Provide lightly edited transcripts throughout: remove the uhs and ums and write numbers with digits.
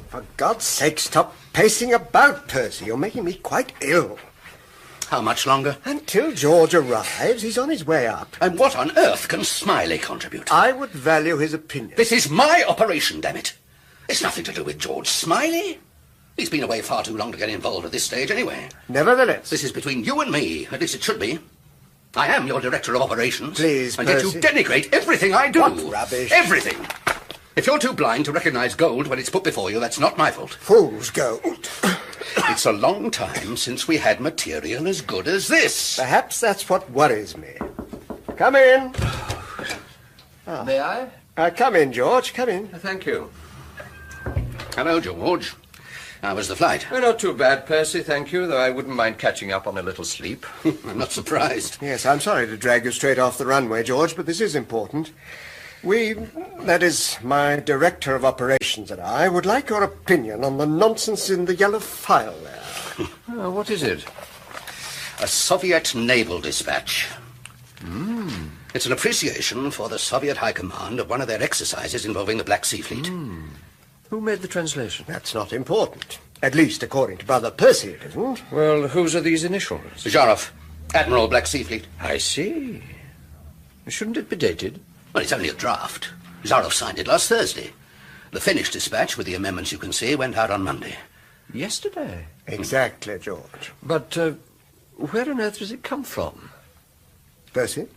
For God's sake, stop pacing about, Percy. You're making me quite ill. How much longer? Until George arrives. He's on his way up. And what on earth can Smiley contribute? I would value his opinion. This is my operation, damn it. It's nothing to do with George Smiley. He's been away far too long to get involved at this stage anyway. Nevertheless. This is between you and me. At least it should be. I am your director of operations. Please, and Percy. yet you denigrate everything I do. What rubbish. Everything. If you're too blind to recognize gold when it's put before you, that's not my fault. Fool's gold. It's a long time since we had material as good as this. Perhaps that's what worries me. Come in. May I? Come in, George. Come in. Thank you. Hello, George. How was the flight? Well, not too bad, Percy, thank you, though I wouldn't mind catching up on a little sleep. I'm not surprised. Yes, I'm sorry to drag you straight off the runway, George, but this is important. That is, my director of operations and I, would like your opinion on the nonsense in the yellow file there. What is it? A Soviet naval dispatch. It's an appreciation for the Soviet High Command of one of their exercises involving the Black Sea Fleet. Who made the translation? That's not important. At least, according to Brother Percy, it isn't. Well, whose are these initials? Zharov, Admiral Black Sea Fleet. I see. Shouldn't it be dated? Well, it's only a draft. Zharov signed it last Thursday. The finished dispatch, with the amendments you can see, went out on Monday. Yesterday? Exactly, George. But where on earth does it come from? Percy?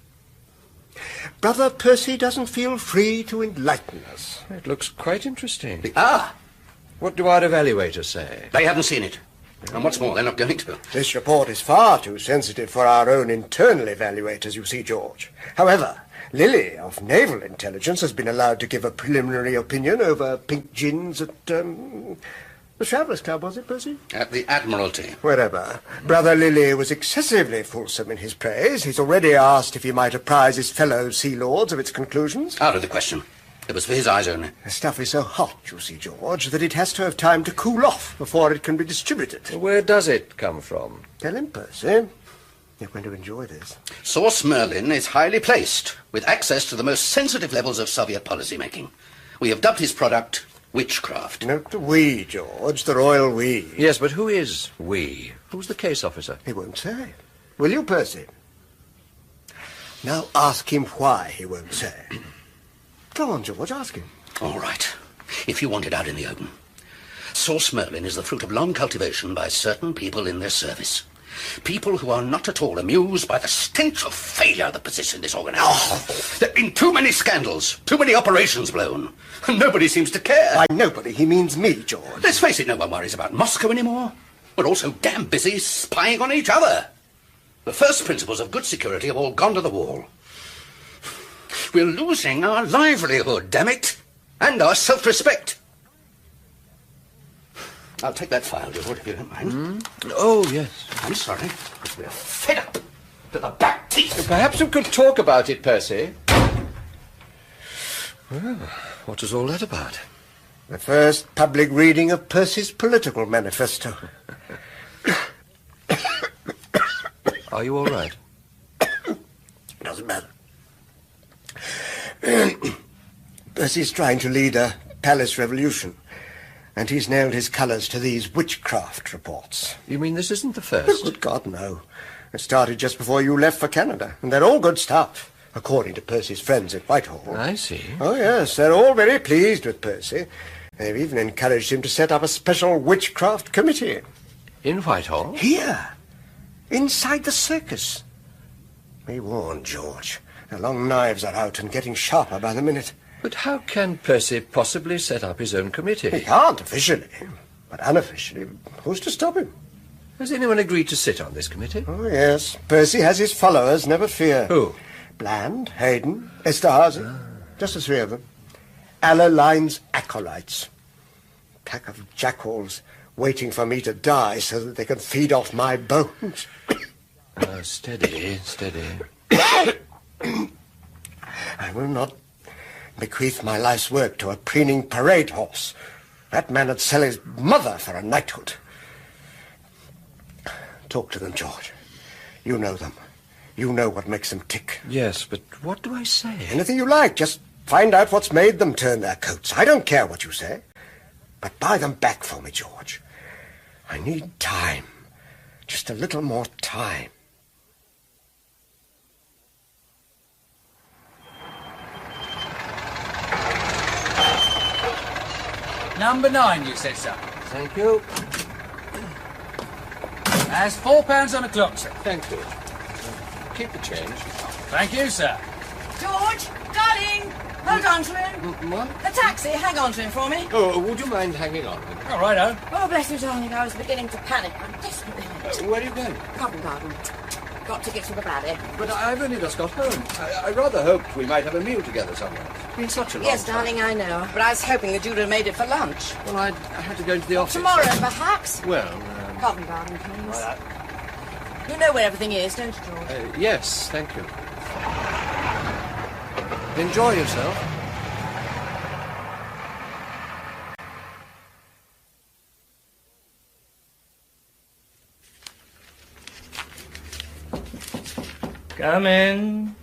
Brother Percy doesn't feel free to enlighten us. It looks quite interesting. Ah! What do our evaluators say? They haven't seen it. And what's more, they're not going to. This report is far too sensitive for our own internal evaluators, you see, George. However, Lily of Naval Intelligence has been allowed to give a preliminary opinion over pink gins at, the Travellers' Club, was it, Percy? At the Admiralty. Wherever. Brother Lily was excessively fulsome in his praise. He's already asked if he might apprise his fellow Sea Lords of its conclusions. Out of the question. It was for his eyes only. The stuff is so hot, you see, George, that it has to have time to cool off before it can be distributed. Where does it come from? Tell him, Percy. You're going to enjoy this. Source Merlin is highly placed, with access to the most sensitive levels of Soviet policy-making. We have dubbed his product witchcraft. Not the we, George, the royal we. Yes, but who is we? Who's the case officer? He won't say. Will you, Percy? Now ask him why he won't say. Go on, George, ask him. All right, if you want it out in the open. Source Merlin is the fruit of long cultivation by certain people in their service. People who are not at all amused by the stench of failure that persists in this organization. There have been too many scandals, too many operations blown, and nobody seems to care. By nobody, he means me, George. Let's face it, no one worries about Moscow anymore. We're all so damn busy spying on each other. The first principles of good security have all gone to the wall. We're losing our livelihood, damn it, and our self-respect. I'll take that file, George, if you don't mind. Oh, yes. I'm sorry, but we're fed up to the back teeth. Perhaps we could talk about it, Percy. Well, what was all that about? The first public reading of Percy's political manifesto. Are you all right? Doesn't matter. Percy's trying to lead a palace revolution, and he's nailed his colours to these witchcraft reports. You mean this isn't the first? Good God, no. It started just before you left for Canada, and they're all good stuff, according to Percy's friends at Whitehall. I see. Oh, yes, they're all very pleased with Percy. They've even encouraged him to set up a special witchcraft committee. In Whitehall? Here, inside the circus. Be warned, George. The long knives are out and getting sharper by the minute. But how can Percy possibly set up his own He committee? can't officially, but unofficially, who's to stop him? Has anyone agreed to sit on this committee? Oh, yes. Percy has his followers, never fear. Who? Bland, Hayden, Esterhazy. Just the three of them. Allaline's acolytes. Pack of jackals waiting for me to die so that they can feed off my bones. Steady, steady. I will not bequeath my life's work to a preening parade horse. That man would sell his mother for a knighthood. Talk to them, George. You know them. You know what makes them tick. Yes, but what do I say? Anything you like. Just find out what's made them turn their coats. I don't care what you say. But buy them back for me, George. I need time. Just a little more time. Number 9, you said, sir. Thank you. That's £4 on the clock, sir. Thank you. Keep the change. Thank you, sir. George, darling, hold on to him. What? A taxi, hang on to him for me. Oh, would you mind hanging on? All righto. Oh, bless you, darling, I was beginning to panic. I'm desperately late. Where are you going? Covent Garden. Got tickets for the ballet. But I've only just got home. I rather hoped we might have a meal together somewhere. It's been such a long Yes, time. darling, I know. But I was hoping that you'd have made it for lunch. Well, I had to go into the office. Tomorrow, perhaps? Well, Covent Garden, please. You know where everything is, don't you, George? yes, thank you. Enjoy yourself. Come in.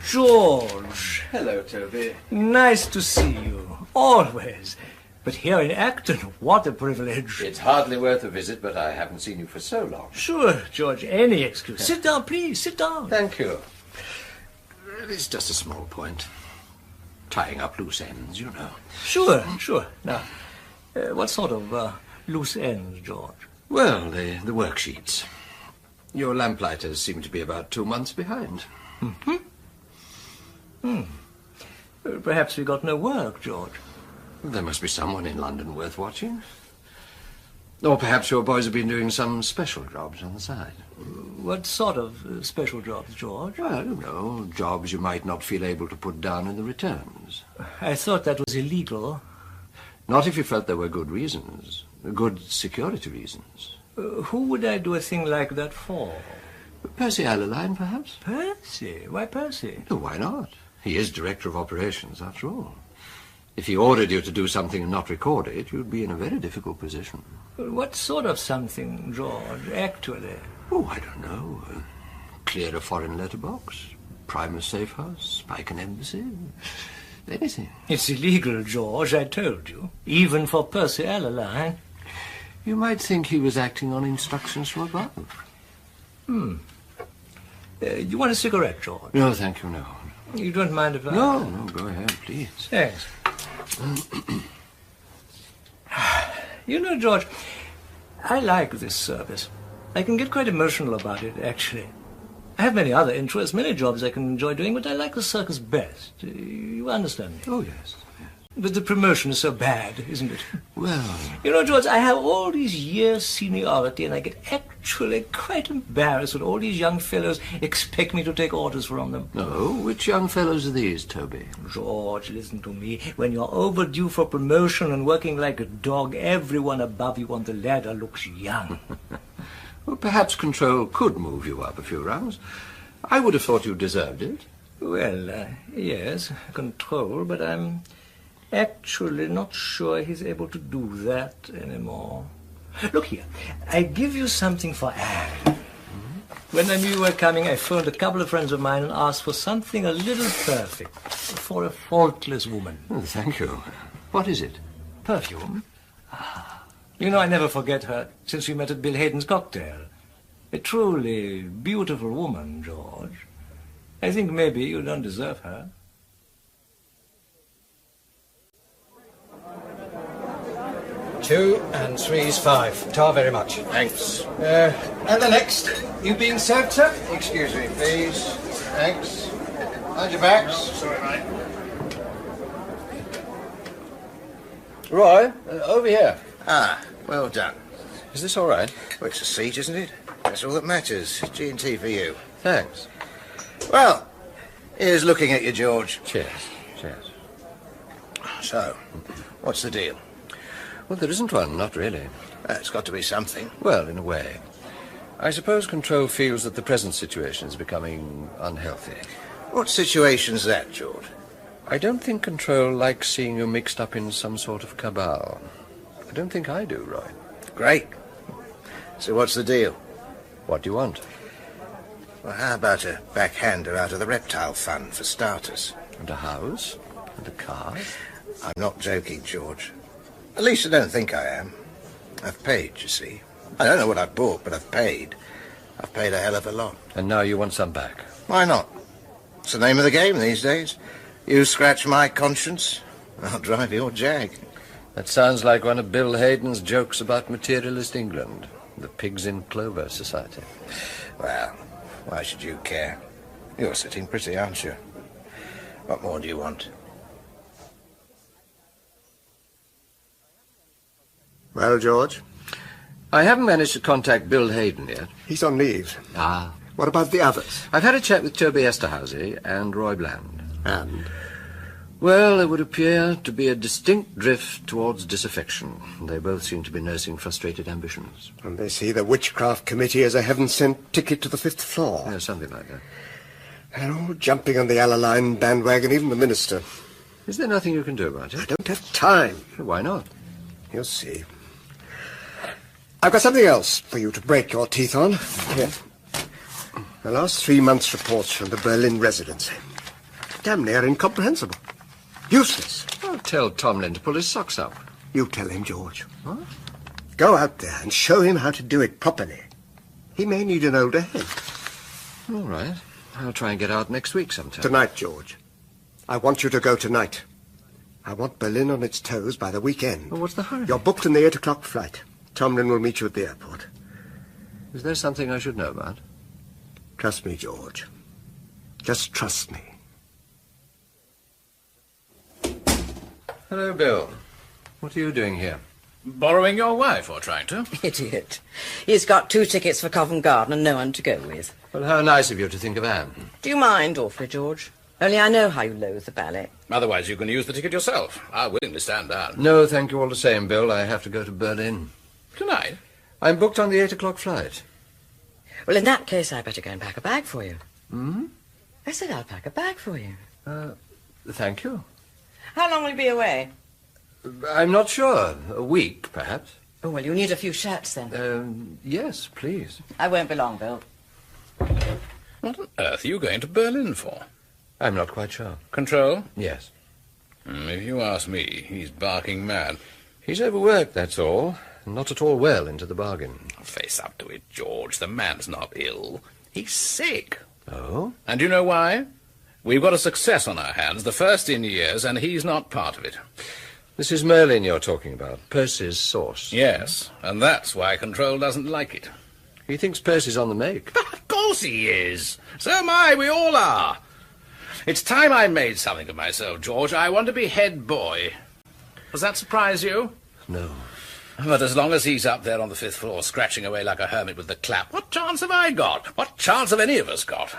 George. Hello, Toby. Nice to see you. Always. But here in Acton, what a privilege. It's hardly worth a visit, but I haven't seen you for so long. Sure, George, any excuse. Sit down, please, sit down. Thank you. It's just a small point. Tying up loose ends, you know. Sure. Now, what sort of loose ends, George? Well, the worksheets. Your lamplighters seem to be about 2 months behind. Perhaps we got no work, George. There must be someone in London worth watching. Or perhaps your boys have been doing some special jobs on the side. What sort of special jobs, George? Well, you know, jobs you might not feel able to put down in the returns. I thought that was illegal. Not if you felt there were good reasons. Good security reasons. Who would I do a thing like that for? Percy Alleline, perhaps? Percy? Why Percy? Oh, why not? He is director of operations, after all. If he ordered you to do something and not record it, you'd be in a very difficult position. What sort of something, George, actually? Oh, I don't know. Clear a foreign letterbox, prime a safe house, spike an embassy, anything. It's illegal, George, I told you. Even for Percy Alleline. You might think he was acting on instructions from above. You want a cigarette, George? No, thank you, no. You don't mind if I... No, go ahead, please. Thanks. You know, George, I like this service. I can get quite emotional about it, actually. I have many other interests, many jobs I can enjoy doing, but I like the circus best. You understand me? Oh, yes. But the promotion is so bad, isn't it? Well... You know, George, I have all these years' seniority, and I get actually quite embarrassed when all these young fellows expect me to take orders from them. Oh, which young fellows are these, Toby? George, listen to me. When you're overdue for promotion and working like a dog, everyone above you on the ladder looks young. Well, perhaps control could move you up a few rungs. I would have thought you deserved it. Well, yes, control, but I'm actually not sure he's able to do that anymore. Look here, I give you something for Anne. When I knew you were coming, I phoned a couple of friends of mine and asked for something a little perfect for a faultless woman. Oh, thank you. What is it? Perfume. You know, I never forget her since we met at Bill Hayden's cocktail. A truly beautiful woman, George. I think maybe you don't deserve her. Two and three's 5. Tar very much. Thanks. And the next. You being served, sir? Excuse me, please. Thanks. Mind your backs. Sorry, mate. Roy, over here. Ah, well done. Is this all right? Well, it's a seat, isn't it? That's all that matters. G&T for you. Thanks. Well, here's looking at you, George. Cheers. Cheers. So, what's the deal? Well, there isn't one, not really. It's got to be something. Well, in a way. I suppose Control feels that the present situation is becoming unhealthy. What situation's that, George? I don't think Control likes seeing you mixed up in some sort of cabal. I don't think I do, Roy. Great. So what's the deal? What do you want? Well, how about a backhander out of the reptile fund, for starters? And a house? And a car? I'm not joking, George. At least I don't think I am. I've paid, you see. I don't know what I've bought, but I've paid. I've paid a hell of a lot. And now you want some back? Why not? It's the name of the game these days. You scratch my conscience, I'll drive your jag. That sounds like one of Bill Hayden's jokes about materialist England. The Pigs in Clover Society. Well, why should you care? You're sitting pretty, aren't you? What more do you want? Well, George? I haven't managed to contact Bill Hayden yet. He's on leave. Ah. What about the others? I've had a chat with Toby Esterhazy and Roy Bland. And? Well, there would appear to be a distinct drift towards disaffection. They both seem to be nursing frustrated ambitions. And they see the Witchcraft Committee as a heaven-sent ticket to the 5th floor. Yeah, something like that. They're all jumping on the Alaline bandwagon, even the minister. Is there nothing you can do about it? I don't have time. Why not? You'll see. I've got something else for you to break your teeth on. Here. The last 3 months' reports from the Berlin residency. Damn near incomprehensible. Useless. I'll tell Tomlin to pull his socks up. You tell him, George. What? Go out there and show him how to do it properly. He may need an older head. All right. I'll try and get out next week sometime. Tonight, George. I want you to go tonight. I want Berlin on its toes by the weekend. Well, what's the hurry? You're booked in the 8 o'clock flight. Tomlin will meet you at the airport. Is there something I should know about? Trust me, George. Just trust me. Hello, Bill. What are you doing here? Borrowing your wife, or trying to? Idiot. He's got 2 tickets for Covent Garden and no one to go with. Well, how nice of you to think of Anne. Do you mind awfully, George? Only I know how you loathe the ballet. Otherwise you can use the ticket yourself. I'll willingly stand down. No, thank you all the same, Bill. I have to go to Berlin. Tonight? I'm booked on the 8 o'clock flight. Well, in that case, I'd better go and pack a bag for you. Hmm? I said I'll pack a bag for you. Thank you. How long will you be away? I'm not sure. A week, perhaps. Oh, well, you need a few shirts, then. Yes, please. I won't be long, Bill. What on earth are you going to Berlin for? I'm not quite sure. Control? Yes. If you ask me, he's barking mad. He's overworked, that's all. Not at all well into the bargain. Face up to it, George. The man's not ill. He's sick. Oh? And you know why? We've got a success on our hands, the first in years, and he's not part of it. This is Merlin you're talking about, Percy's sauce. Yes, and that's why Control doesn't like it. He thinks Percy's on the make. But of course he is. So am I. We all are. It's time I made something of myself, George. I want to be head boy. Does that surprise you? No. But as long as he's up there on the 5th floor, scratching away like a hermit with the clap, what chance have I got? What chance have any of us got?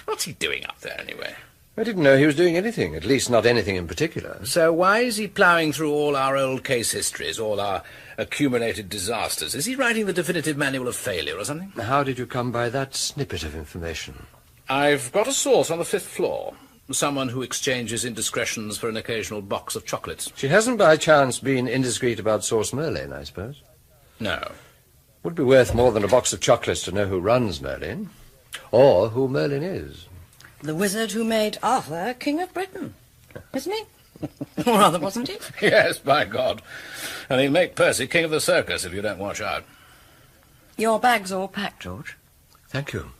What's he doing up there, anyway? I didn't know he was doing anything, at least not anything in particular. So why is he ploughing through all our old case histories, all our accumulated disasters? Is he writing the definitive manual of failure or something? How did you come by that snippet of information? I've got a source on the 5th floor. Someone who exchanges indiscretions for an occasional box of chocolates. She hasn't by chance been indiscreet about Sauce Merlin, I suppose? No. Would be worth more than a box of chocolates to know who runs Merlin, or who Merlin is. The wizard who made Arthur King of Britain, isn't he? Or rather, wasn't he? Yes, by God. And he'll make Percy king of the circus if you don't watch out. Your bag's all packed, George. Thank you.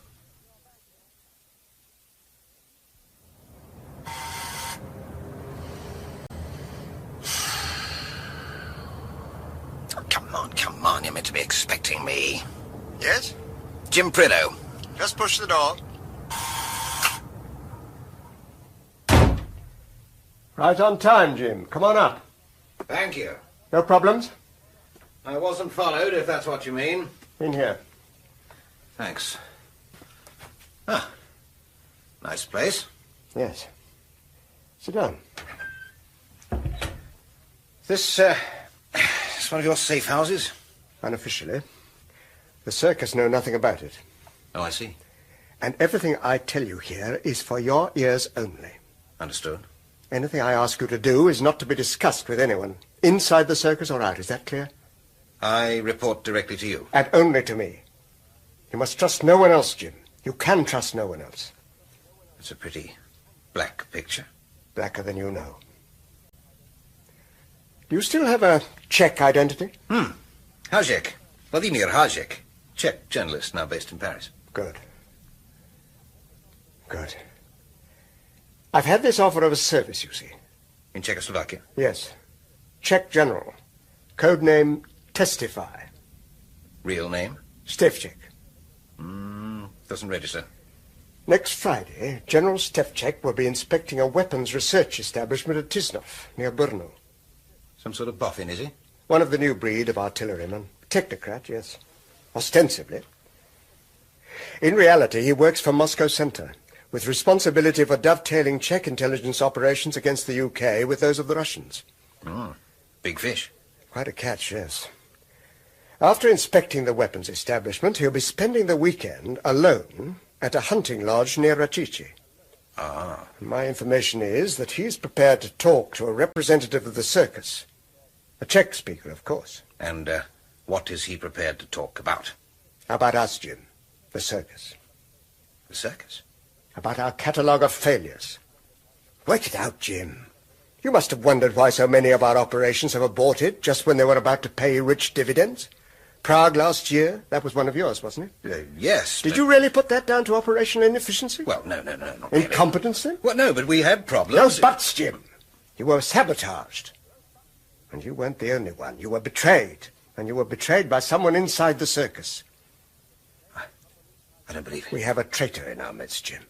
Come on, you're meant to be expecting me. Yes? Jim Prideaux. Just push the door. Right on time, Jim. Come on up. Thank you. No problems? I wasn't followed, if that's what you mean. In here. Thanks. Ah, nice place. Yes. Sit down. This one of your safe houses? Unofficially. The circus know nothing about it. Oh, I see. And everything I tell you here is for your ears only. Understood. Anything I ask you to do is not to be discussed with anyone, inside the circus or out. Is that clear? I report directly to you. And only to me. You must trust no one else, Jim. You can trust no one else. It's a pretty black picture. Blacker than you know. Do you still have a Czech identity? Hajek. Vladimir Hajek. Czech journalist, now based in Paris. Good. Good. I've had this offer of a service, you see. In Czechoslovakia? Yes. Czech general. Code name Testify. Real name? Stevchik. Doesn't register. Next Friday, General Stevchik will be inspecting a weapons research establishment at Tisnov, near Brno. Some sort of boffin, is he? One of the new breed of artillerymen. Technocrat, yes. Ostensibly. In reality, he works for Moscow Center, with responsibility for dovetailing Czech intelligence operations against the UK with those of the Russians. Big fish. Quite a catch, yes. After inspecting the weapons establishment, he'll be spending the weekend alone at a hunting lodge near Rachichi. My information is that he's prepared to talk to a representative of the Circus. A Czech speaker, of course. And what is he prepared to talk about? About us, Jim. The Circus. The Circus? About our catalogue of failures. Work it out, Jim. You must have wondered why so many of our operations have aborted just when they were about to pay rich dividends. Prague last year, that was one of yours, wasn't it? Yes. Did you really put that down to operational inefficiency? Well, no, not really. Incompetence, then? Well, no, but we had problems. No buts, Jim. You were sabotaged. And you weren't the only one. You were betrayed. And you were betrayed by someone inside the Circus. I don't believe it. We have a traitor in our midst, Jim.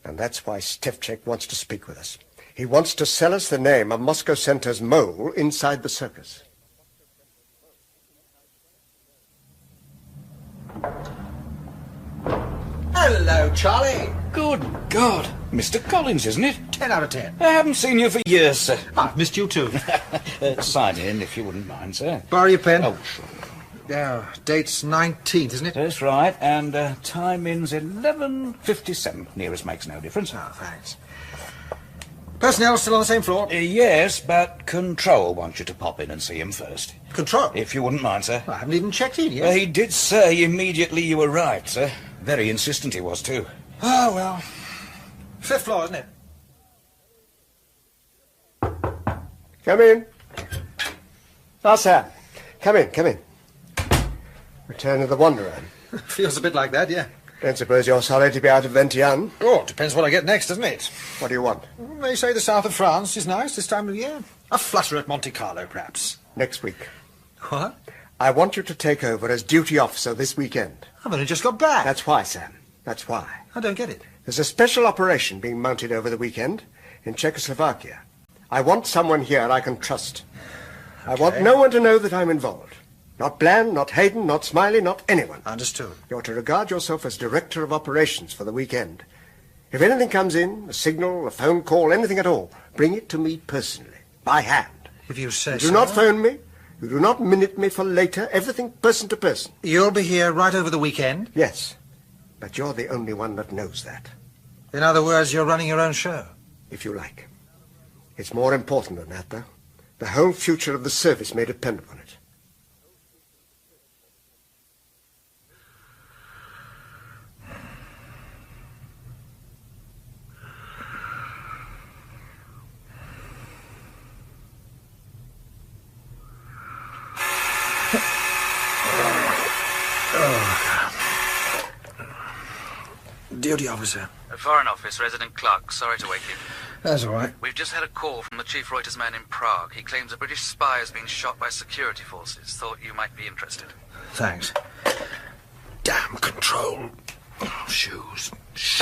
And that's why Stevchik wants to speak with us. He wants to sell us the name of Moscow Center's mole inside the Circus. Hello, Charlie. Good God. Mr. Collins, isn't it? 10 out of 10. I haven't seen you for years, sir. I've missed you too. Sign in, if you wouldn't mind, sir. Borrow your pen. Oh, sure. Yeah, date's 19th, isn't it? That's right, and time in's 11:57. Nearest makes no difference. Oh, thanks. Personnel still on the same floor? Yes, but Control wants you to pop in and see him first. Control? If you wouldn't mind, sir. I haven't even checked in yet. He did say immediately you were right, sir. Very insistent he was, too. Oh, well. 5th floor, isn't it? Come in. Ah, Sam. Come in. Return of the Wanderer. Feels a bit like that, yeah. Don't suppose you're sorry to be out of Vientiane? Oh, depends what I get next, doesn't it? What do you want? They say the south of France is nice this time of year. A flutter at Monte Carlo, perhaps. Next week. What? I want you to take over as duty officer this weekend. I've only just got back. That's why, Sam. That's why. I don't get it. There's a special operation being mounted over the weekend in Czechoslovakia. I want someone here I can trust. I want no one to know that I'm involved. Not Bland, not Hayden, not Smiley, not anyone. Understood. You're to regard yourself as director of operations for the weekend. If anything comes in, a signal, a phone call, anything at all, bring it to me personally, by hand. If you say Do so. not phone me. You do not minute me for later. Everything person to person. You'll be here right over the weekend? Yes, but you're the only one that knows that. In other words, you're running your own show? If you like. It's more important than that, though. The whole future of the service may depend upon it. Duty officer. Foreign Office, Resident Clark. Sorry to wake you. That's all right. We've just had a call from the chief Reuters man in Prague. He claims a British spy has been shot by security forces. Thought you might be interested. Thanks. Damn Control. Oh, shoes.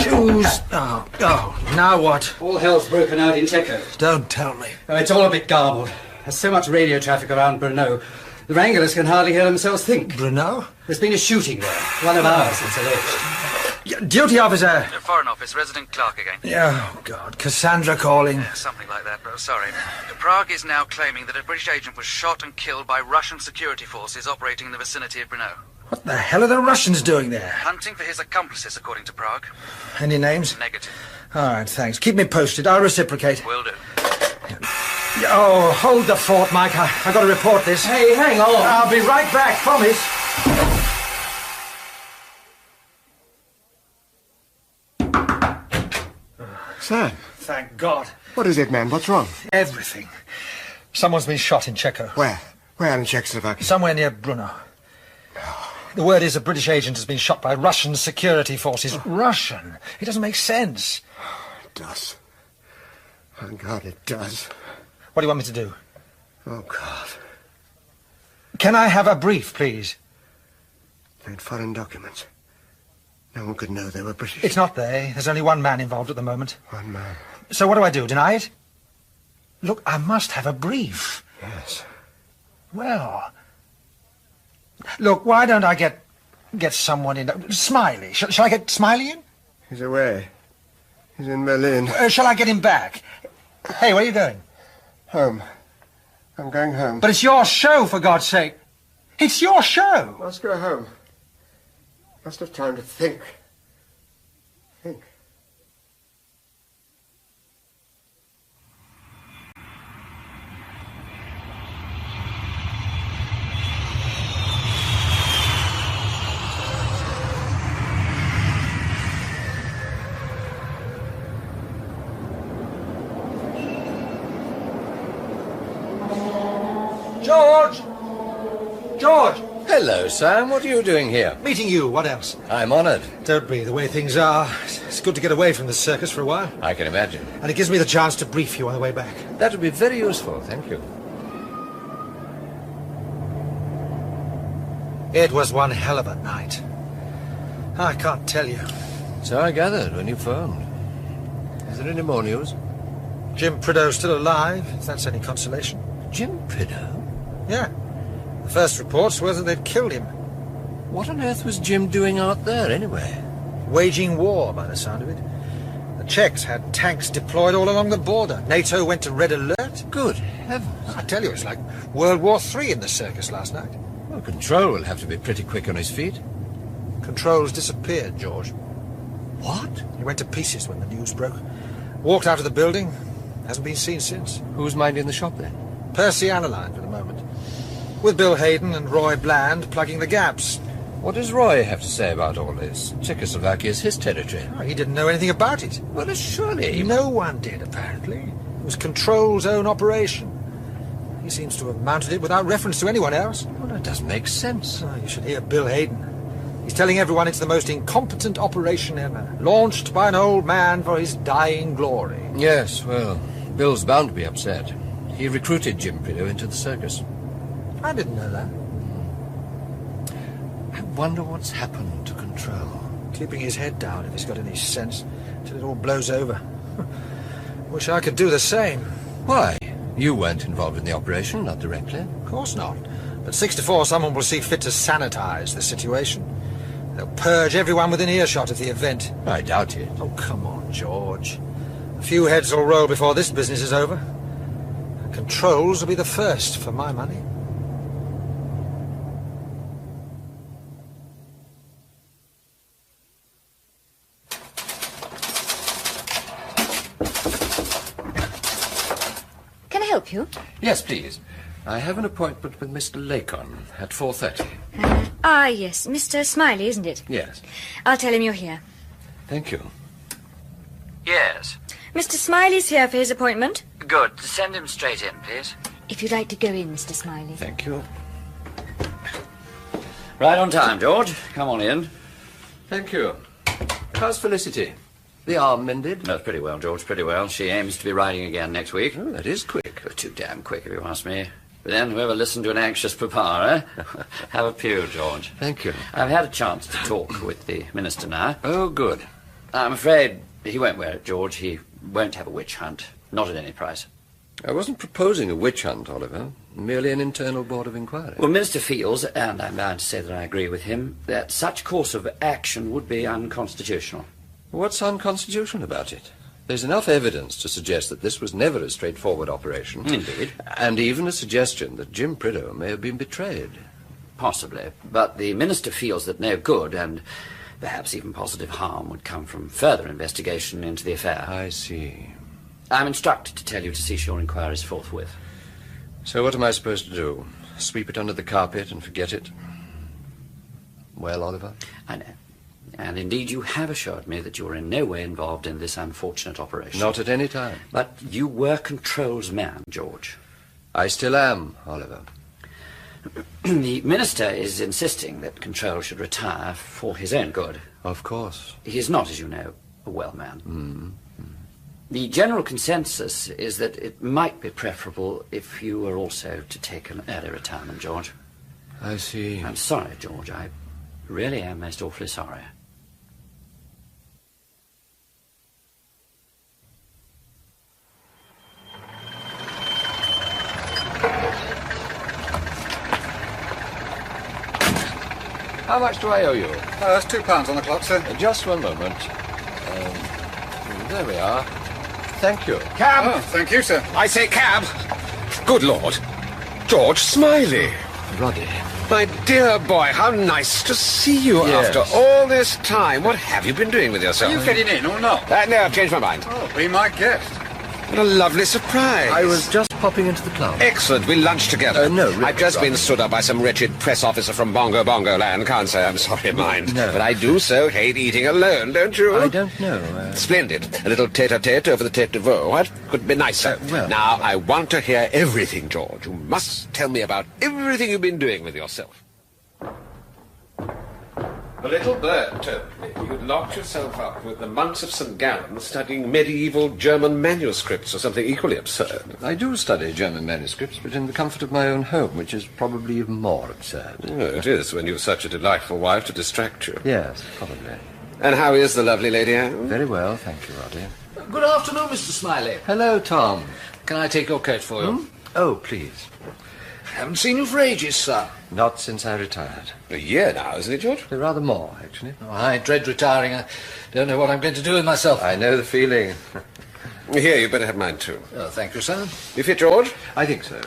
Oh, now what? All hell's broken out in Teco. Don't tell me. Oh, it's all a bit garbled. There's so much radio traffic around Brno. The Wranglers can hardly hear themselves think. Brno? There's been a shooting there. One of ours, it's alleged. Duty officer. Foreign Office, Resident Clark again. Oh, God. Cassandra calling. Something like that, bro. Sorry. Prague is now claiming that a British agent was shot and killed by Russian security forces operating in the vicinity of Brno. What the hell are the Russians doing there? Hunting for his accomplices, according to Prague. Any names? Negative. All right, thanks. Keep me posted. I'll reciprocate. Will do. Oh, hold the fort, Mike. I've got to report this. Hey, hang on. I'll be right back, promise. Sam, Thank God. what is it, man? What's wrong? Everything. Someone's been shot in Czechia. Where? Where in Czechoslovakia? Somewhere near Brno. The word is a British agent has been shot by Russian security forces. Russian? It doesn't make sense. It does. Oh, God, it does. What do you want me to do? Oh, God. Can I have a brief, please? They're foreign documents. No one could know they were British. It's not they. There's only one man involved at the moment. One man. So what do? Deny it? Look, I must have a brief. Yes. Well... Look, why don't I get someone in... Smiley. Shall I get Smiley in? He's away. He's in Berlin. Shall I get him back? Hey, where are you going? Home. I'm going home. But it's your show, for God's sake. It's your show. Must go home. Must have time to think. Think. George! George! Hello, Sam. What are you doing here? Meeting you. What else? I'm honoured. Don't be. The way things are, it's good to get away from the circus for a while. I can imagine. And it gives me the chance to brief you on the way back. That would be very useful, thank you. It was one hell of a night. I can't tell you. So I gathered when you phoned. Is there any more news? Jim Prideaux's still alive, if that's any consolation. Jim Prideaux? Yeah. The first reports were that they'd killed him. What on earth was Jim doing out there, anyway? Waging war, by the sound of it. The Czechs had tanks deployed all along the border. NATO went to red alert. Good heavens. I tell you, it's like World War III in the circus last night. Well, Control will have to be pretty quick on his feet. Control's disappeared, George. What? He went to pieces when the news broke. Walked out of the building. Hasn't been seen since. Who's minding the shop, then? Percy Aniline for the moment. With Bill Hayden and Roy Bland plugging the gaps. What does Roy have to say about all this? Czechoslovakia's his territory. Oh, he didn't know anything about it. Well, surely... No one did, apparently. It was Control's own operation. He seems to have mounted it without reference to anyone else. Well, that doesn't make sense. Oh, you should hear Bill Hayden. He's telling everyone it's the most incompetent operation ever, launched by an old man for his dying glory. Yes, well, Bill's bound to be upset. He recruited Jim Prideaux into the circus. I didn't know that. I wonder what's happened to Control. Keeping his head down, if he's got any sense, till it all blows over. Wish I could do the same. Why? You weren't involved in the operation, not directly. Of course not. But 64, someone will see fit to sanitize the situation. They'll purge everyone within earshot of the event. I doubt it. Oh, come on, George. A few heads will roll before this business is over. Controls will be the first, for my money. Can I help you? Yes, please. I have an appointment with Mr. Lacon at 4:30. Yes. Mr. Smiley, isn't it? Yes. I'll tell him you're here. Thank you. Yes. Mr. Smiley's here for his appointment. Good. Send him straight in, please. If you'd like to go in, Mr. Smiley. Thank you. Right on time, George. Come on in. Thank you. How's Felicity? The arm mended? No, pretty well, George, pretty well. She aims to be riding again next week. Oh, that is quick. Too damn quick, if you ask me. But then, whoever listened to an anxious papa, eh? Have a pew, George. Thank you. I've had a chance to talk with the minister now. Oh, good. I'm afraid he won't wear it, George. He won't have a witch hunt. Not at any price. I wasn't proposing a witch hunt, Oliver. Merely an internal board of inquiry. Well, Minister feels, and I'm bound to say that I agree with him, that such course of action would be unconstitutional. What's unconstitutional about it? There's enough evidence to suggest that this was never a straightforward operation. Indeed. And even a suggestion that Jim Prideaux may have been betrayed. Possibly. But the minister feels that no good and perhaps even positive harm would come from further investigation into the affair. I see. I'm instructed to tell you to cease your inquiries forthwith. So what am I supposed to do? Sweep it under the carpet and forget it? Well, Oliver? I know. And indeed you have assured me that you were in no way involved in this unfortunate operation. Not at any time. But you were Control's man, George. I still am, Oliver. The Minister is insisting that Control should retire for his own good. Of course. He is not, as you know, a well man. Mm. The general consensus is that it might be preferable if you were also to take an early retirement, George. I see. I'm sorry, George. I really am most awfully sorry. How much do I owe you? That's £2 on the clock, sir. Just one moment. There we are. Thank you. Cab! Oh, thank you, sir. I say cab! Good Lord. George Smiley. Roddy. My dear boy, how nice to see you Yes. after all this time. What have you been doing with yourself? Are you fitting in or not? No, I've changed my mind. Oh, be my guest. What a lovely surprise. I was just popping into the club. Excellent. We lunched together. No, really, I've just been Roddy. stood up by some wretched press officer from Bongo Land. Can't say I'm sorry, mind. No. But I do so hate eating alone, don't you? I don't know. Splendid. A little tete-a-tete over the tete de veau. What could be nicer? well- Now, I want to hear everything, George. You must tell me about everything you've been doing with yourself. The little bird told me you'd locked yourself up with the monks of St. Gallen studying medieval German manuscripts or something equally absurd. I do study German manuscripts, but in the comfort of my own home, which is probably even more absurd. Oh, it is, when you've such a delightful wife to distract you. Yes, probably. And how is the lovely lady Anne? Very well, thank you, Roddy. Good afternoon, Mr. Smiley. Hello, Tom. Can I take your coat for you? Oh, please. Haven't seen you for ages, sir. Not since I retired. A year now, isn't it, George? Rather more, actually. Oh, I dread retiring. I don't know what I'm going to do with myself. I know the feeling. Here, you better have mine, too. Oh, thank you, sir. You fit, George? I think so.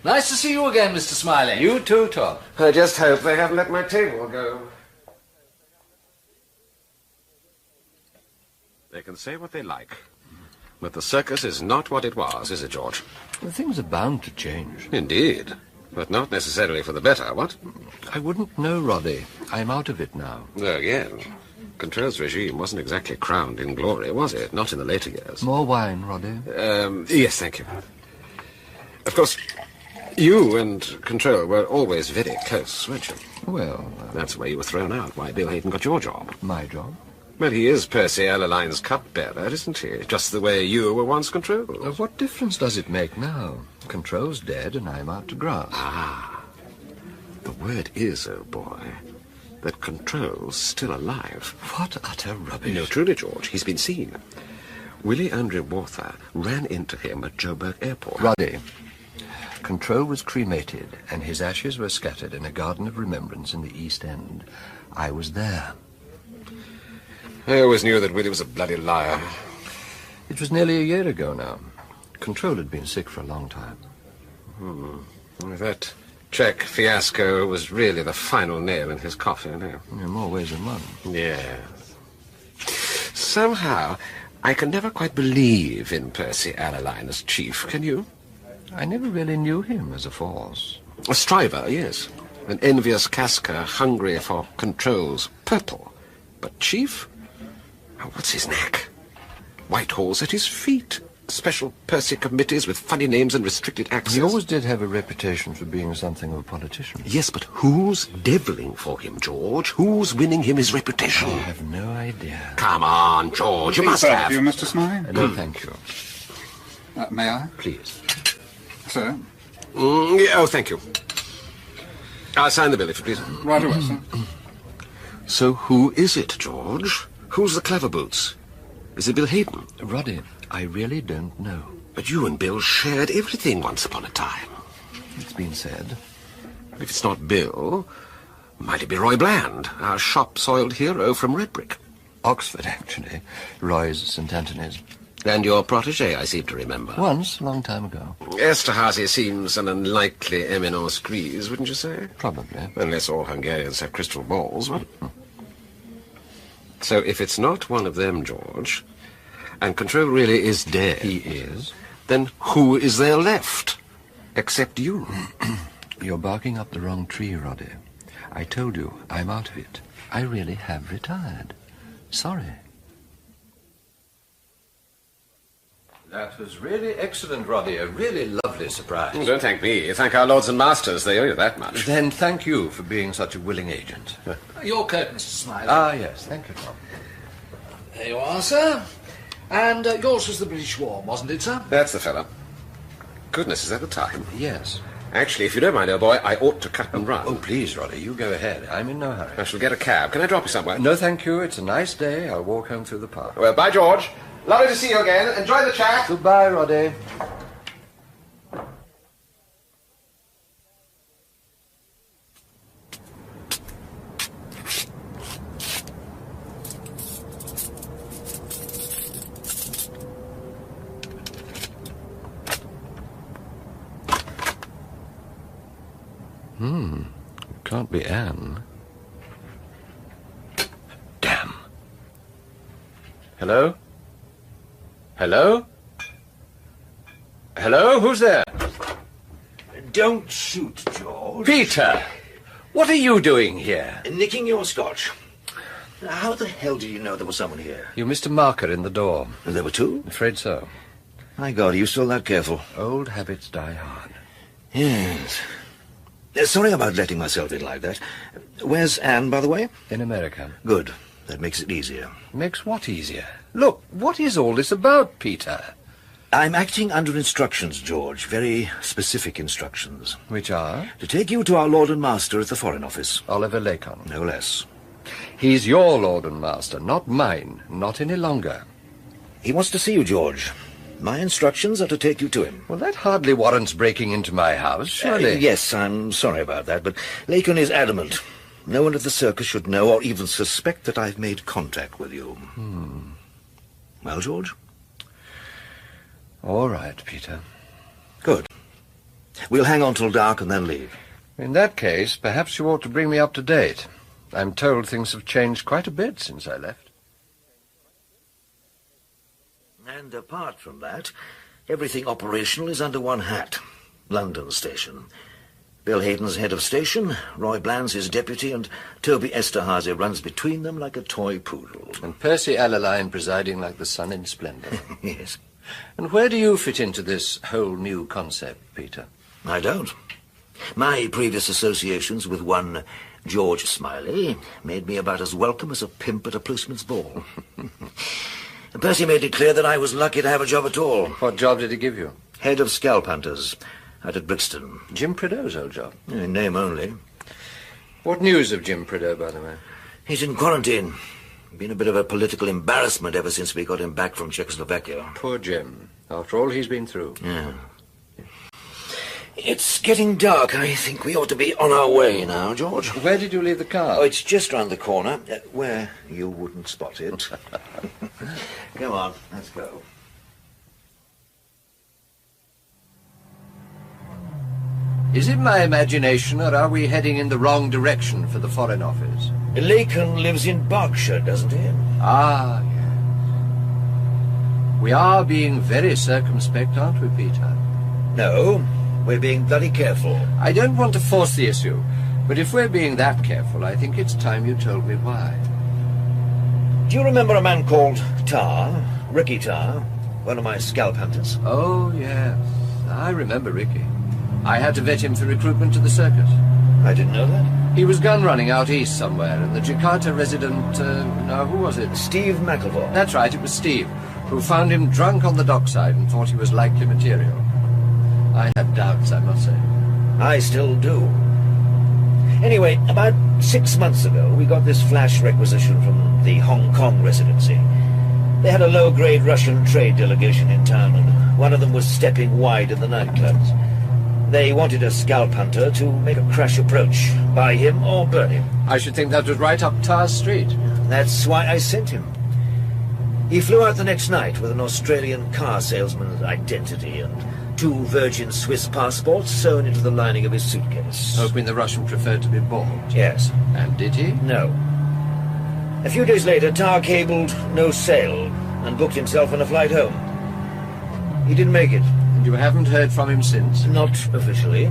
Nice to see you again, Mr. Smiley. You too, Tom. I just hope they haven't let my table go. They can say what they like. But the circus is not what it was, is it, George? Well, things are bound to change. Indeed. But not necessarily for the better, what? I wouldn't know, Roddy. I'm out of it now. There again. Control's regime wasn't exactly crowned in glory, was it? Not in the later years. More wine, Roddy. Yes, thank you. Of course, you and Control were always very close, weren't you? Well, That's why you were thrown out, why Bill Hayden got your job. my job. Well, he is Percy Allaline's cupbearer, isn't he? Just the way you were once Control. What difference does it make now? Control's dead and I'm out to grass. Ah. The word is, oh boy, that Control's still alive. What utter rubbish. No, truly, George, he's been seen. Willie Andre Walther ran into him at Joburg Airport. Roddy, Control was cremated and his ashes were scattered in a garden of remembrance in the East End. I was there. I always knew that Willie was a bloody liar. It was nearly a year ago now. Control had been sick for a long time. That Czech fiasco was really the final nail in his coffin, In more ways than one. Yeah. Somehow, I can never quite believe in Percy Allaline as chief, can you? I never really knew him as a force. A striver, yes. An envious casca hungry for Control's purple. But chief? Oh, what's his knack? Whitehall's at his feet. Special Percy committees with funny names and restricted access. He always did have a reputation for being something of a politician. Yes, but who's deviling for him, George? Who's winning him his reputation? I have no idea. Come on, George, you must have. You, Mr. Smiley? No, thank you. May I? Please. Sir? Oh, thank you. I'll sign the bill, if you please. Right away, sir. So who is it, George? Who's the clever boots? Is it Bill Hayden? Roddy, I really don't know. But you and Bill shared everything once upon a time. It's been said. If it's not Bill, might it be Roy Bland, our shop-soiled hero from Redbrick? Oxford, actually. Roy's St. Anthony's. And your protégé, I seem to remember. Once, a long time ago. Esterhazy seems an unlikely eminence grise, wouldn't you say? Probably. Unless all Hungarians have crystal balls. So if it's not one of them, George, and Control really is dead... He is. Then who is there left? Except you. You're barking up the wrong tree, Roddy. I told you, I'm out of it. I really have retired. Sorry. That was really excellent, Roddy. A really lovely surprise. Don't thank me. Thank our lords and masters. They owe you that much. Then thank you for being such a willing agent. Your coat, Mr. Smiley. Ah, yes. Thank you, Tom. There you are, sir. And yours was the British War, wasn't it, sir? That's the fellow. Goodness, is that the time? Yes. Actually, if you don't mind, old boy, I ought to cut and run. Oh, please, Roddy, you go ahead. I'm in no hurry. I shall get a cab. Can I drop you somewhere? No, thank you. It's a nice day. I'll walk home through the park. Well, bye, George. Lovely to see you again. Enjoy the chat. Goodbye, Roddy. It can't be Anne. Damn. Hello? Hello? Hello? Who's there? Don't shoot, George. Peter! What are you doing here? Nicking your scotch. How the hell did you know there was someone here? You missed a marker in the door. And there were two? Afraid so. My God, are you still that careful? Old habits die hard. Yes. Sorry about letting myself in like that. Where's Anne, by the way? In America. Good. That makes it easier. Makes what easier? Look, what is all this about, Peter? I'm acting under instructions, George. Very specific instructions. Which are? To take you to our Lord and Master at the Foreign Office. Oliver Lacon. No less. He's your Lord and Master, not mine. Not any longer. He wants to see you, George. My instructions are to take you to him. Well, that hardly warrants breaking into my house, surely. Yes, I'm sorry about that, but Lacon is adamant. No one at the circus should know or even suspect that I've made contact with you. Well, George? All right, Peter. Good. We'll hang on till dark and then leave. In that case, perhaps you ought to bring me up to date. I'm told things have changed quite a bit since I left. And apart from that, everything operational is under one hat. London Station. Bill Hayden's head of station, Roy Bland's his deputy, and Toby Esterhazy runs between them like a toy poodle. And Percy Allaline presiding like the sun in splendour. Yes. And where do you fit into this whole new concept, Peter? I don't. My previous associations with one George Smiley made me about as welcome as a pimp at a policeman's ball. Percy made it clear that I was lucky to have a job at all. What job did he give you? Head of scalp hunters out at Brixton. Jim Prideaux's old job? In name only. What news of Jim Prideaux, by the way? He's in quarantine. Been a bit of a political embarrassment ever since we got him back from Czechoslovakia. Poor Jim. After all he's been through. Yeah. It's getting dark. I think we ought to be on our way now, George. Where did you leave the car? Oh, it's just round the corner, where you wouldn't spot it. Come on, let's go. Is it my imagination, or are we heading in the wrong direction for the Foreign Office? Lacon lives in Berkshire, doesn't he? Ah, yes. We are being very circumspect, aren't we, Peter? No, we're being bloody careful. I don't want to force the issue, but if we're being that careful, I think it's time you told me why. Do you remember a man called Tar, Ricky Tar, one of my scalp hunters? Oh, yes. I remember Ricky. I had to vet him for recruitment to the circus. I didn't know that. He was gun running out east somewhere, and the Jakarta resident, now who was it? Steve McElvoy. That's right, it was Steve, who found him drunk on the dockside and thought he was likely material. I had doubts, I must say. I still do. Anyway, about 6 months ago, we got this flash requisition from the Hong Kong residency. They had a low-grade Russian trade delegation in town, and one of them was stepping wide in the nightclubs. They wanted a scalp hunter to make a crash approach, buy him or burn him. I should think that was right up Tar's street. That's why I sent him. He flew out the next night with an Australian car salesman's identity and 2 virgin Swiss passports sewn into the lining of his suitcase. Hoping the Russian preferred to be bald. Yes. And did he? No. A few days later, Tar cabled no sail and booked himself on a flight home. He didn't make it. And you haven't heard from him since? Not officially.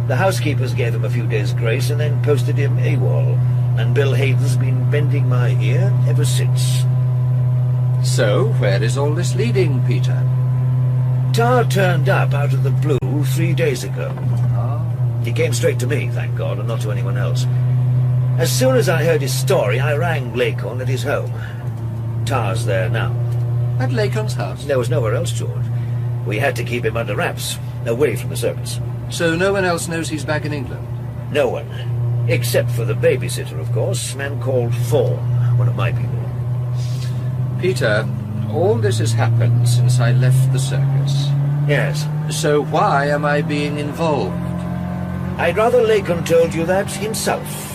The housekeepers gave him a few days' grace and then posted him AWOL. And Bill Hayden's been bending my ear ever since. So, where is all this leading, Peter? Tar turned up out of the blue 3 days ago. He came straight to me, thank God, and not to anyone else. As soon as I heard his story, I rang Lacan at his home. Tar's there now. At Lacon's house? There was nowhere else, George. We had to keep him under wraps, away from the circus. So no one else knows he's back in England? No one. Except for the babysitter, of course, a man called Fawn, one of my people. Peter, all this has happened since I left the circus. Yes. So why am I being involved? I'd rather Lacan told you that himself.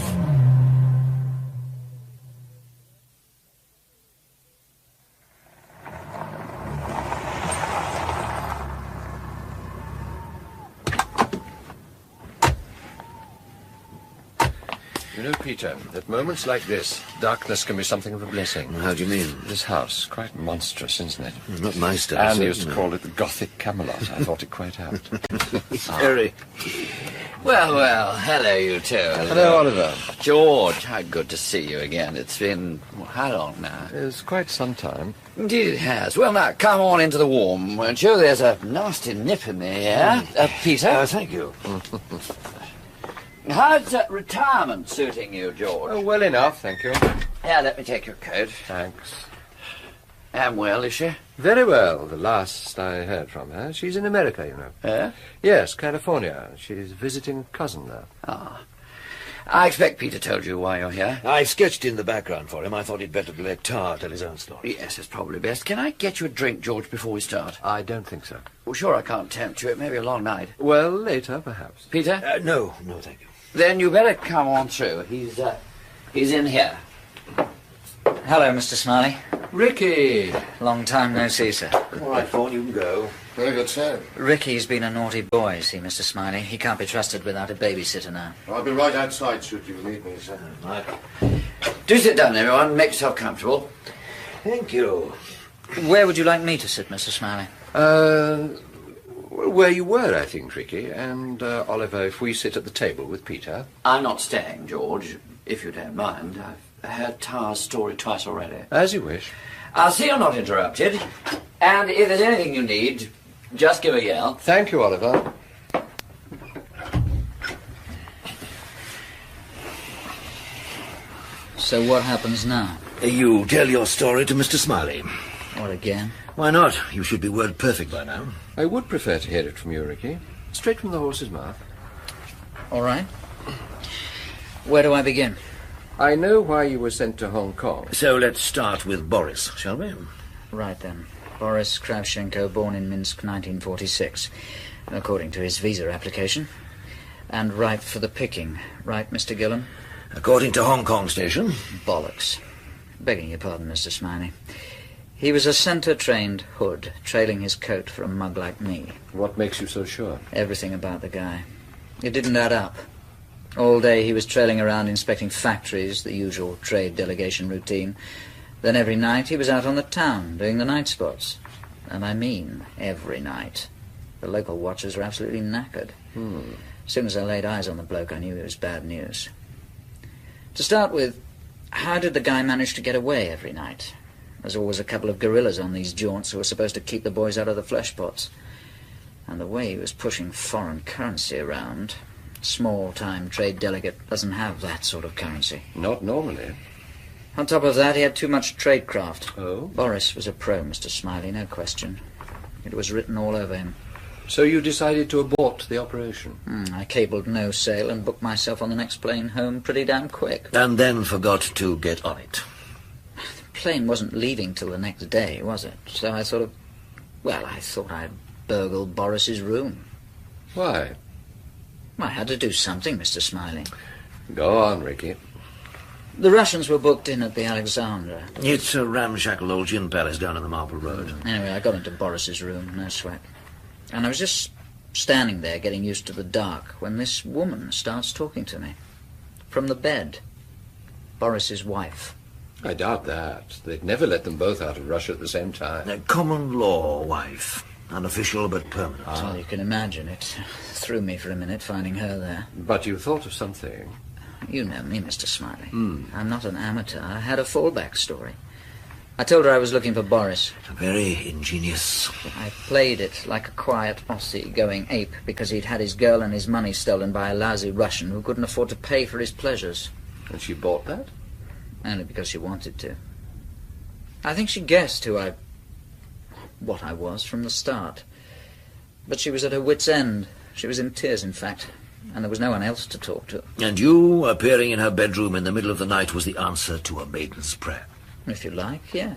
You know, Peter, at moments like this, darkness can be something of a blessing. How do you mean? This house, quite monstrous, isn't it? Not my style. Anne used to call it the Gothic Camelot. I thought it quite apt. Very. Well, hello, you two. Hello, Oliver. George, how good to see you again. It's been, how long now? It's quite some time. Indeed it has. Well, now, come on into the warm, won't you? There's a nasty nip in the air. Peter? Thank you. How's retirement suiting you, George? Oh, well enough, thank you. Yeah, let me take your coat. Thanks. Am well, is she? Very well, the last I heard from her. She's in America, you know. Eh? Yes, California. She's visiting a cousin there. Ah. I expect Peter told you why you're here. I've sketched in the background for him. I thought he'd better let Tar tell his own story. Yes, it's probably best. Can I get you a drink, George, before we start? I don't think so. Well, sure, I can't tempt you. It may be a long night. Well, later, perhaps. Peter? No, thank you. Then you better come on through. He's in here. Hello, Mr. Smiley. Ricky! Long time no see, sir. All right, Fawn, you can go. Very good, sir. Ricky's been a naughty boy, see, Mr. Smiley. He can't be trusted without a babysitter now. I'll be right outside should you need me, sir. Right. Do sit down, everyone. Make yourself comfortable. Thank you. Where would you like me to sit, Mr. Smiley? Where you were, I think, Ricky. And, Oliver, if we sit at the table with Peter. I'm not staying, George, if you don't mind. I've heard Tar's story twice already. As you wish. I'll see you're not interrupted. And if there's anything you need, just give a yell. Thank you, Oliver. So what happens now? You tell your story to Mr. Smiley. What, again? Why not? You should be word perfect by now. I would prefer to hear it from you, Ricky. Straight from the horse's mouth. All right. Where do I begin? I know why you were sent to Hong Kong. So let's start with Boris, shall we? Right then. Boris Kravchenko, born in Minsk, 1946, according to his visa application. And ripe for the picking. Right, Mr. Gillen? According to Hong Kong station. Bollocks. Begging your pardon, Mr. Smiley. He was a centre-trained hood, trailing his coat for a mug like me. What makes you so sure? Everything about the guy. It didn't add up. All day he was trailing around inspecting factories, the usual trade delegation routine. Then every night he was out on the town, doing the night spots. And I mean every night. The local watchers were absolutely knackered. As soon as I laid eyes on the bloke, I knew it was bad news. To start with, how did the guy manage to get away every night? There's always a couple of guerrillas on these jaunts who are supposed to keep the boys out of the flesh pots. And the way he was pushing foreign currency around... Small-time trade delegate doesn't have that sort of currency. Not normally. On top of that, he had too much tradecraft. Oh? Boris was a pro, Mr. Smiley, no question. It was written all over him. So you decided to abort the operation? I cabled no sail and booked myself on the next plane home pretty damn quick. And then forgot to get on it. The plane wasn't leaving till the next day, was it? So I thought I'd burgle Boris's room. Why? I had to do something, Mr. Smiley. Go on, Ricky. The Russians were booked in at the Alexandra. It's a ramshackle old gin palace down on the Marble Road. Anyway, I got into Boris's room, no sweat. And I was just standing there getting used to the dark when this woman starts talking to me. From the bed. Boris's wife. I doubt that. They'd never let them both out of Russia at the same time. A common law wife. Unofficial but permanent. Well, you can imagine it. Threw me for a minute finding her there. But you thought of something. You know me, Mr. Smiley. I'm not an amateur. I had a fallback story. I told her I was looking for Boris. Very ingenious. I played it like a quiet Aussie going ape because he'd had his girl and his money stolen by a lousy Russian who couldn't afford to pay for his pleasures. And she bought that? Only because she wanted to. I think she guessed what I was from the start. But she was at her wit's end. She was in tears, in fact, and there was no one else to talk to. And you, appearing in her bedroom in the middle of the night, was the answer to a maiden's prayer. If you like, yeah.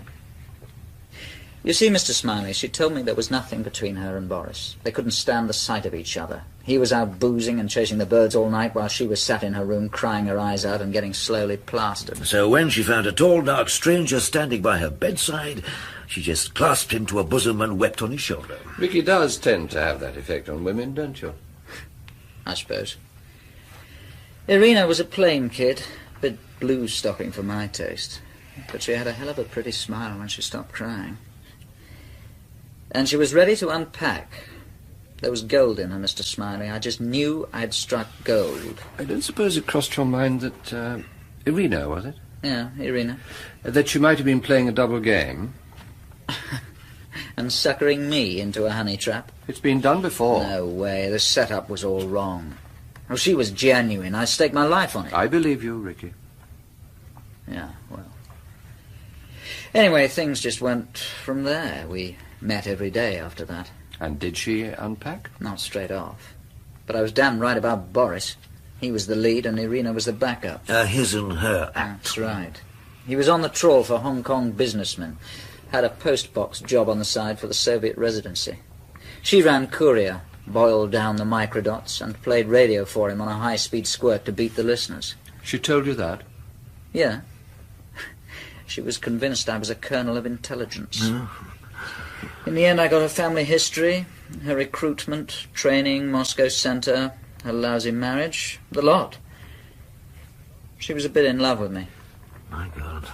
You see, Mr. Smiley, she told me there was nothing between her and Boris. They couldn't stand the sight of each other. He was out boozing and chasing the birds all night while she was sat in her room crying her eyes out and getting slowly plastered. So when she found a tall, dark stranger standing by her bedside, she just clasped him to her bosom and wept on his shoulder. Ricky does tend to have that effect on women, don't you? I suppose. Irina was a plain kid, a bit blue-stocking for my taste. But she had a hell of a pretty smile when she stopped crying. And she was ready to unpack. There was gold in her, Mr. Smiley. I just knew I'd struck gold. I don't suppose it crossed your mind that, Irina, was it? Yeah, Irina. That she might have been playing a double game? And suckering me into a honey trap? It's been done before. No way. The setup was all wrong. Oh, she was genuine. I staked my life on it. I believe you, Ricky. Yeah, well. Anyway, things just went from there. We met every day after that. And did she unpack? Not straight off. But I was damn right about Boris. He was the lead and Irina was the backup. His and her act. That's right. He was on the trawl for Hong Kong businessmen. Had a postbox job on the side for the Soviet residency. She ran courier, boiled down the microdots, and played radio for him on a high-speed squirt to beat the listeners. She told you that? Yeah. She was convinced I was a colonel of intelligence. In the end, I got her family history, her recruitment, training, Moscow Center, her lousy marriage, the lot. She was a bit in love with me. My God.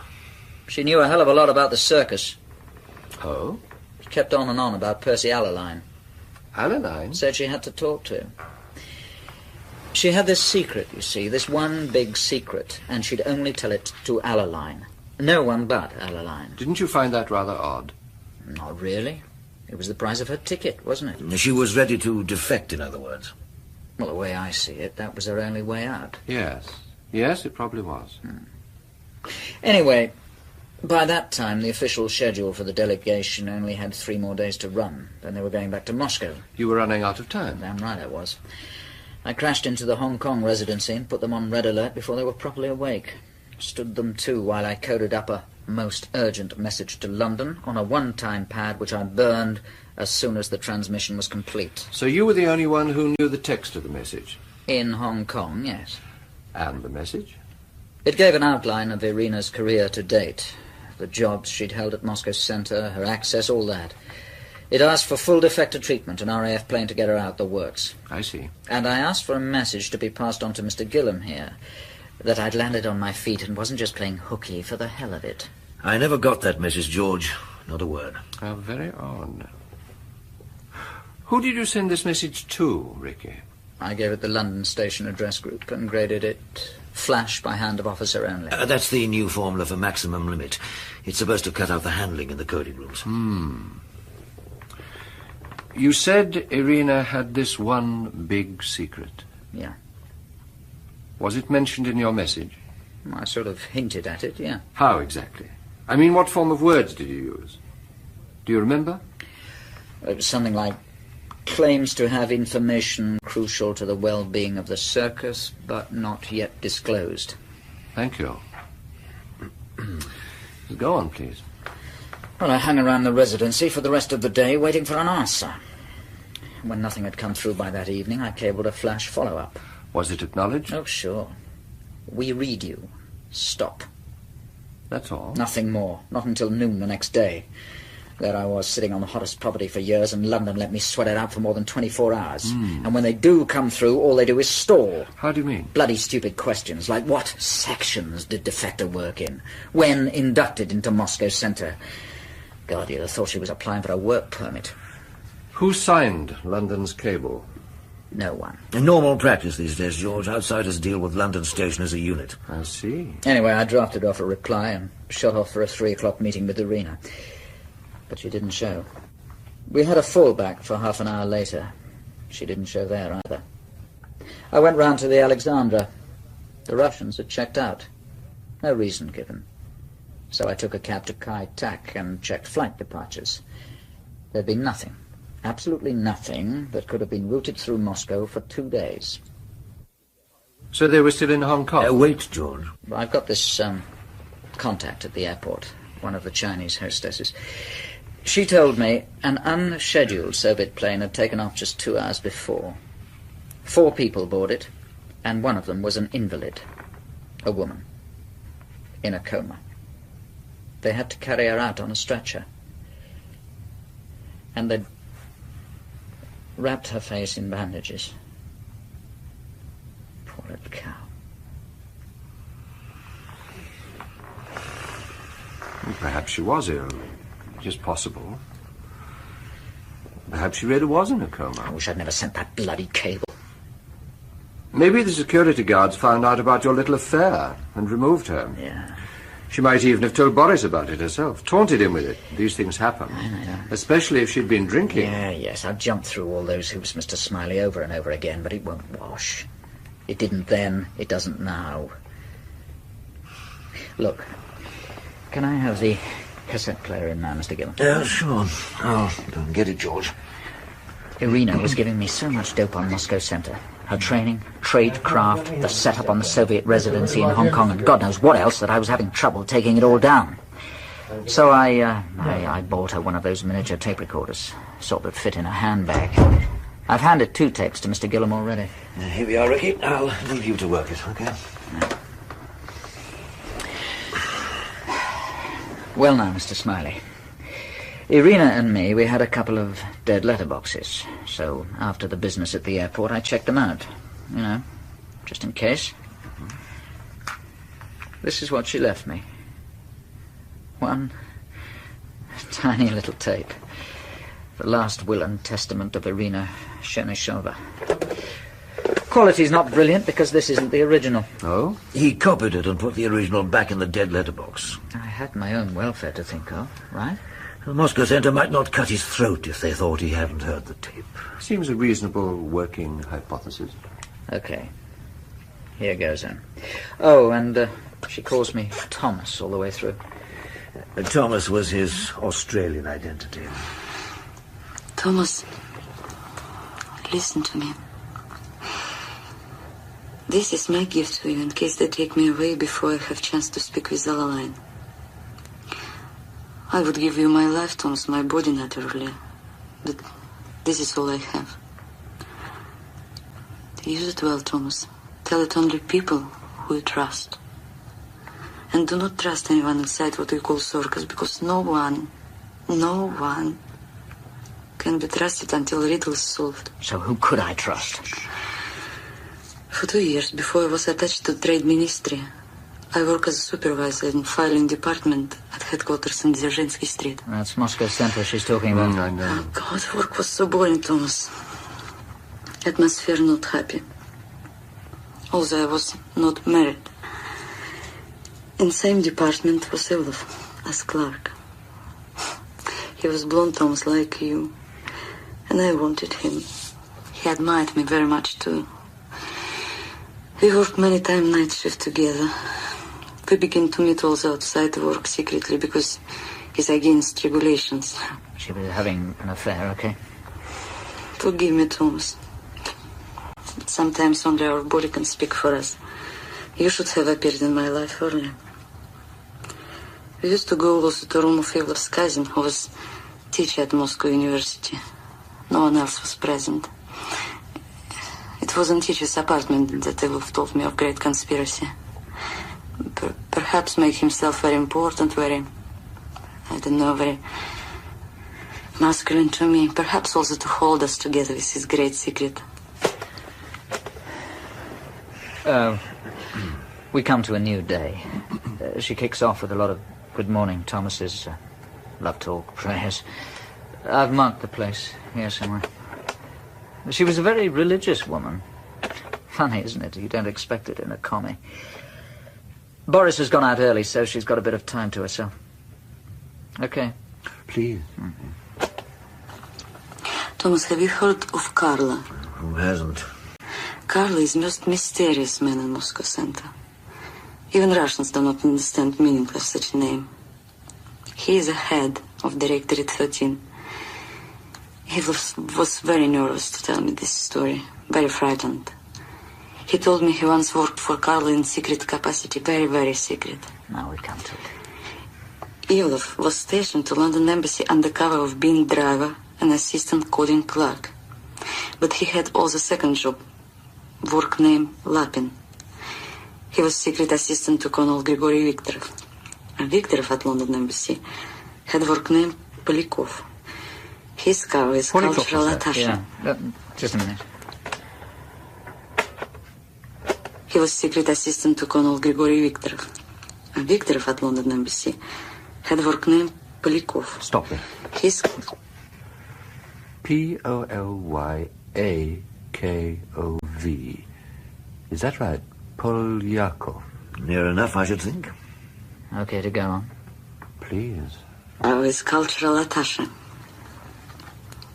She knew a hell of a lot about the circus. Oh? She kept on and on about Percy Alaline. Alaline? Said she had to talk to. She had this secret, you see, this one big secret, and she'd only tell it to Alaline. No one but Alaline. Didn't you find that rather odd? Not really. It was the price of her ticket, wasn't it? She was ready to defect, in other words. Well, the way I see it, that was her only way out. Yes. Yes, it probably was. Anyway, by that time, the official schedule for the delegation only had 3 more days to run. Then they were going back to Moscow. You were running out of time. Damn right I was. I crashed into the Hong Kong residency and put them on red alert before they were properly awake. Stood them to while I coded up a most urgent message to London on a one-time pad which I burned as soon as the transmission was complete. So you were the only one who knew the text of the message? In Hong Kong, yes. And the message? It gave an outline of Irina's career to date. The jobs she'd held at Moscow Center, her access, all that. It asked for full defector treatment, an RAF plane to get her out, the works. I see. And I asked for a message to be passed on to Mr. Gillam here, that I'd landed on my feet and wasn't just playing hooky for the hell of it. I never got that message, George. Not a word. How very odd. Who did you send this message to, Ricky? I gave it the London Station Address Group and graded it flash by hand of officer only. That's the new formula for maximum limit. It's supposed to cut out the handling in the coding rooms. You said Irina had this one big secret. Yeah. Was it mentioned in your message? I sort of hinted at it, yeah. How exactly? I mean, what form of words did you use? Do you remember? It was something like, claims to have information crucial to the well-being of the circus, but not yet disclosed. Thank you. Go on, please. Well, I hung around the residency for the rest of the day waiting for an answer. When nothing had come through by that evening, I cabled a flash follow-up. Was it acknowledged? Oh, sure. We read you. Stop. That's all? Nothing more. Not until noon the next day. There I was, sitting on the hottest property for years, and London let me sweat it out for more than 24 hours. And when they do come through, all they do is stall. How do you mean? Bloody stupid questions, like what sections did defector work in? When inducted into Moscow Center? God, you'd have thought she was applying for a work permit. Who signed London's cable? No one. A normal practice these days, George. Outsiders deal with London Station as a unit. I see. Anyway, I drafted off a reply and shot off for a 3 o'clock meeting with Irina. But she didn't show. We had a fallback for half an hour later. She didn't show there either. I went round to the Alexandra. The Russians had checked out. No reason given. So I took a cab to Kai Tak and checked flight departures. There'd been nothing. Absolutely nothing that could have been routed through Moscow for 2 days. So they were still in Hong Kong? Wait, George. I've got this contact at the airport, one of the Chinese hostesses. She told me an unscheduled Soviet plane had taken off just 2 hours before. 4 people aboard it, and one of them was an invalid, a woman, in a coma. They had to carry her out on a stretcher. And they'd wrapped her face in bandages. Poor little cow. Perhaps she was ill. It is possible. Perhaps she really was in a coma. I wish I'd never sent that bloody cable. Maybe the security guards found out about your little affair and removed her. Yeah. She might even have told Boris about it herself, taunted him with it. These things happen. I know. Especially if she'd been drinking. Yes, I've jumped through all those hoops, Mr. Smiley, over and over again, but it won't wash. It didn't then, it doesn't now. Look, can I have the cassette player in now, Mr. Gillen? Yeah, sure. I'll go and get it, George. Irina was giving me so much dope on Moscow Center. Her training, tradecraft, the setup on the Soviet residency in Hong Kong, and God knows what else, that I was having trouble taking it all down. So I bought her one of those miniature tape recorders, sort that fit in a handbag. I've handed 2 tapes to Mr. Gillen already. Here we are, Ricky. I'll leave you to work it, okay? Well now, Mr. Smiley. Irina and me, we had a couple of dead letterboxes. So after the business at the airport, I checked them out. You know, just in case. This is what she left me. One tiny little tape. The last will and testament of Irina Chernyshova. Quality's not brilliant because this isn't the original. Oh? He copied it and put the original back in the dead letterbox. I had my own welfare to think of, right? The Moscow Center might not cut his throat if they thought he hadn't heard the tape. Seems a reasonable working hypothesis. Okay. Here goes then. Oh, and she calls me Thomas all the way through. Thomas was his Australian identity. Thomas, listen to me. This is my gift to you in case they take me away before I have chance to speak with Zalaline. I would give you my life, Thomas, my body naturally. But this is all I have. Use it well, Thomas. Tell it only people who you trust. And do not trust anyone inside what you call Circus, because no one can be trusted until riddle is solved. So who could I trust? For 2 years, before I was attached to Trade Ministry, I work as a supervisor in filing department at headquarters in Dzerzhinsky Street. That's Moscow Center she's talking about. I know. Oh, God, work was so boring, Thomas. Atmosphere not happy. Also, I was not married. In same department was Evlov, as clerk. He was blonde, Thomas, like you. And I wanted him. He admired me very much, too. We worked many times night shift together. We began to meet also outside work secretly because he's against regulations. She was having an affair, okay? Forgive me, Thomas. But sometimes only our body can speak for us. You should have appeared in my life earlier. We used to go also to room of Evlov's cousin, who was teacher at Moscow University. No one else was present. It was in teacher's apartment that Evlov told me of great conspiracy. Perhaps make himself very important, very, I don't know, very masculine to me. Perhaps also to hold us together with his great secret. We come to a new day. She kicks off with a lot of good morning Thomases, love talk, prayers. I've marked the place here somewhere. She was a very religious woman. Funny, isn't it? You don't expect it in a commie. Boris has gone out early, so she's got a bit of time to herself. Okay. Please. Thomas, have you heard of Karla? Who hasn't? Karla is the most mysterious man in Moscow Center. Even Russians do not understand the meaning of such a name. He is the head of Directorate 13. He was very nervous to tell me this story, very frightened. He told me he once worked for Karla in secret capacity, very, very secret. Now we come to it. Ivlov was stationed to London Embassy under cover of being driver and assistant coding clerk. But he had also second job, work name Lapin. He was secret assistant to Colonel Grigory Viktorov. And Viktorov at London Embassy had work name Polikov. His car is cultural attaché. Yeah, just a minute. He was secret assistant to Colonel Grigory Viktorov. And Viktorov at London Embassy had work name Polikov. Stop there. His... P-O-L-Y-A-K-O-V. Is that right? Polyakov. Near enough, I should think. Okay, to go on. Please. I was cultural attaché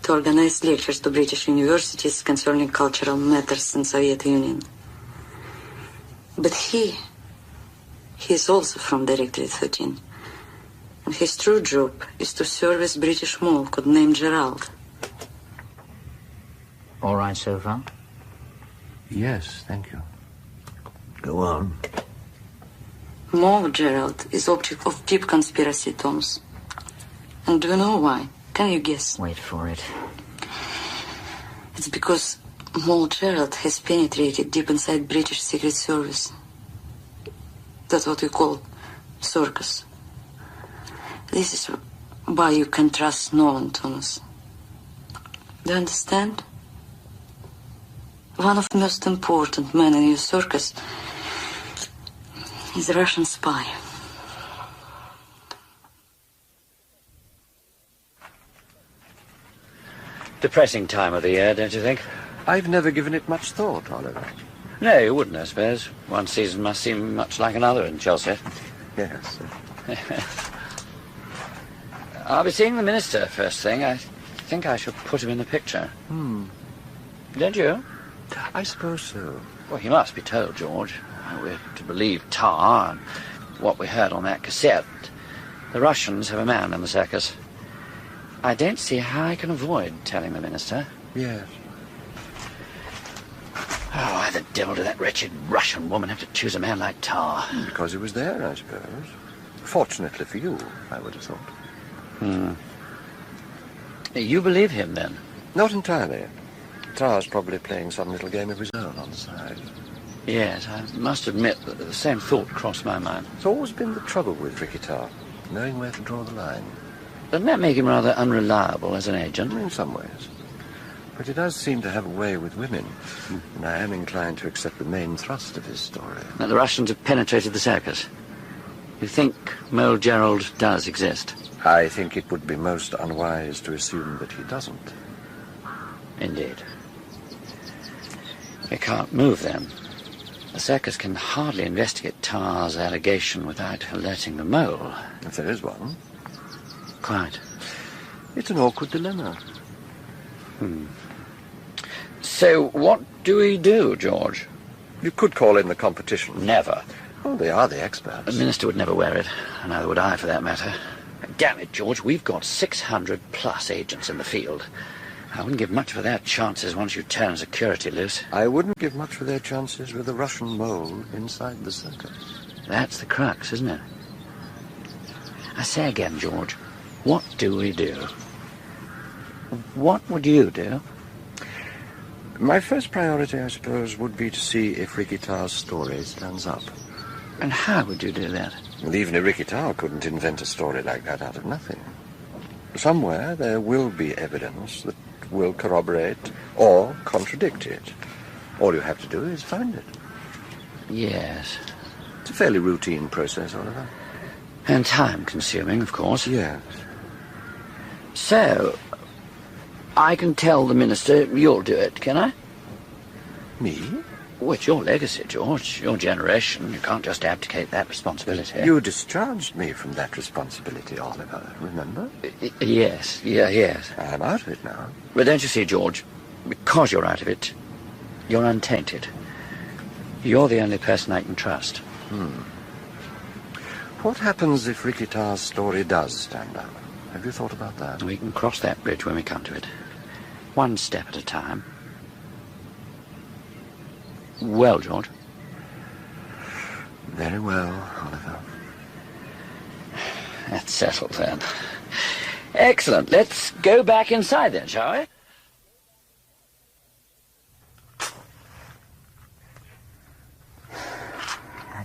to organize lectures to British universities concerning cultural matters in Soviet Union. But he is also from Directorate 13. And his true job is to service British mole codenamed Gerald. All right so far? Yes, thank you. Go on. Mole Gerald is object of deep conspiracy, Thomas. And do you know why? Can you guess? Wait for it. It's because Mole Gerald has penetrated deep inside British Secret Service. That's what we call Circus. This is why you can trust no one, Thomas. Do you understand? One of the most important men in your circus is a Russian spy. Depressing time of the year, don't you think? I've never given it much thought, Oliver. No, you wouldn't, I suppose. One season must seem much like another in Chelsea. Yes. I'll be seeing the minister first thing. I think I should put him in the picture. Don't you? I suppose so. Well, he must be told, George. We're to believe Tar and what we heard on that cassette. The Russians have a man in the circus. I don't see how I can avoid telling the minister. Yes. Oh, why the devil did that wretched Russian woman have to choose a man like Tar? Because he was there, I suppose. Fortunately for you, I would have thought. You believe him, then? Not entirely. Tar's probably playing some little game of his own on the side. Yes, I must admit that the same thought crossed my mind. It's always been the trouble with Ricky Tar, knowing where to draw the line. Doesn't that make him rather unreliable as an agent? In some ways. But he does seem to have a way with women, and I am inclined to accept the main thrust of his story. That the Russians have penetrated the circus. You think Mole Gerald does exist? I think it would be most unwise to assume that he doesn't. Indeed. We can't move then. The circus can hardly investigate Tar's allegation without alerting the mole. If there is one. Quite. It's an awkward dilemma. So what do we do, George? You could call in the competition. Never. Oh, they are the experts. The minister would never wear it, and neither would I, for that matter. Damn it, George, we've got 600-plus agents in the field. I wouldn't give much for their chances once you turn security loose. I wouldn't give much for their chances with a Russian mole inside the circus. That's the crux, isn't it? I say again, George, what do we do? What would you do? My first priority, I suppose, would be to see if Ricky Tar's story stands up. And how would you do that? Well, even a Ricky Tar couldn't invent a story like that out of nothing. Somewhere there will be evidence that will corroborate or contradict it. All you have to do is find it. Yes. It's a fairly routine process, Oliver. And time-consuming, of course. Yes. So, I can tell the minister you'll do it, can I? Me? Well, it's your legacy, George. Your generation. You can't just abdicate that responsibility. You discharged me from that responsibility, Oliver, remember? Yes. I'm out of it now. But don't you see, George, because you're out of it, you're untainted. You're the only person I can trust. What happens if Ricky Tarr's story does stand up? Have you thought about that? We can cross that bridge when we come to it. One step at a time. Well, George. Very well, Oliver. That's settled, then. Excellent. Let's go back inside, then, shall we?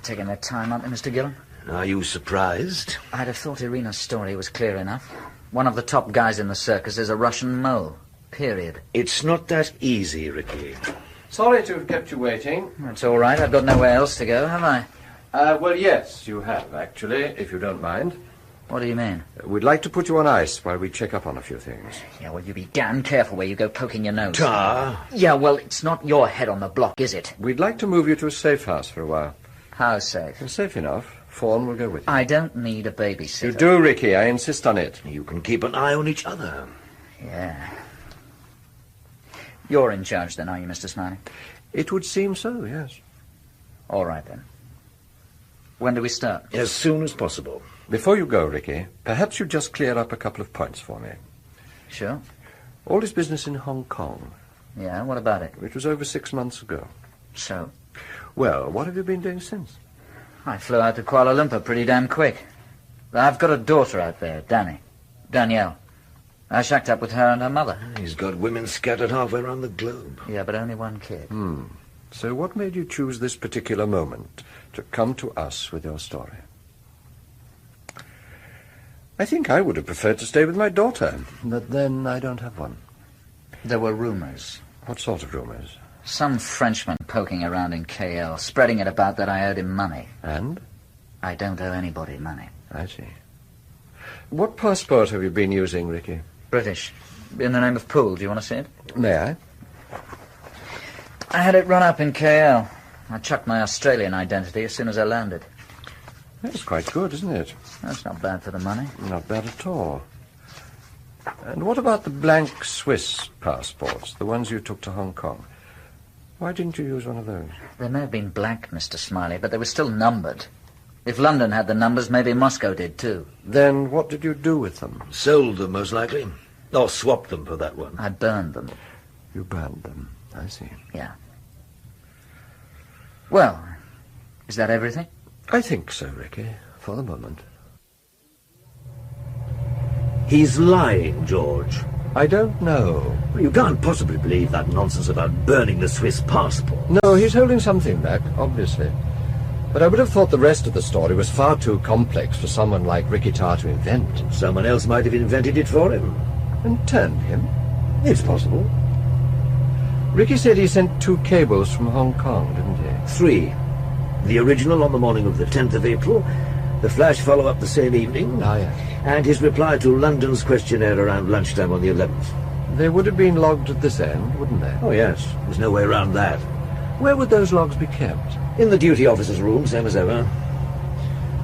Taking their time, aren't they, Mr. Gillen? Are you surprised? I'd have thought Irina's story was clear enough. One of the top guys in the circus is a Russian mole. Period. It's not that easy, Ricky. Sorry to have kept you waiting. That's all right. I've got nowhere else to go, have I? Well, yes, you have, actually, if you don't mind. What do you mean? We'd like to put you on ice while we check up on a few things. Yeah, well, you be damn careful where you go poking your nose. Tar? Yeah, well, it's not your head on the block, is it? We'd like to move you to a safe house for a while. How safe? Safe enough. Fawn will go with you. I don't need a babysitter. You do, Ricky. I insist on it. You can keep an eye on each other. Yeah. You're in charge then, are you, Mr. Smiley? It would seem so, yes. All right, then. When do we start? As soon as possible. Before you go, Ricky, perhaps you'd just clear up a couple of points for me. Sure. All this business in Hong Kong. Yeah, what about it? It was over 6 months ago. So? Well, what have you been doing since? I flew out to Kuala Lumpur pretty damn quick. I've got a daughter out there, Danielle. I shacked up with her and her mother. He's got women scattered halfway around the globe. Yeah, but only one kid. So what made you choose this particular moment to come to us with your story? I think I would have preferred to stay with my daughter, but then I don't have one. There were rumors. What sort of rumors? Some Frenchman poking around in KL, spreading it about that I owed him money. And? I don't owe anybody money. I see. What passport have you been using, Ricky? British. In the name of Poole. Do you want to see it? May I? I had it run up in KL. I chucked my Australian identity as soon as I landed. That's quite good, isn't it? That's not bad for the money. Not bad at all. And what about the blank Swiss passports, the ones you took to Hong Kong? Why didn't you use one of those? They may have been blank, Mr. Smiley, but they were still numbered. If London had the numbers, maybe Moscow did too. Then what did you do with them? Sold them, most likely. Or swapped them for that one. I burned them. You burned them. I see. Yeah. Well, is that everything? I think so, Ricky, for the moment. He's lying, George. I don't know. You can't possibly believe that nonsense about burning the Swiss passport. No, he's holding something back, obviously. But I would have thought the rest of the story was far too complex for someone like Ricky Tarr to invent. Someone else might have invented it for him. And turned him? It's possible. Ricky said he sent 2 cables from Hong Kong, didn't he? 3. The original on the morning of the 10th of April, the flash follow-up the same evening, and his reply to London's questionnaire around lunchtime on the 11th. They would have been logged at this end, wouldn't they? Oh, yes. There's no way around that. Where would those logs be kept? In the duty officer's room, same as ever.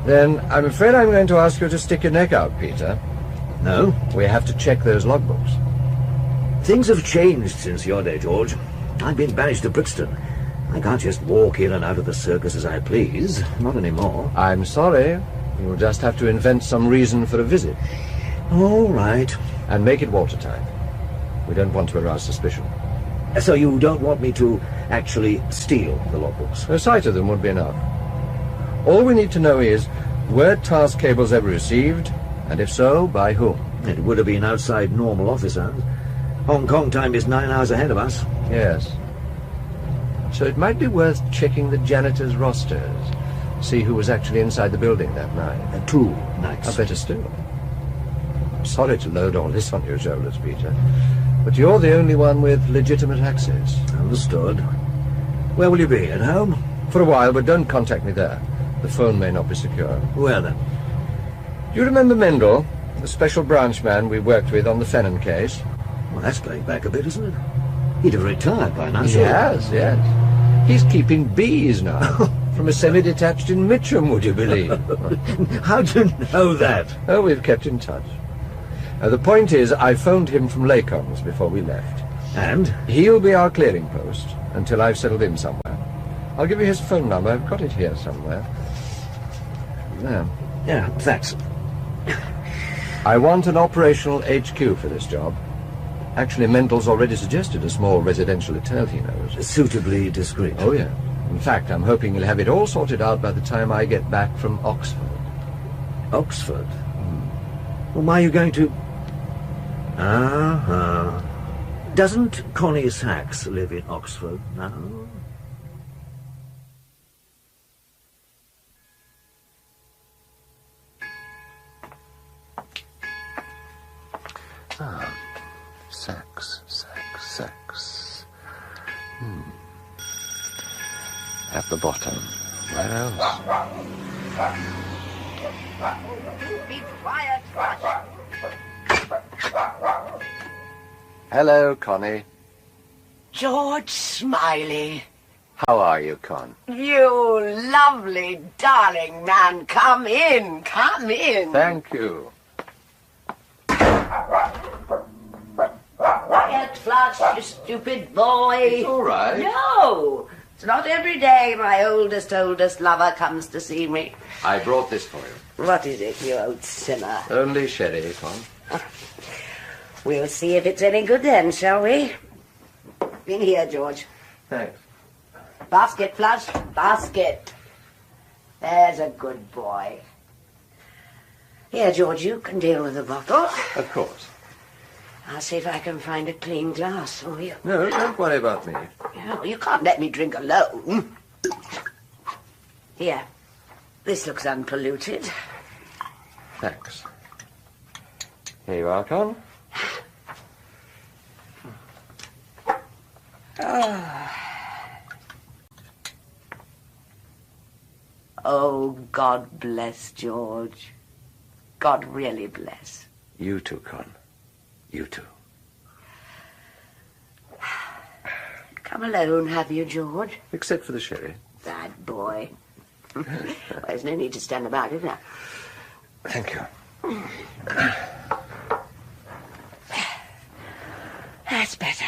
Then I'm afraid I'm going to ask you to stick your neck out, Peter. No? We have to check those logbooks. Things have changed since your day, George. I've been banished to Brixton. I can't just walk in and out of the circus as I please. Not anymore. I'm sorry. You'll just have to invent some reason for a visit. All right. And make it watertight. We don't want to arouse suspicion. So you don't want me to actually steal the logbooks? A sight of them would be enough. All we need to know is, were task cables ever received? And if so, by whom? It would have been outside normal office hours. Hong Kong time is 9 hours ahead of us. Yes. So it might be worth checking the janitor's rosters. See who was actually inside the building that night. 2 nights. Or better still. I'm sorry to load all this on your shoulders, Peter. But you're the only one with legitimate access. Understood. Where will you be? At home? For a while, but don't contact me there. The phone may not be secure. Where then? Do you remember Mendel, the special branch man we worked with on the Fennon case? Well, that's going back a bit, isn't it? He'd have retired by now. He has, yes. He's keeping bees now. From a semi-detached in Mitcham, would you believe? How do you know that? Oh, we've kept in touch. The point is, I phoned him from Lacon's before we left. And? He'll be our clearing post until I've settled in somewhere. I'll give you his phone number. I've got it here somewhere. There. Yeah, thanks. I want an operational HQ for this job. Actually, Mendel's already suggested a small residential hotel he knows. Suitably discreet. Oh, yeah. In fact, I'm hoping he'll have it all sorted out by the time I get back from Oxford. Oxford? Well, why are you going to... Doesn't Connie Sachs live in Oxford now? Sex. At the bottom. Where else? Be quiet, Hello, Connie. George Smiley. How are you, Con? You lovely, darling man. Come in, come in. Thank you. Quiet, Flush, you stupid boy. It's all right. No, it's not every day my oldest lover comes to see me. I brought this for you. What is it, you old sinner? Only sherry, Con. We'll see if it's any good then, shall we? In here, George. Thanks. Basket, Flush, basket. There's a good boy. Here, George, you can deal with the bottle. Of course. I'll see if I can find a clean glass for you. No, don't worry about me. No, you can't let me drink alone. Here, this looks unpolluted. Thanks. Here you are, Con. Oh, God bless George. God really bless. You too, Con. You too. Come alone, have you, George? Except for the sherry. Bad boy. Well, there's no need to stand about, is there? Thank you. That's better.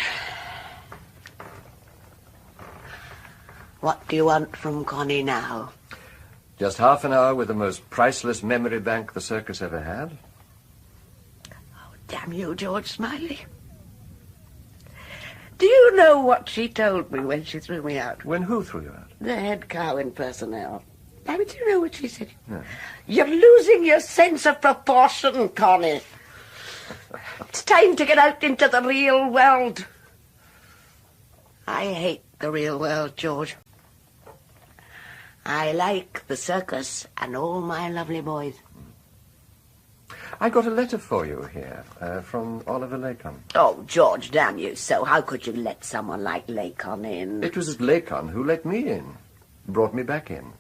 What do you want from Connie now? Just half an hour with the most priceless memory bank the circus ever had. Damn you, George Smiley. Do you know what she told me when she threw me out? When who threw you out? The head cow in personnel. I mean, do you know what she said? No. You're losing your sense of proportion, Connie. It's time to get out into the real world. I hate the real world, George. I like the circus and all my lovely boys. I got a letter for you here, from Oliver Lacon. Oh, George, damn you so. How could you let someone like Lacon in? It was Lacon who let me in. Brought me back in.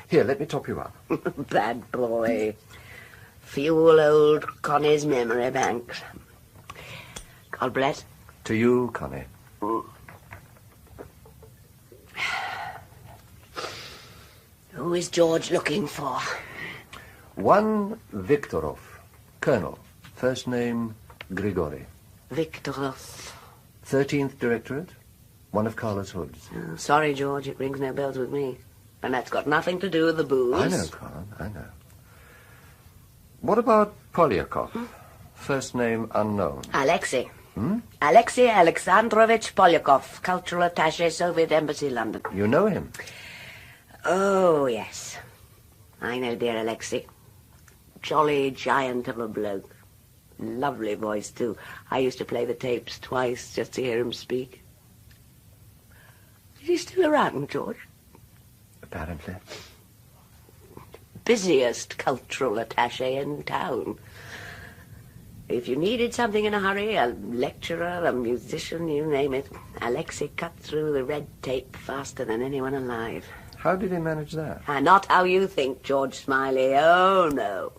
Here, let me top you up. Bad boy. Fuel old Connie's memory bank. God bless. To you, Connie. Who is George looking for? One Viktorov, Colonel. First name, Grigory. Viktorov. 13th Directorate. One of Karla's hoods. Oh, sorry, George, it rings no bells with me. And that's got nothing to do with the booze. I know, Con, I know. What about Polyakov? First name unknown. Alexei. Alexei Alexandrovich Polyakov, Cultural Attaché, Soviet Embassy, London. You know him? Oh, yes. I know dear Alexei. Jolly giant of a bloke. Lovely voice, too. I used to play the tapes twice just to hear him speak. Is he still around, George? Apparently. Busiest cultural attaché in town. If you needed something in a hurry, a lecturer, a musician, you name it, Alexei cut through the red tape faster than anyone alive. How did he manage that? Not how you think, George Smiley. Oh, no.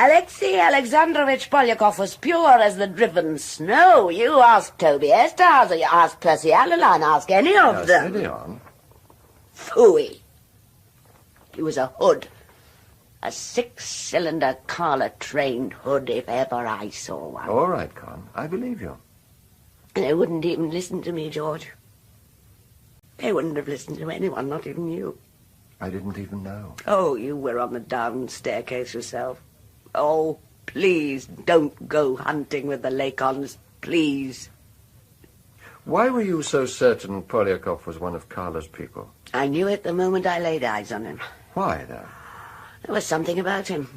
Alexei Alexandrovich Polyakov was pure as the driven snow. You ask Toby Esterhazy, you ask Percy Alleline, ask any of them. Steady on. Phooey. He was a hood. A 6-cylinder Karla-trained hood, if ever I saw one. All right, Con. I believe you. They wouldn't even listen to me, George. They wouldn't have listened to anyone, not even you. I didn't even know. Oh, you were on the down staircase yourself. Oh, please, don't go hunting with the Lakons, please. Why were you so certain Polyakov was one of Karla's people? I knew it the moment I laid eyes on him. Why, then? There was something about him.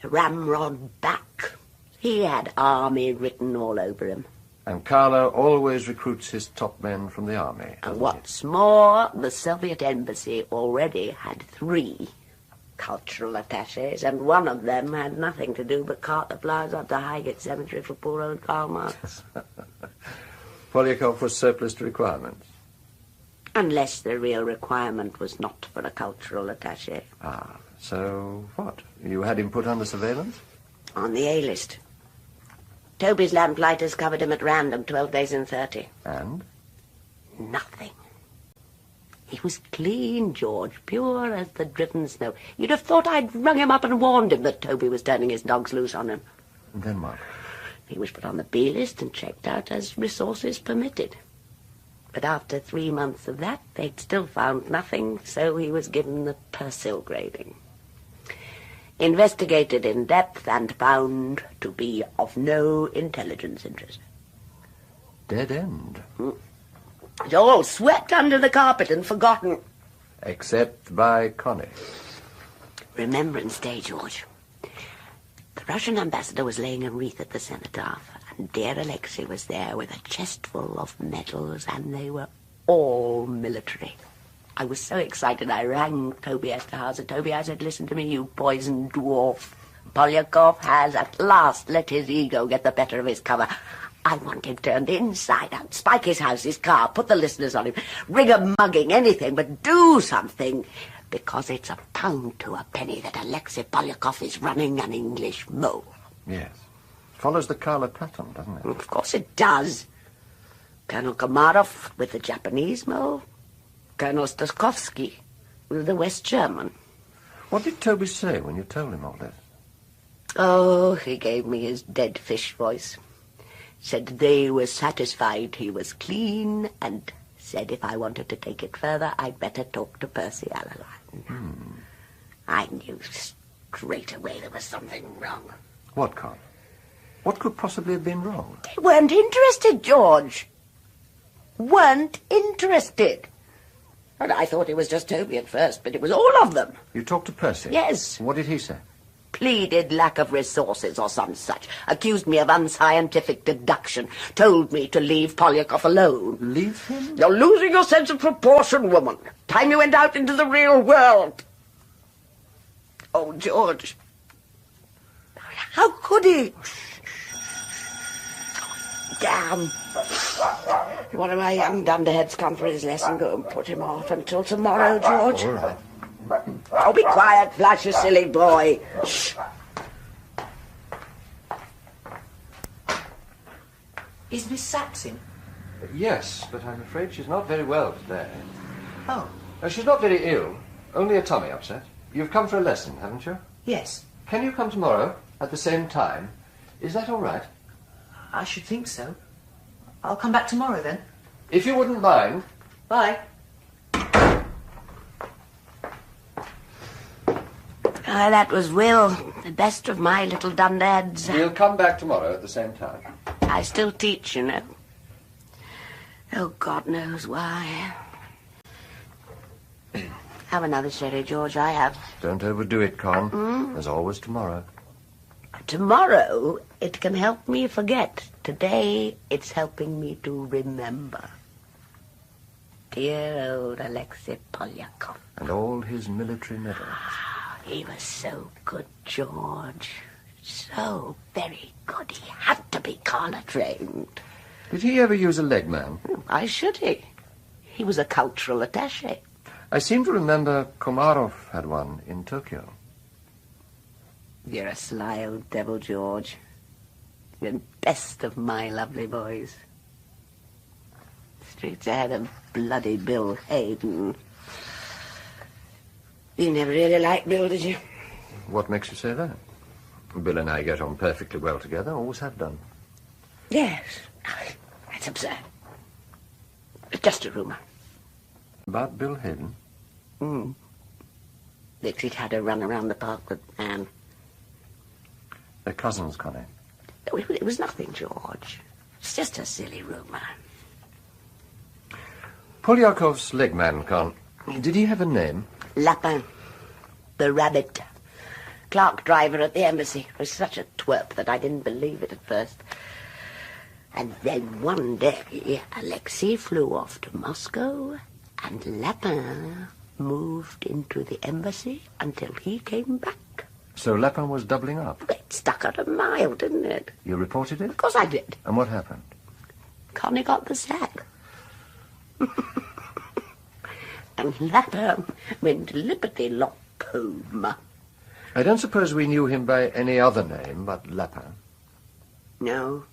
A ramrod back. He had army written all over him. And Karla always recruits his top men from the army. And what's more, the Soviet embassy already had 3 cultural attaches, and one of them had nothing to do but cart the flowers up to Highgate Cemetery for poor old Karl Marx. Polyakov was surplus to requirements. Unless the real requirement was not for a cultural attache. Ah, so what? You had him put under surveillance? On the A-list. Toby's lamplighters covered him at random 12 days in 30. And? Nothing. He was clean, George, pure as the driven snow. You'd have thought I'd rung him up and warned him that Toby was turning his dogs loose on him. And then what? He was put on the B-list and checked out as resources permitted. But after 3 months of that, they'd still found nothing, so he was given the Persil grading. Investigated in depth and found to be of no intelligence interest. Dead end. It's all swept under the carpet and forgotten. Except by Connie. Remembrance Day, George. The Russian ambassador was laying a wreath at the cenotaph, and dear Alexei was there with a chest full of medals, and they were all military. I was so excited I rang Toby Esterhazy. Toby, I said, listen to me, you poisoned dwarf. Polyakov has at last let his ego get the better of his cover. I want him turned inside out, spike his house, his car, put the listeners on him, rig a mugging, anything, but do something, because it's a pound to a penny that Alexei Polyakov is running an English mole. Yes. Follows the Karla pattern, doesn't it? Of course it does. Colonel Komarov with the Japanese mole, Colonel Staskovsky with the West German. What did Toby say when you told him all this? Oh, he gave me his dead fish voice. Said they were satisfied he was clean, and said if I wanted to take it further, I'd better talk to Percy Alleline. I knew straight away there was something wrong. What, Con? What could possibly have been wrong? They weren't interested, George. Weren't interested. And I thought it was just Toby at first, but it was all of them. You talked to Percy? Yes. What did he say? Pleaded lack of resources or some such. Accused me of unscientific deduction. Told me to leave Polyakov alone. Leave him? You're losing your sense of proportion, woman. Time you went out into the real world. Oh, George. How could he? Damn. One of my young dunderheads come for his lesson. Go and put him off until tomorrow, George. All right. Oh, be quiet, Flash, you silly boy. Shh. Is Miss Sachs in? Yes, but I'm afraid she's not very well today. Oh. She's not very ill. Only a tummy upset. You've come for a lesson, haven't you? Yes. Can you come tomorrow at the same time? Is that all right? I should think so. I'll come back tomorrow, then. If you wouldn't mind. Bye. That was Will, the best of my little dunderheads. We'll come back tomorrow at the same time. I still teach, you know. Oh, God knows why. Have another sherry, George, I have. Don't overdo it, Con. There's always tomorrow. Tomorrow, it can help me forget. Today, it's helping me to remember. Dear old Alexei Polyakov. And all his military medals. He was so good, George. So very good. He had to be Karla trained. Did he ever use a leg man? Why should he? He was a cultural attaché. I seem to remember Komarov had one in Tokyo. You're a sly old devil, George. You're the best of my lovely boys. Streets ahead of bloody Bill Hayden. You never really liked Bill, did you? What makes you say that? Bill and I get on perfectly well together, always have done. Yes. That's absurd. It's just a rumour. About Bill Hayden? Dixie'd had a run around the park with Anne. They're cousins, Connie. No, it was nothing, George. It's just a silly rumour. Polyakov's leg man, Con. Did he have a name? Lapin. The rabbit. Clerk driver at the embassy. Was such a twerp that I didn't believe it at first. And then one day, Alexei flew off to Moscow, and Lapin moved into the embassy until he came back. So Lapin was doubling up? It stuck out a mile, didn't it? You reported it? Of course I did. And what happened? Connie got the sack. And Lapin went lippity-lop home. I don't suppose we knew him by any other name but Lapin. No.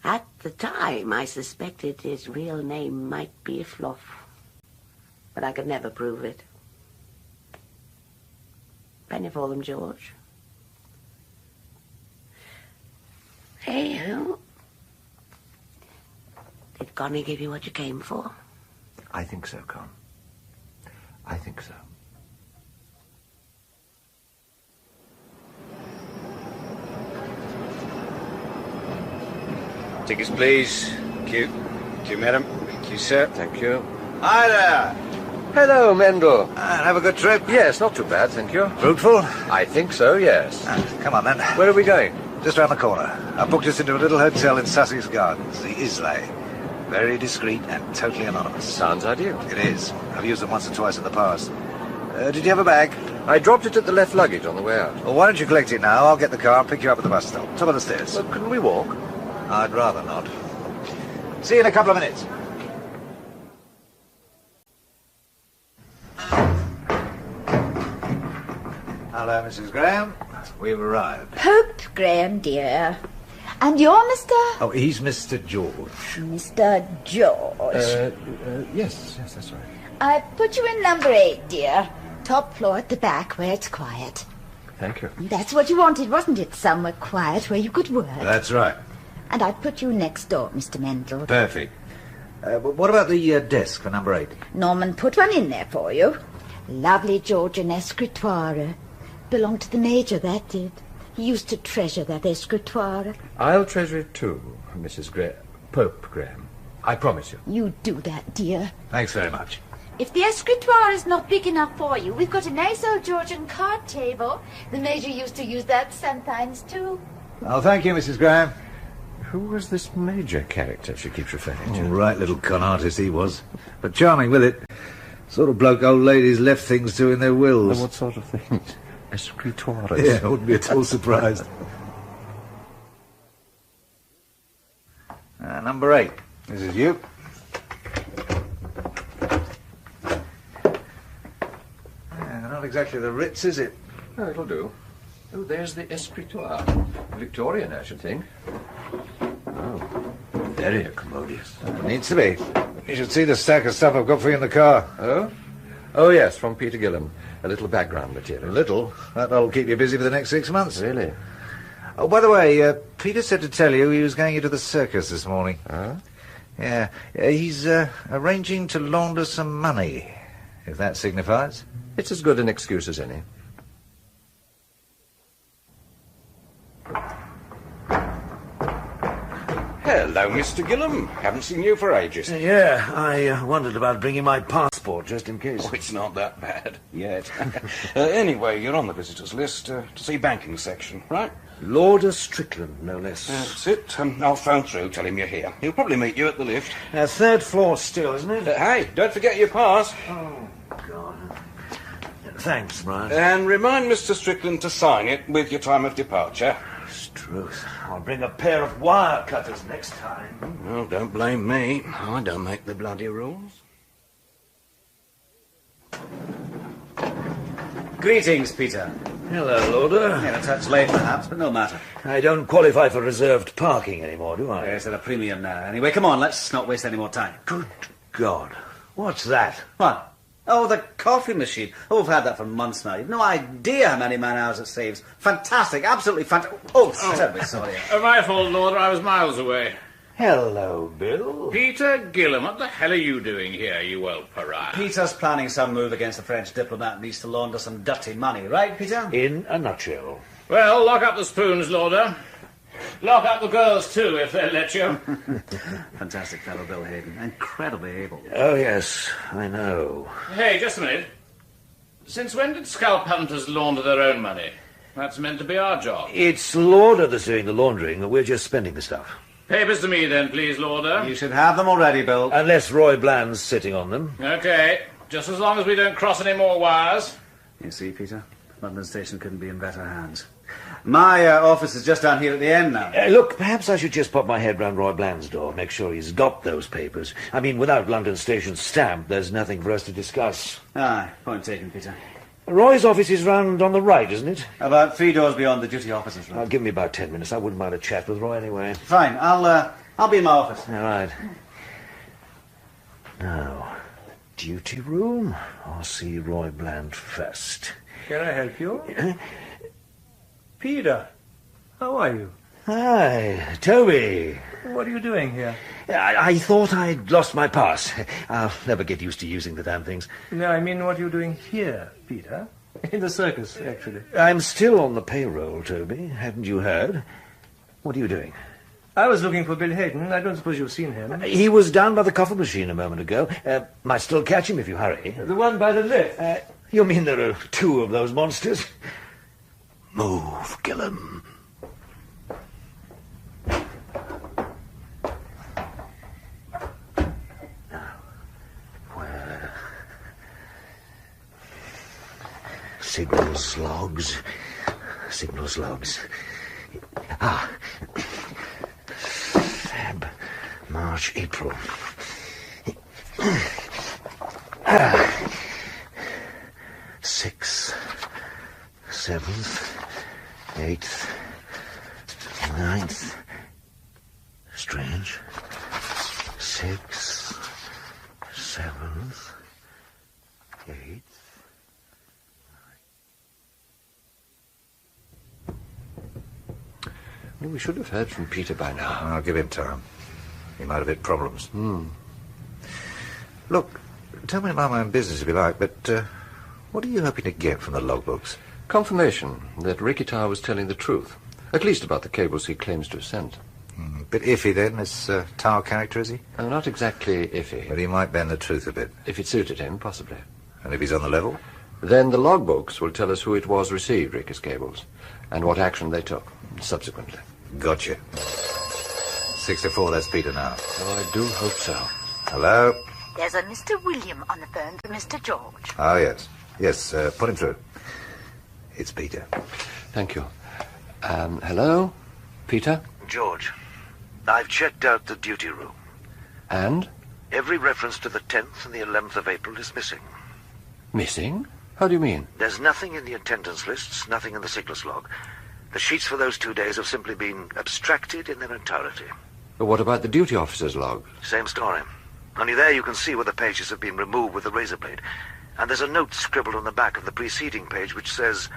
At the time, I suspected his real name might be Fluff. But I could never prove it. Penny for them, George. Hey, did Connie give you what you came for? I think so, Con. I think so. Tickets, please. Thank you. Thank you, madam. Thank you, sir. Thank you. Hi there. Hello, Mendel. And have a good trip? Yes, not too bad, thank you. Fruitful? I think so, yes. Come on, then. Where are we going? Just round the corner. I booked us into a little hotel in Sussex Gardens, the Islay. Very discreet and totally anonymous. Sounds ideal. It is. I've used them once or twice in the past. Did you have a bag? I dropped it at the left luggage on the way out. Well, why don't you collect it now? I'll get the car and pick you up at the bus stop. Top of the stairs. Well, couldn't we walk? I'd rather not. See you in a couple of minutes. Hello, Mrs. Graham. We've arrived. Pope Graham, dear. And you're Mr.? Oh, he's Mr. George. Mr. George. Yes, that's right. I put you in number 8, dear. Top floor at the back where it's quiet. Thank you. That's what you wanted, wasn't it? Somewhere quiet where you could work. That's right. And I put you next door, Mr. Mendel. Perfect. What about the desk for number 8? Norman put one in there for you. Lovely Georgian escritoire. Belonged to the Major, that did. He used to treasure that escritoire. I'll treasure it too, Mrs. Pope Graham. I promise you. You do that, dear. Thanks very much. If the escritoire is not big enough for you, we've got a nice old Georgian card table. The Major used to use that sometimes, too. Oh, thank you, Mrs. Graham. Who was this Major character she keeps referring to? All right, little con artist he was. But charming with it. Sort of bloke old ladies left things to in their wills. And what sort of things? Escritoires. Yeah, I wouldn't be at all surprised. Number 8. This is you. Not exactly the Ritz, is it? Oh, it'll do. Oh, there's the escritoire. Victorian, I should think. Oh, very commodious. It needs to be. You should see the stack of stuff I've got for you in the car. Oh? Oh, yes, from Peter Gillam. A little background material. A little? That'll keep you busy for the next 6 months. Really? Oh, by the way, Peter said to tell you he was going into the circus this morning. Huh? Yeah. He's arranging to launder some money, if that signifies. It's as good an excuse as any. Hello, Mr. Gillam. Haven't seen you for ages. Yeah, I wondered about bringing my passport just in case. Oh, it's not that bad yet. Anyway, you're on the visitors list to see banking section, right? Lord Strickland, no less. That's it. I'll phone through, tell him you're here. He'll probably meet you at the lift. 3rd floor still, isn't it? Hey, don't forget your pass. Oh, God. Thanks, Brian. And remind Mr. Strickland to sign it with your time of departure. Truth. I'll bring a pair of wire cutters next time. Well, don't blame me. I don't make the bloody rules. Greetings, Peter. Hello, Lauder. Yeah, a touch late, perhaps, but no matter. I don't qualify for reserved parking anymore, do I? Yes, at a premium now. Anyway, come on, let's not waste any more time. Good God. What's that? What? Oh, the coffee machine. Oh, we've had that for months now. You've no idea how many man-hours it saves. Fantastic, absolutely fantastic. Oh, terribly sorry. My fault, Lord. I was miles away. Hello, Bill. Peter Gillam, what the hell are you doing here, you old pariah? Peter's planning some move against the French diplomat and needs to launder some dirty money, right, Peter? In a nutshell. Well, lock up the spoons, Lauder. Lock up the girls, too, if they'll let you. Fantastic fellow, Bill Hayden. Incredibly able. Oh, yes, I know. Hey, just a minute. Since when did scalp hunters launder their own money? That's meant to be our job. It's Lauder that's doing the laundering, we're just spending the stuff. Papers to me, then, please, Lauder. You should have them already, Bill. Unless Roy Bland's sitting on them. Okay, just as long as we don't cross any more wires. You see, Peter, London Station couldn't be in better hands. My office is just down here at the end now. Look, perhaps I should just pop my head round Roy Bland's door, make sure he's got those papers. I mean, without London Station's stamp, there's nothing for us to discuss. Aye, point taken, Peter. Roy's office is round on the right, isn't it? About 3 doors beyond the duty officers' room. Give me about 10 minutes. I wouldn't mind a chat with Roy anyway. Fine, I'll be in my office. All right. Now, duty room. I'll see Roy Bland first. Can I help you? Peter, how are you? Hi, Toby. What are you doing here? I thought I'd lost my pass. I'll never get used to using the damn things. No, I mean, what are you doing here, Peter? In the circus, actually. I'm still on the payroll, Toby. Hadn't you heard? What are you doing? I was looking for Bill Hayden. I don't suppose you've seen him. He was down by the coffee machine a moment ago. Might still catch him if you hurry. The one by the lift? You mean there are 2 of those monsters? Move, Gillam. Signals logs. Signals logs. Feb, March, April. 6th, 7th, 8th, 9th. Strange. 6th, 7th, 8th. Well, we should have heard from Peter by now. I'll give him time. He might have hit problems. Look, tell me about my own business if you like, but what are you hoping to get from the logbooks? Confirmation that Rikitar was telling the truth, at least about the cables he claims to have sent. Bit iffy then, this Tar character, is he? Oh, not exactly iffy. But he might bend the truth a bit. If it suited him, possibly. And if he's on the level? Then the logbooks will tell us who it was received Rika's cables, and what action they took subsequently. Gotcha. 64, that's Peter now. Oh, I do hope so. Hello? There's a Mr. William on the phone for Mr. George. Oh, yes. Yes, put him through. It's Peter. Thank you. Hello? Peter? George, I've checked out the duty room. And? Every reference to the 10th and the 11th of April is missing. Missing? How do you mean? There's nothing in the attendance lists, nothing in the sickness log. The sheets for those 2 days have simply been abstracted in their entirety. But what about the duty officer's log? Same story. Only there you can see where the pages have been removed with the razor blade. And there's a note scribbled on the back of the preceding page which says,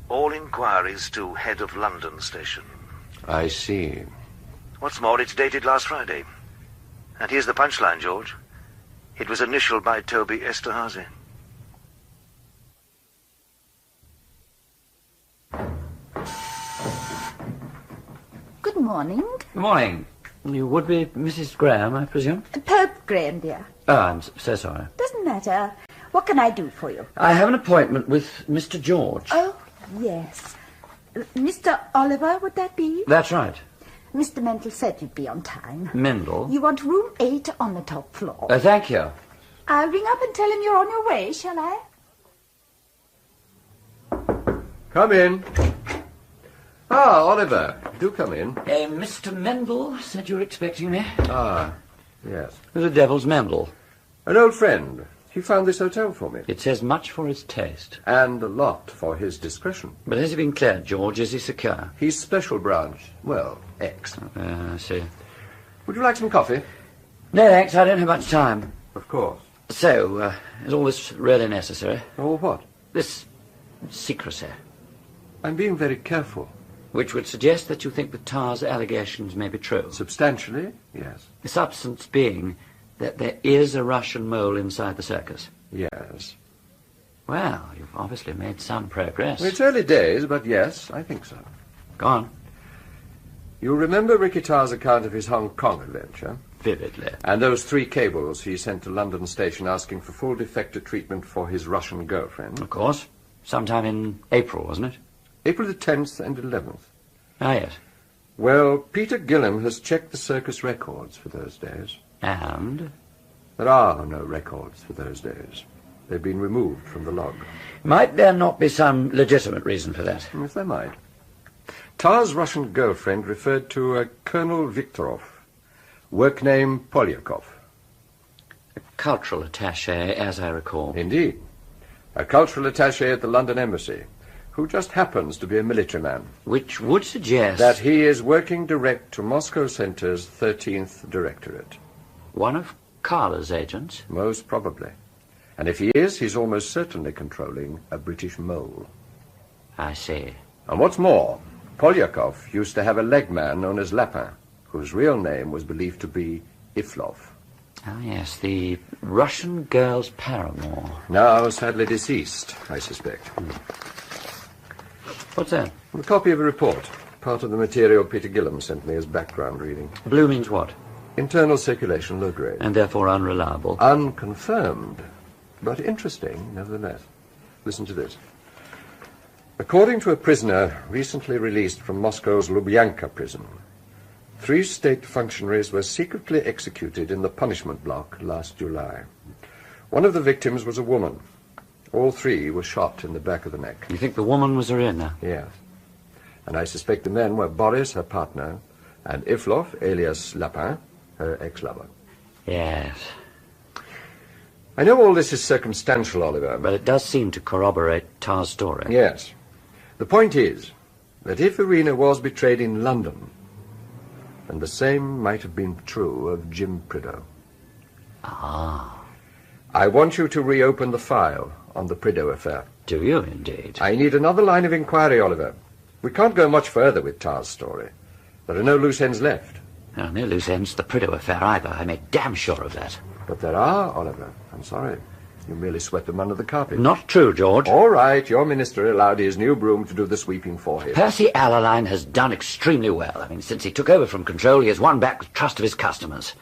"All inquiries to head of London Station." I see. What's more, it's dated last Friday. And here's the punchline, George. It was initialed by Toby Esterhazy. Good morning. Good morning. You would be Mrs. Graham, I presume? Pope Graham, dear. Oh, I'm so sorry. Doesn't matter. What can I do for you? I have an appointment with Mr. George. Oh, yes. Mr. Oliver, would that be? That's right. Mr. Mendel said you'd be on time. Mendel? You want room 8 on the top floor. Thank you. I'll ring up and tell him you're on your way, shall I? Come in. Ah, Oliver, do come in. Mr. Mendel said you were expecting me. Ah, yes. Who's the devil's Mendel? An old friend. He found this hotel for me. It says much for his taste. And a lot for his discretion. But has he been cleared, George? Is he secure? He's special branch. Well, X. I see. Would you like some coffee? No, thanks. I don't have much time. Of course. So, is all this really necessary? All what? This secrecy. I'm being very careful. Which would suggest that you think that Tar's allegations may be true. Substantially, yes. The substance being that there is a Russian mole inside the circus. Yes. Well, you've obviously made some progress. It's early days, but yes, I think so. Go on. You remember Ricky Tar's account of his Hong Kong adventure? Vividly. And those 3 cables he sent to London Station asking for full defector treatment for his Russian girlfriend? Of course. Sometime in April, wasn't it? April the 10th and 11th. Ah, yes. Well, Peter Gillam has checked the circus records for those days. And? There are no records for those days. They've been removed from the log. Might there not be some legitimate reason for that? Yes, there might. Tar's Russian girlfriend referred to a Colonel Viktorov, work name Polyakov. A cultural attaché, as I recall. Indeed. A cultural attaché at the London Embassy, who just happens to be a military man. Which would suggest that he is working direct to Moscow Centre's 13th Directorate. One of Karla's agents? Most probably. And if he is, he's almost certainly controlling a British mole. I see. And what's more, Polyakov used to have a leg man known as Lapin, whose real name was believed to be Iflov. Oh, yes, the Russian girl's paramour. Now sadly deceased, I suspect. What's that? A copy of a report. Part of the material Peter Gillam sent me as background reading. Blue means what? Internal circulation, low grade. And therefore unreliable. Unconfirmed, but interesting, nevertheless. Listen to this. According to a prisoner recently released from Moscow's Lubyanka prison, 3 state functionaries were secretly executed in the punishment block last July. One of the victims was a woman. All 3 were shot in the back of the neck. You think the woman was Irina? Yes. And I suspect the men were Boris, her partner, and Iflov, alias Lapin, her ex-lover. Yes. I know all this is circumstantial, Oliver. But it does seem to corroborate Tar's story. Yes. The point is that if Irina was betrayed in London, then the same might have been true of Jim Prideaux. Ah. I want you to reopen the file on the Prideaux affair. Do you, indeed? I need another line of inquiry, Oliver. We can't go much further with Tar's story. There are no loose ends left. No loose ends to the Prideaux affair either. I made damn sure of that. But there are, Oliver. I'm sorry. You merely swept them under the carpet. Not true, George. All right, your minister allowed his new broom to do the sweeping for him. Percy Allaline has done extremely well. I mean, since he took over from control, he has won back the trust of his customers.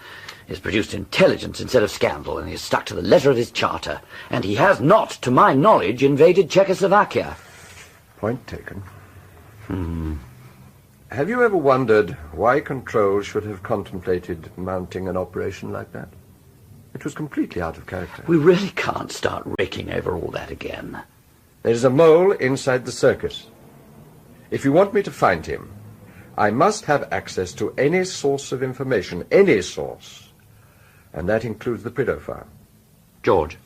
He has produced intelligence instead of scandal, and he has stuck to the letter of his charter. And he has not, to my knowledge, invaded Czechoslovakia. Point taken. Have you ever wondered why Control should have contemplated mounting an operation like that? It was completely out of character. We really can't start raking over all that again. There's a mole inside the circus. If you want me to find him, I must have access to any source of information, any source. And that includes the Prideaux file. George,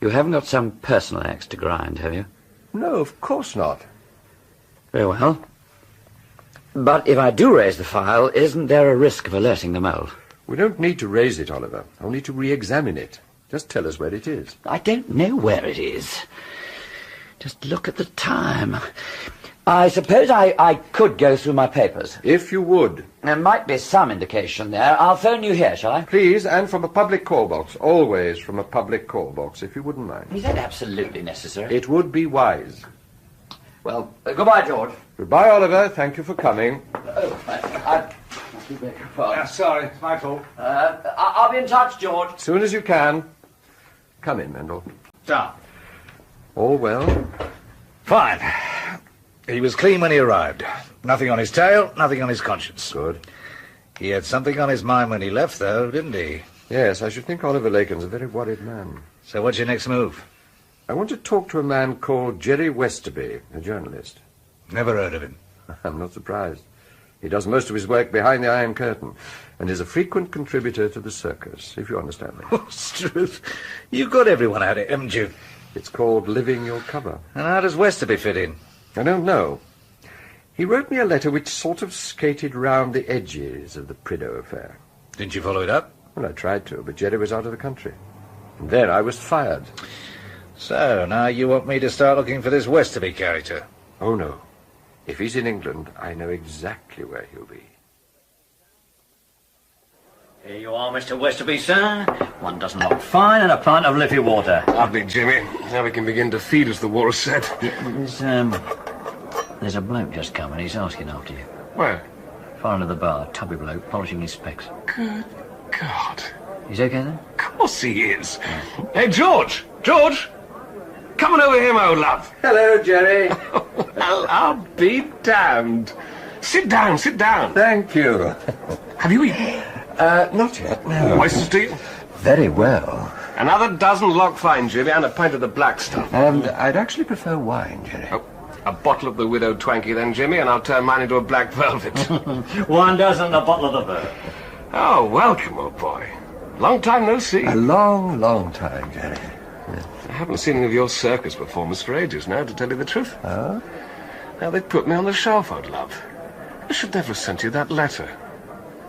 you haven't got some personal axe to grind, have you? No, of course not. Very well. But if I do raise the file, isn't there a risk of alerting the mole? We don't need to raise it, Oliver. Only to re-examine it. Just tell us where it is. I don't know where it is. Just look at the time. I suppose I could go through my papers. If you would. There might be some indication there. I'll phone you here, shall I? Please, and from a public call box. Always from a public call box, if you wouldn't mind. Is that absolutely necessary? It would be wise. Well, goodbye, George. Goodbye, Oliver. Thank you for coming. I beg your pardon. Sorry, it's my fault. I'll be in touch, George. As soon as you can. Come in, Mendel. Down. All well? Fine. He was clean when he arrived. Nothing on his tail, nothing on his conscience. Good. He had something on his mind when he left, though, didn't he? Yes, I should think Oliver Laken's a very worried man. So what's your next move? I want to talk to a man called Jerry Westerby, a journalist. Never heard of him. I'm not surprised. He does most of his work behind the Iron Curtain and is a frequent contributor to the Circus, if you understand me. Oh, Struth, you've got everyone at it, haven't you? It's called Living Your Cover. And how does Westerby fit in? I don't know. He wrote me a letter which sort of skated round the edges of the Prideaux affair. Didn't you follow it up? Well, I tried to, but Jerry was out of the country. And then I was fired. So, now you want me to start looking for this Westerby character? Oh, no. If he's in England, I know exactly where he'll be. Here you are, Mr. Westerby, sir. One dozen lock fine and a pint of Liffey water. Lovely, Jimmy. Now we can begin to feed, as the walrus said. There's a bloke just come and he's asking after you. Where? Far into the bar, tubby bloke, polishing his specs. Good God. He's okay then? Of course he is. Hey, George! George! Come on over here, my old love. Hello, Jerry. Well, I'll be damned. Sit down, sit down. Thank you. Have you eaten? Not yet, no. Oysters to you? Very well. Another dozen lock fine, Jimmy, and a pint of the black stuff. I'd actually prefer wine, Jerry. Oh, a bottle of the Widow Twankey then, Jimmy, and I'll turn mine into a black velvet. 1 dozen and a bottle of the bird. Oh, welcome, old boy. Long time no see. A long, long time, Jerry. I haven't seen any of your circus performers for ages now, to tell you the truth. Oh? Now, they put me on the shelf, old love. I should never have sent you that letter.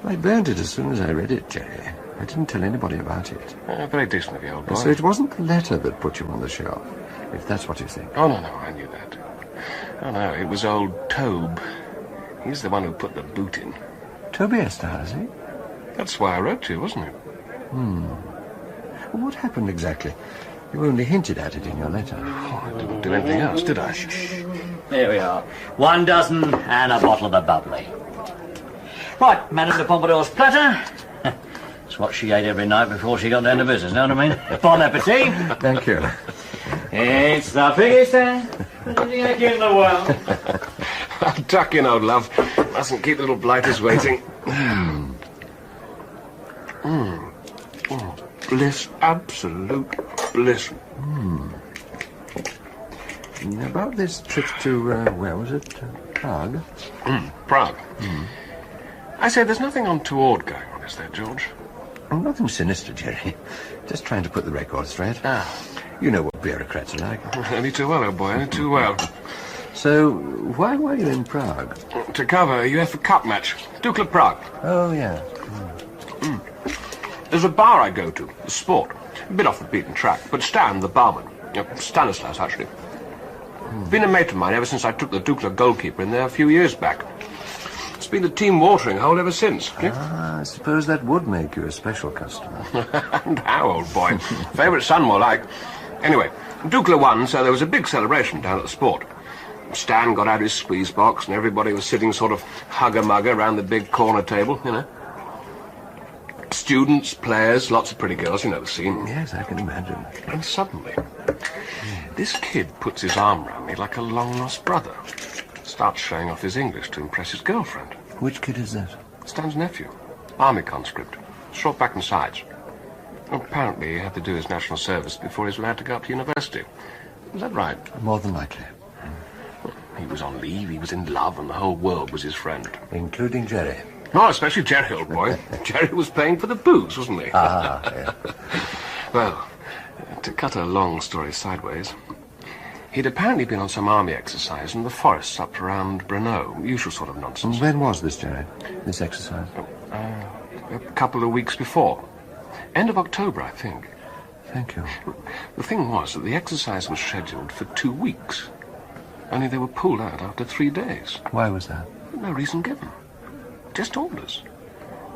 I burned it as soon as I read it, Jerry. I didn't tell anybody about it. Very decent of you, old boy. So it wasn't the letter that put you on the shelf, if that's what you think. Oh, no, I knew that. Oh, no, it was old Tobe. He's the one who put the boot in. Tobias now, is he? That's why I wrote to you, wasn't it? Well, what happened exactly? You only hinted at it in your letter. Oh, I didn't do anything else, did I? Here we are. 1 dozen and a bottle of the bubbly. Right, Madame de Pompadour's platter. It's what she ate every night before she got down to business, know what I mean? Bon appetit. Thank you. It's the biggest egg in the world. I'll tuck in, old love. Mustn't keep little blighters waiting. Bliss, absolute bliss. About this trip to, where was it? Prague? Prague. I say, there's nothing untoward going on, is there, George? Oh, nothing sinister, Jerry. Just trying to put the record straight. You know what bureaucrats are like. Only too well, old boy, only too well. So, why were you in Prague? To cover a UEFA Cup match. Duke of Prague. Oh, yeah. There's a bar I go to, the Sport. A bit off the beaten track, but Stan, the barman. Stanislas, actually. Been a mate of mine ever since I took the Dukla goalkeeper in there a few years back. It's been the team watering hole ever since. I suppose that would make you a special customer. And how, old boy? Favourite son, more like. Anyway, Dukla won, so there was a big celebration down at the Sport. Stan got out his squeeze box, and everybody was sitting sort of hugger-mugger around the big corner table, you know. Students, players, lots of pretty girls, you know the scene. Yes, I can imagine. And suddenly, this kid puts his arm round me like a long-lost brother. Starts showing off his English to impress his girlfriend. Which kid is that? Stan's nephew. Army conscript. Short back and sides. Apparently he had to do his national service before he was allowed to go up to university. Is that right? More than likely. He was on leave, he was in love, and the whole world was his friend. Including Jerry. Oh, especially Jerry, old boy. Jerry was paying for the booze, wasn't he? Yeah. Well, to cut a long story sideways, he'd apparently been on some army exercise in the forests up around Brno. Usual sort of nonsense. When was this, Jerry? This exercise? A couple of weeks before. End of October, I think. Thank you. The thing was that the exercise was scheduled for 2 weeks. Only they were pulled out after 3 days. Why was that? No reason given. Just orders.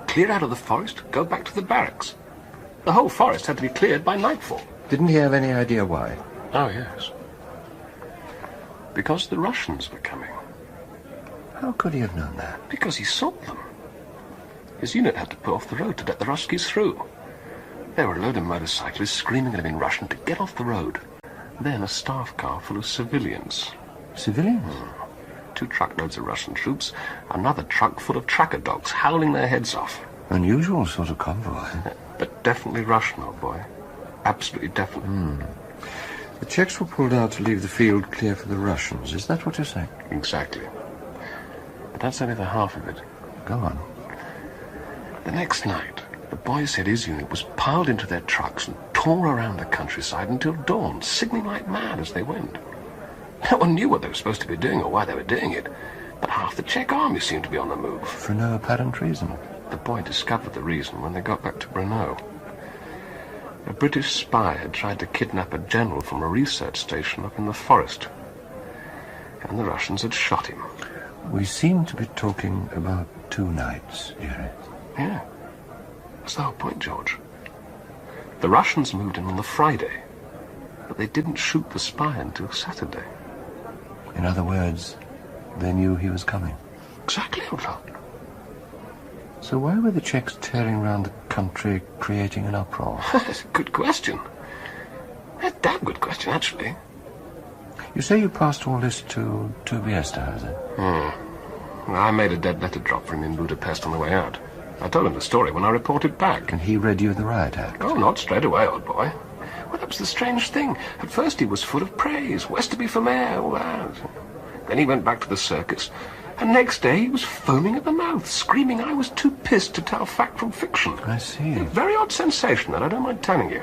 Clear out of the forest, go back to the barracks. The whole forest had to be cleared by nightfall. Didn't he have any idea why? Oh, yes. Because the Russians were coming. How could he have known that? Because he saw them. His unit had to pull off the road to let the Ruskies through. There were a load of motorcyclists screaming at him in Russian to get off the road. Then a staff car full of civilians. Civilians? 2 truckloads of Russian troops, another truck full of tracker dogs howling their heads off. Unusual sort of convoy. But definitely Russian, old boy. Absolutely definitely. The Czechs were pulled out to leave the field clear for the Russians. Is that what you're saying? Exactly. But that's only the half of it. Go on. The next night, the boys said his unit was piled into their trucks and tore around the countryside until dawn, signaling like mad as they went. No one knew what they were supposed to be doing or why they were doing it, but half the Czech army seemed to be on the move. For no apparent reason. The boy discovered the reason when they got back to Brno. A British spy had tried to kidnap a general from a research station up in the forest, and the Russians had shot him. We seem to be talking about 2 nights, Jerry. Yeah. That's the whole point, George. The Russians moved in on the Friday, but they didn't shoot the spy until Saturday. In other words, they knew he was coming. Exactly, old fellow. So why were the Czechs tearing around the country, creating an uproar? That's a good question. A damn good question, actually. You say you passed all this to Esterhazy? Well, I made a dead letter drop for him in Budapest on the way out. I told him the story when I reported back. And he read you the riot act? Oh, not straight away, old boy. Well, that was the strange thing. At first he was full of praise. Westerby for mayor, all that. Then he went back to the circus. And next day he was foaming at the mouth, screaming I was too pissed to tell fact from fiction. I see. A very odd sensation, that I don't mind telling you.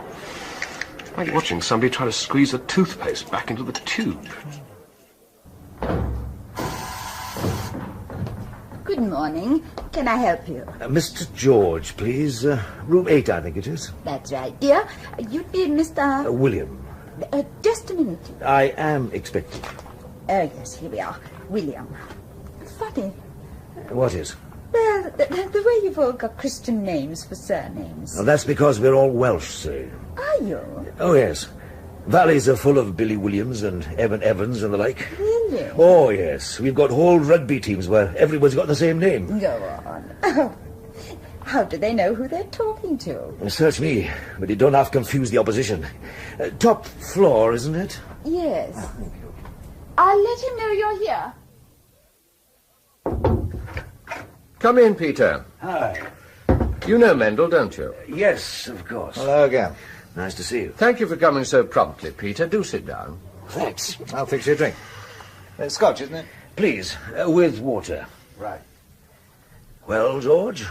Like watching somebody try to squeeze the toothpaste back into the tube. Good morning. Can I help you? Mr. George, please. Room 8, I think it is. That's right, dear. You'd be Mr. William. Just a minute. I am expecting. Oh, yes, here we are. William. Funny. What is? Well, the way you've all got Christian names for surnames. Oh, that's because we're all Welsh, sir. Are you? Oh, yes. Valleys are full of Billy Williams and Evan Evans and the like. Really? Oh, yes. We've got whole rugby teams where everyone's got the same name. Go on. Oh. How do they know who they're talking to? Search me, but you don't have to confuse the opposition. Top floor, isn't it? Yes. I'll let him know you're here. Come in, Peter. Hi. You know Mendel, don't you? Yes, of course. Hello again. Nice to see you. Thank you for coming so promptly, Peter. Do sit down. Thanks. I'll fix you a drink. Scotch, isn't it? Please, with water. Right. Well, George?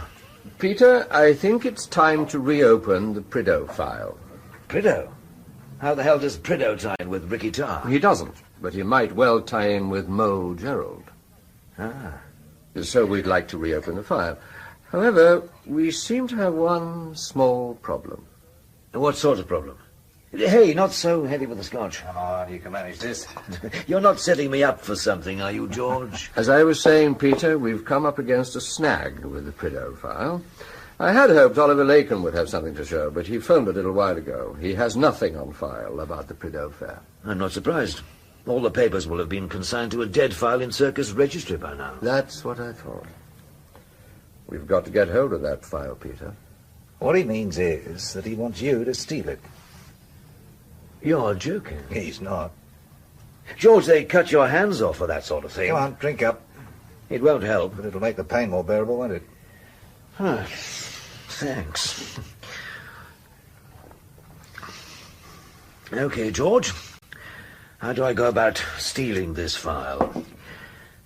Peter, I think it's time to reopen the Prideaux file. Prideaux? How the hell does Prideaux tie in with Ricky Tarr? He doesn't, but he might well tie in with Mole Gerald. Ah. So we'd like to reopen the file. However, we seem to have one small problem. What sort of problem? Hey, not so heavy with the scotch. Come on, you can manage this. You're not setting me up for something, are you, George? As I was saying, Peter, we've come up against a snag with the Prideaux file. I had hoped Oliver Laken would have something to show, but he phoned a little while ago. He has nothing on file about the Prideaux affair. I'm not surprised. All the papers will have been consigned to a dead file in Circus registry by now. That's what I thought. We've got to get hold of that file, Peter. What he means is that he wants you to steal it. You're joking. He's not. George, they cut your hands off for that sort of thing. Come on, drink up. It won't help. But it'll make the pain more bearable, won't it? Thanks. Okay, George. How do I go about stealing this file?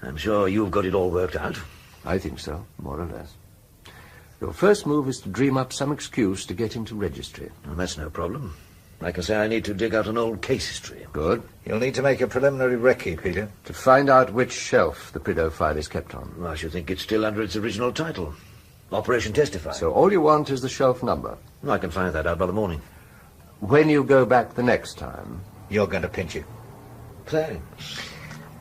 I'm sure you've got it all worked out. I think so, more or less. Your first move is to dream up some excuse to get into registry. Well, that's no problem. I can say I need to dig out an old case history. Good. You'll need to make a preliminary recce, Peter. To find out which shelf the Prideaux file is kept on. I should think it's still under its original title. Operation Testify. So all you want is the shelf number? I can find that out by the morning. When you go back the next time... You're going to pinch it. Thanks.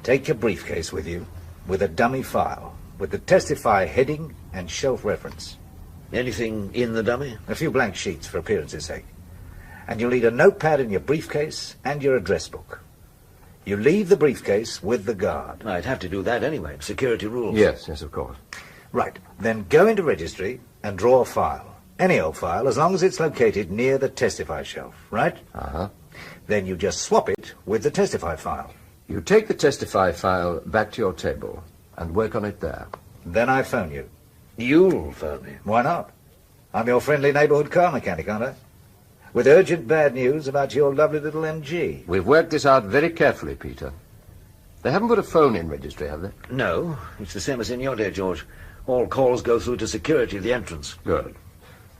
Take your briefcase with you, with a dummy file, with the Testify heading and shelf reference. Anything in the dummy? A few blank sheets for appearance's sake. And you'll need a notepad in your briefcase and your address book. You leave the briefcase with the guard. I'd have to do that anyway. Security rules. Yes, of course. Right. Then go into registry and draw a file. Any old file, as long as it's located near the Testify shelf, right? Uh-huh. Then you just swap it with the Testify file. You take the Testify file back to your table and work on it there. Then I phone you. You'll phone me? Why not? I'm your friendly neighbourhood car mechanic, aren't I? With urgent bad news about your lovely little MG. We've worked this out very carefully, Peter. They haven't put a phone in registry, have they? No, it's the same as in your day, George. All calls go through to security at the entrance. Good.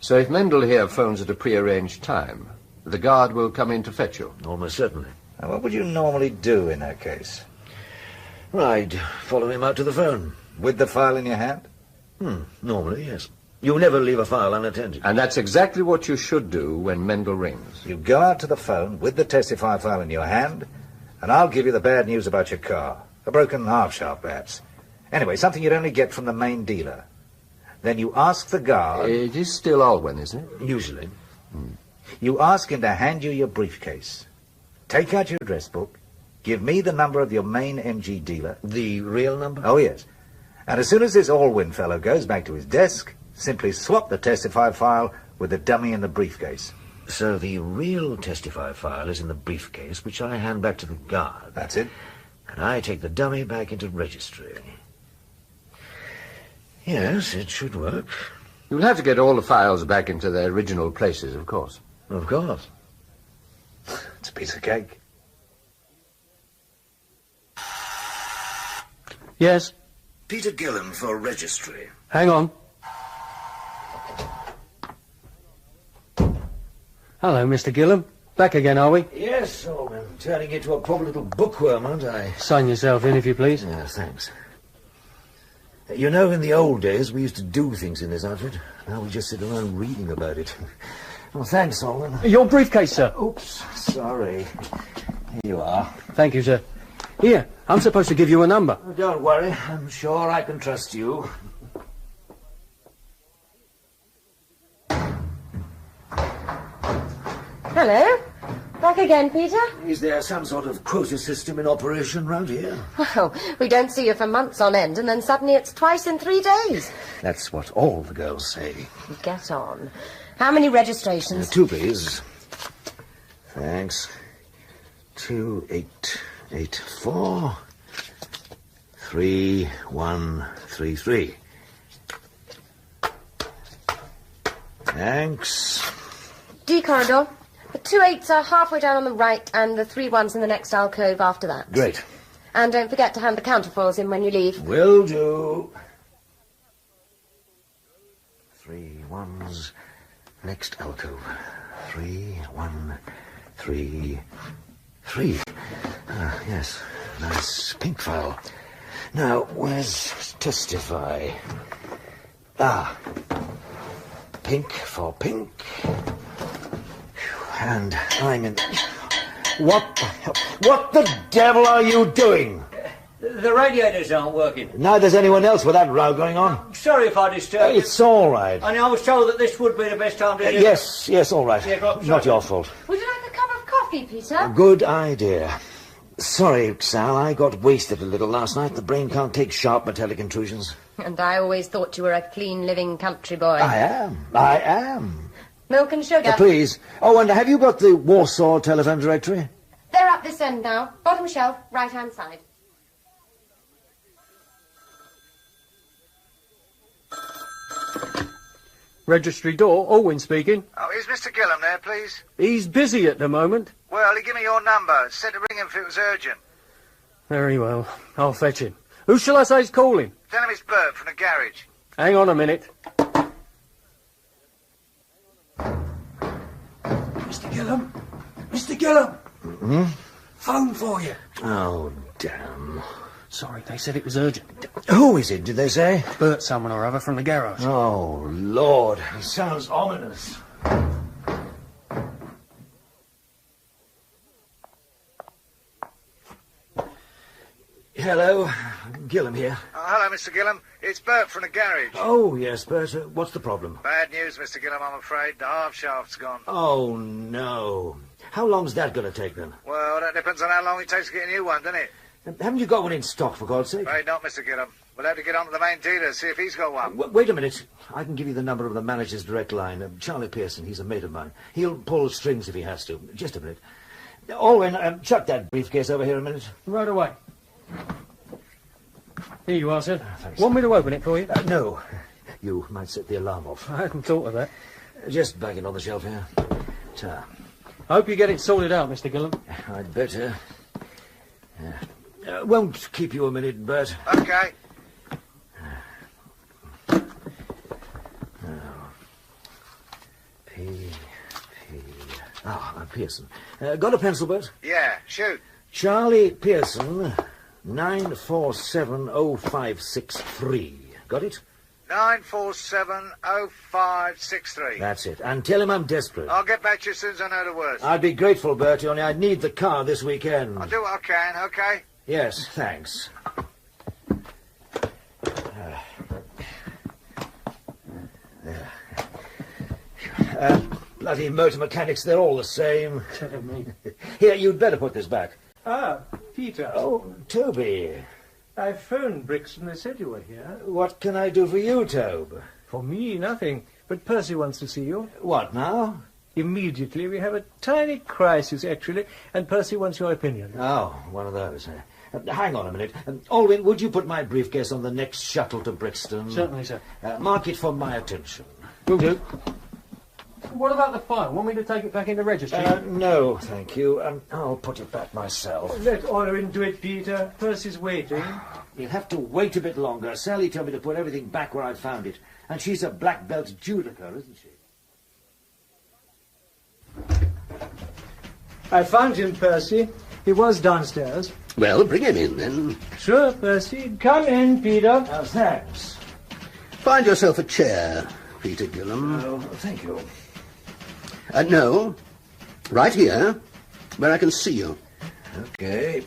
So if Mendel here phones at a pre-arranged time, the guard will come in to fetch you? Almost certainly. Now, what would you normally do in that case? I'd follow him out to the phone. With the file in your hand? Normally, yes. You never leave a file unattended. And that's exactly what you should do when Mendel rings. You go out to the phone with the testify file in your hand, and I'll give you the bad news about your car. A broken half-shaft, perhaps. Anyway, something you'd only get from the main dealer. Then you ask the guard... It is still Alwyn, isn't it? Usually. You ask him to hand you your briefcase. Take out your address book. Give me the number of your main MG dealer. The real number? Oh, yes. And as soon as this Alwyn fellow goes back to his desk, simply swap the testify file with the dummy in the briefcase. So the real testify file is in the briefcase, which I hand back to the guard. That's it. And I take the dummy back into registry. Yes, it should work. You'll have to get all the files back into their original places, of course. Of course. It's a piece of cake. Yes? Peter Gillam for registry. Hang on. Hello, Mr. Gillam. Back again, are we? Yes, I'm turning into a poor little bookworm, aren't I? Sign yourself in, if you please. Yeah, thanks. You know, in the old days, we used to do things in this outfit. Now we just sit around reading about it. Well, thanks, Alwyn. Your briefcase, sir. Oops, sorry. Here you are. Thank you, sir. Here, I'm supposed to give you a number. Oh, don't worry. I'm sure I can trust you. Hello. Back again, Peter? Is there some sort of quota system in operation round here? Well, we don't see you for months on end, and then suddenly it's twice in 3 days. That's what all the girls say. Get on. How many registrations? 2, please. Thanks. 2884 3133. Thanks. D corridor. The 2 8s are halfway down on the right, and the 3 1s in the next alcove after that. Great. And don't forget to hand the counterfoils in when you leave. Will do. 3 1s, next alcove. 3 1 3 3. Ah, yes, nice pink file. Now, where's testify? Ah, pink for pink. And I'm in... What the hell? What the devil are you doing? The radiators aren't working. Neither's anyone else with that row going on. Sorry if I disturbed you. It's all right. I was told that this would be the best time to do Yes, all right. 3 o'clock, Not your fault. Would you like a cup of coffee, Peter? Good idea. Sorry, Sal, I got wasted a little last night. The brain can't take sharp metallic intrusions. And I always thought you were a clean-living country boy. I am. Milk and sugar. Please. Oh, and have you got the Warsaw telephone directory? They're up this end now. Bottom shelf, right-hand side. Registry door, Alwyn speaking. Oh, is Mr. Gillam there, please? He's busy at the moment. Well, he gave me your number. Said to ring him if it was urgent. Very well. I'll fetch him. Who shall I say's calling? Tell him it's Bert from the garage. Hang on a minute. Mr. Gillam? Mr. Gillam? Hmm? Phone for you. Oh, damn. Sorry, they said it was urgent. Who is it, did they say? Bert someone or other from the garage. Oh, Lord. It sounds ominous. Hello. Gillam here. Oh, hello, Mr. Gillam. It's Bert from the garage. Oh, yes, Bert. What's the problem? Bad news, Mr. Gillam, I'm afraid. The half shaft's gone. Oh, no. How long's that going to take, then? Well, that depends on how long it takes to get a new one, doesn't it? Haven't you got one in stock, for God's sake? Afraid not, Mr. Gillam. We'll have to get on to the main dealer, see if he's got one. Wait a minute. I can give you the number of the manager's direct line. Charlie Pearson, he's a mate of mine. He'll pull strings if he has to. Just a minute. Alwyn, chuck that briefcase over here a minute. Right away. Here you are, sir. Thanks. Want me to open it for you? No. You might set the alarm off. I hadn't thought of that. Just back it on the shelf here. Ta. I hope you get it sorted out, Mr. Gillam. I'd better. Won't keep you a minute, Bert. Okay. Pearson. Got a pencil, Bert? Yeah, shoot. Charlie Pearson, 9470563. Got it? 9470563. That's it. And tell him I'm desperate. I'll get back to you as soon as I know the words. I'd be grateful, Bertie, only I'd need the car this weekend. I'll do what I can, okay? Yes, thanks. Bloody motor mechanics, they're all the same. Here, you'd better put this back. Ah, Peter. Oh, Toby. I phoned Brixton. They said you were here. What can I do for you, Tobe? For me, nothing. But Percy wants to see you. What now? Immediately. We have a tiny crisis, actually, and Percy wants your opinion. Oh, one of those. Hang on a minute. Alwyn, would you put my briefcase on the next shuttle to Brixton? Certainly, sir. Mark it for my attention. Will do. What about the file? Want me to take it back in the registry? No, thank you. I'll put it back myself. Let Orwin do it, Peter. Percy's waiting. You'll have to wait a bit longer. Sally told me to put everything back where I found it. And she's a black belt judoka, isn't she? I found him, Percy. He was downstairs. Well, bring him in, then. Sure, Percy. Come in, Peter. Thanks. Find yourself a chair, Peter Gillam. Oh, thank you. No, right here, where I can see you. Okay.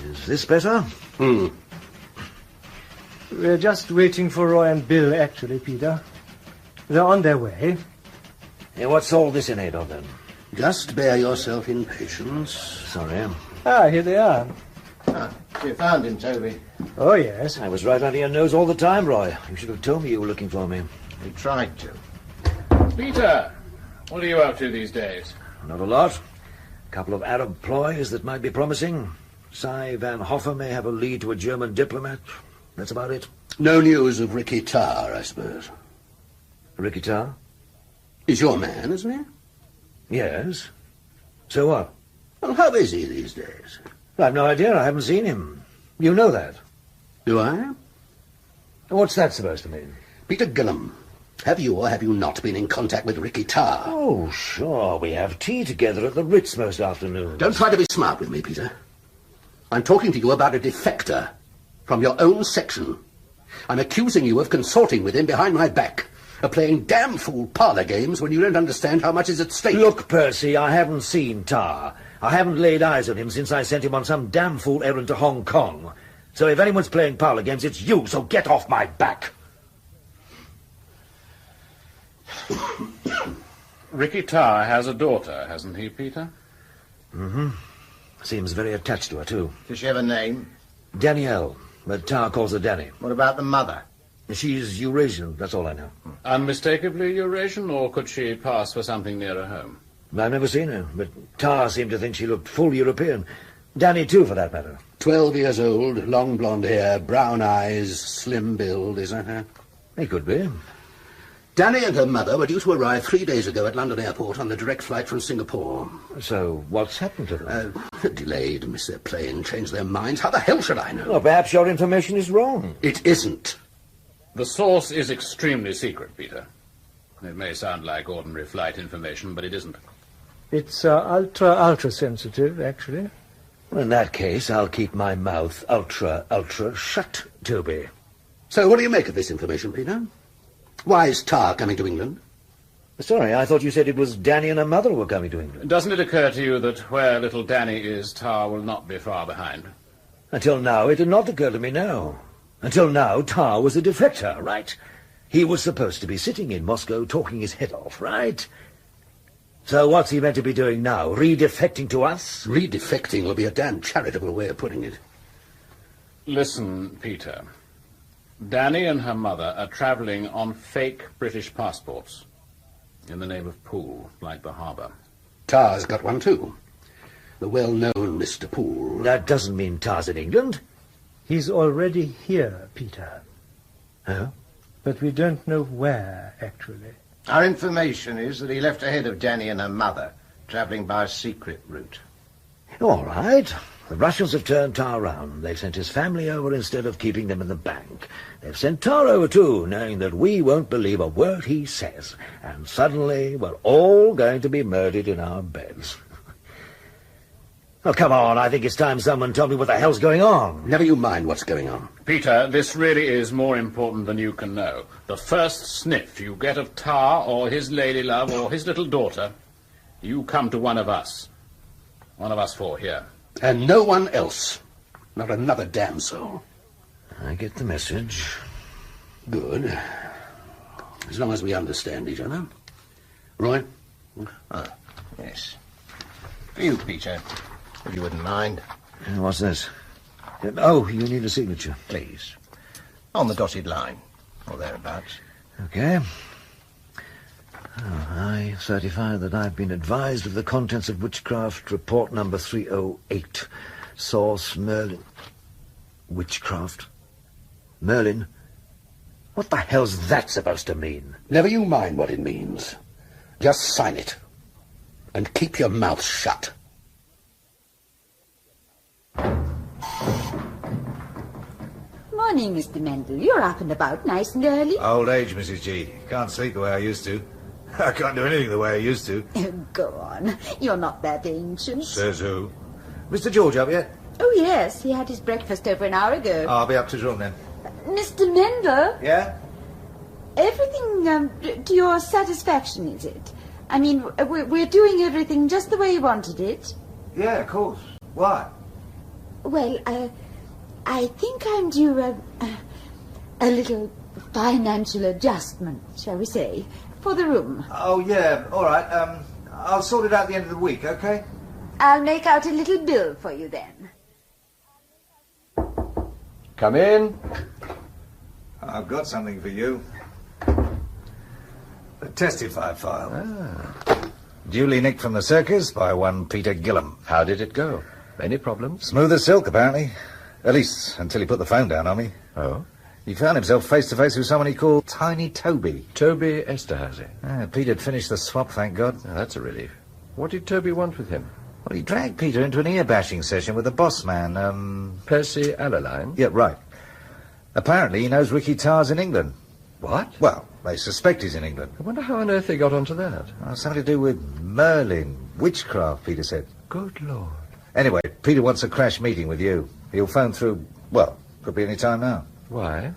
Is this better? We're just waiting for Roy and Bill, actually, Peter. They're on their way. What's all this in aid of, then? Just bear yourself in patience. Sorry. Ah, here they are. You found him, Toby. Oh, yes. I was right under your nose all the time, Roy. You should have told me you were looking for me. We tried to. Peter, what are you up to these days? Not a lot. A couple of Arab ploys that might be promising. Cy Van Hoffer may have a lead to a German diplomat. That's about it. No news of Ricky Tarr, I suppose. Ricky Tarr? He's your man, isn't he? Yes. So what? Well, how is he these days? I've no idea. I haven't seen him. You know that. Do I? What's that supposed to mean? Peter Gillam, have you or have you not been in contact with Ricky Tarr? Oh, sure. We have tea together at the Ritz most afternoons. Don't try to be smart with me, Peter. I'm talking to you about a defector from your own section. I'm accusing you of consorting with him behind my back, of playing damn fool parlour games when you don't understand how much is at stake. Look, Percy, I haven't seen Tarr. I haven't laid eyes on him since I sent him on some damn fool errand to Hong Kong. So if anyone's playing parlour games, it's you, so get off my back. Ricky Tarr has a daughter, hasn't he, Peter? Mm-hmm. Seems very attached to her, too. Does she have a name? Danielle, but Tarr calls her Danny. What about the mother? She's Eurasian, that's all I know. Unmistakably Eurasian, or could she pass for something nearer home? I've never seen her, but Tarr seemed to think she looked full European. Danny, too, for that matter. 12 years old, long blonde hair, brown eyes, slim build, isn't her? It could be. Danny and her mother were due to arrive 3 days ago at London Airport on the direct flight from Singapore. So, what's happened to them? Delayed, missed their plane, changed their minds. How the hell should I know? Well, perhaps your information is wrong. It isn't. The source is extremely secret, Peter. It may sound like ordinary flight information, but it isn't. It's ultra sensitive, actually. In that case, I'll keep my mouth ultra shut, Toby. So what do you make of this information, Peter? Why is Tarr coming to England? Sorry, I thought you said it was Danny and her mother who were coming to England. Doesn't it occur to you that where little Danny is, Tarr will not be far behind? Until now, it did not occur to me now. Until now, Tarr was a defector, right? He was supposed to be sitting in Moscow talking his head off, right? So what's he meant to be doing now? Redefecting to us? Redefecting will be a damn charitable way of putting it. Listen, Peter. Danny and her mother are travelling on fake British passports in the name of Poole, like the harbour. Tarr's got one too. The well-known Mr. Poole. That doesn't mean Tarr's in England. He's already here, Peter. Oh? But we don't know where, actually. Our information is that he left ahead of Danny and her mother, travelling by a secret route. All right. The Russians have turned Tar round. They've sent his family over instead of keeping them in the bank. They've sent Tar over too, knowing that we won't believe a word he says. And suddenly we're all going to be murdered in our beds. Oh, come on, I think it's time someone told me what the hell's going on. Never you mind what's going on. Peter, this really is more important than you can know. The first sniff you get of Tar or his ladylove or his little daughter, you come to one of us. One of us four here. And no one else. Not another damn soul. I get the message. Good. As long as we understand each other. Roy? Yes. For you, Peter, if you wouldn't mind. What's this? Oh, you need a signature. Please. On the dotted line, or thereabouts. Okay. I certify that I've been advised of the contents of Witchcraft Report number 308. Source Merlin. Witchcraft? Merlin? What the hell's that supposed to mean? Never you mind what it means. Just sign it. And keep your mouth shut. Morning, Mr. Mendel. You're up and about nice and early. Old age, Mrs. G. Can't sleep the way I used to. I can't do anything the way I used to. Oh, go on. You're not that ancient. Says who? Mr. George up yet? Oh, yes. He had his breakfast over an hour ago. I'll be up to his room then. Mr. Mendel? Yeah? Everything to your satisfaction, is it? I mean, we're doing everything just the way you wanted it. Yeah, of course. Why? Well, I think I'm due a little financial adjustment, shall we say, for the room. Oh, yeah, all right. I'll sort it out at the end of the week, okay? I'll make out a little bill for you then. Come in. I've got something for you. A testify file. Duly nicked from the Circus by one Peter Gillam. How did it go? Any problems? Smooth as silk, apparently. At least until he put the phone down on me. Oh? He found himself face to face with someone he called Tiny Toby. Toby Esterhazy. Pete had finished the swap, thank God. Oh, that's a relief. What did Toby want with him? Well, he dragged Peter into an ear-bashing session with the boss man, Percy Alleline? Yeah, right. Apparently he knows Ricky Tarr's in England. What? Well, they suspect he's in England. I wonder how on earth they got onto that. Something to do with Merlin, witchcraft, Peter said. Good Lord. Anyway, Peter wants a crash meeting with you. He'll phone through, well, could be any time now. Why?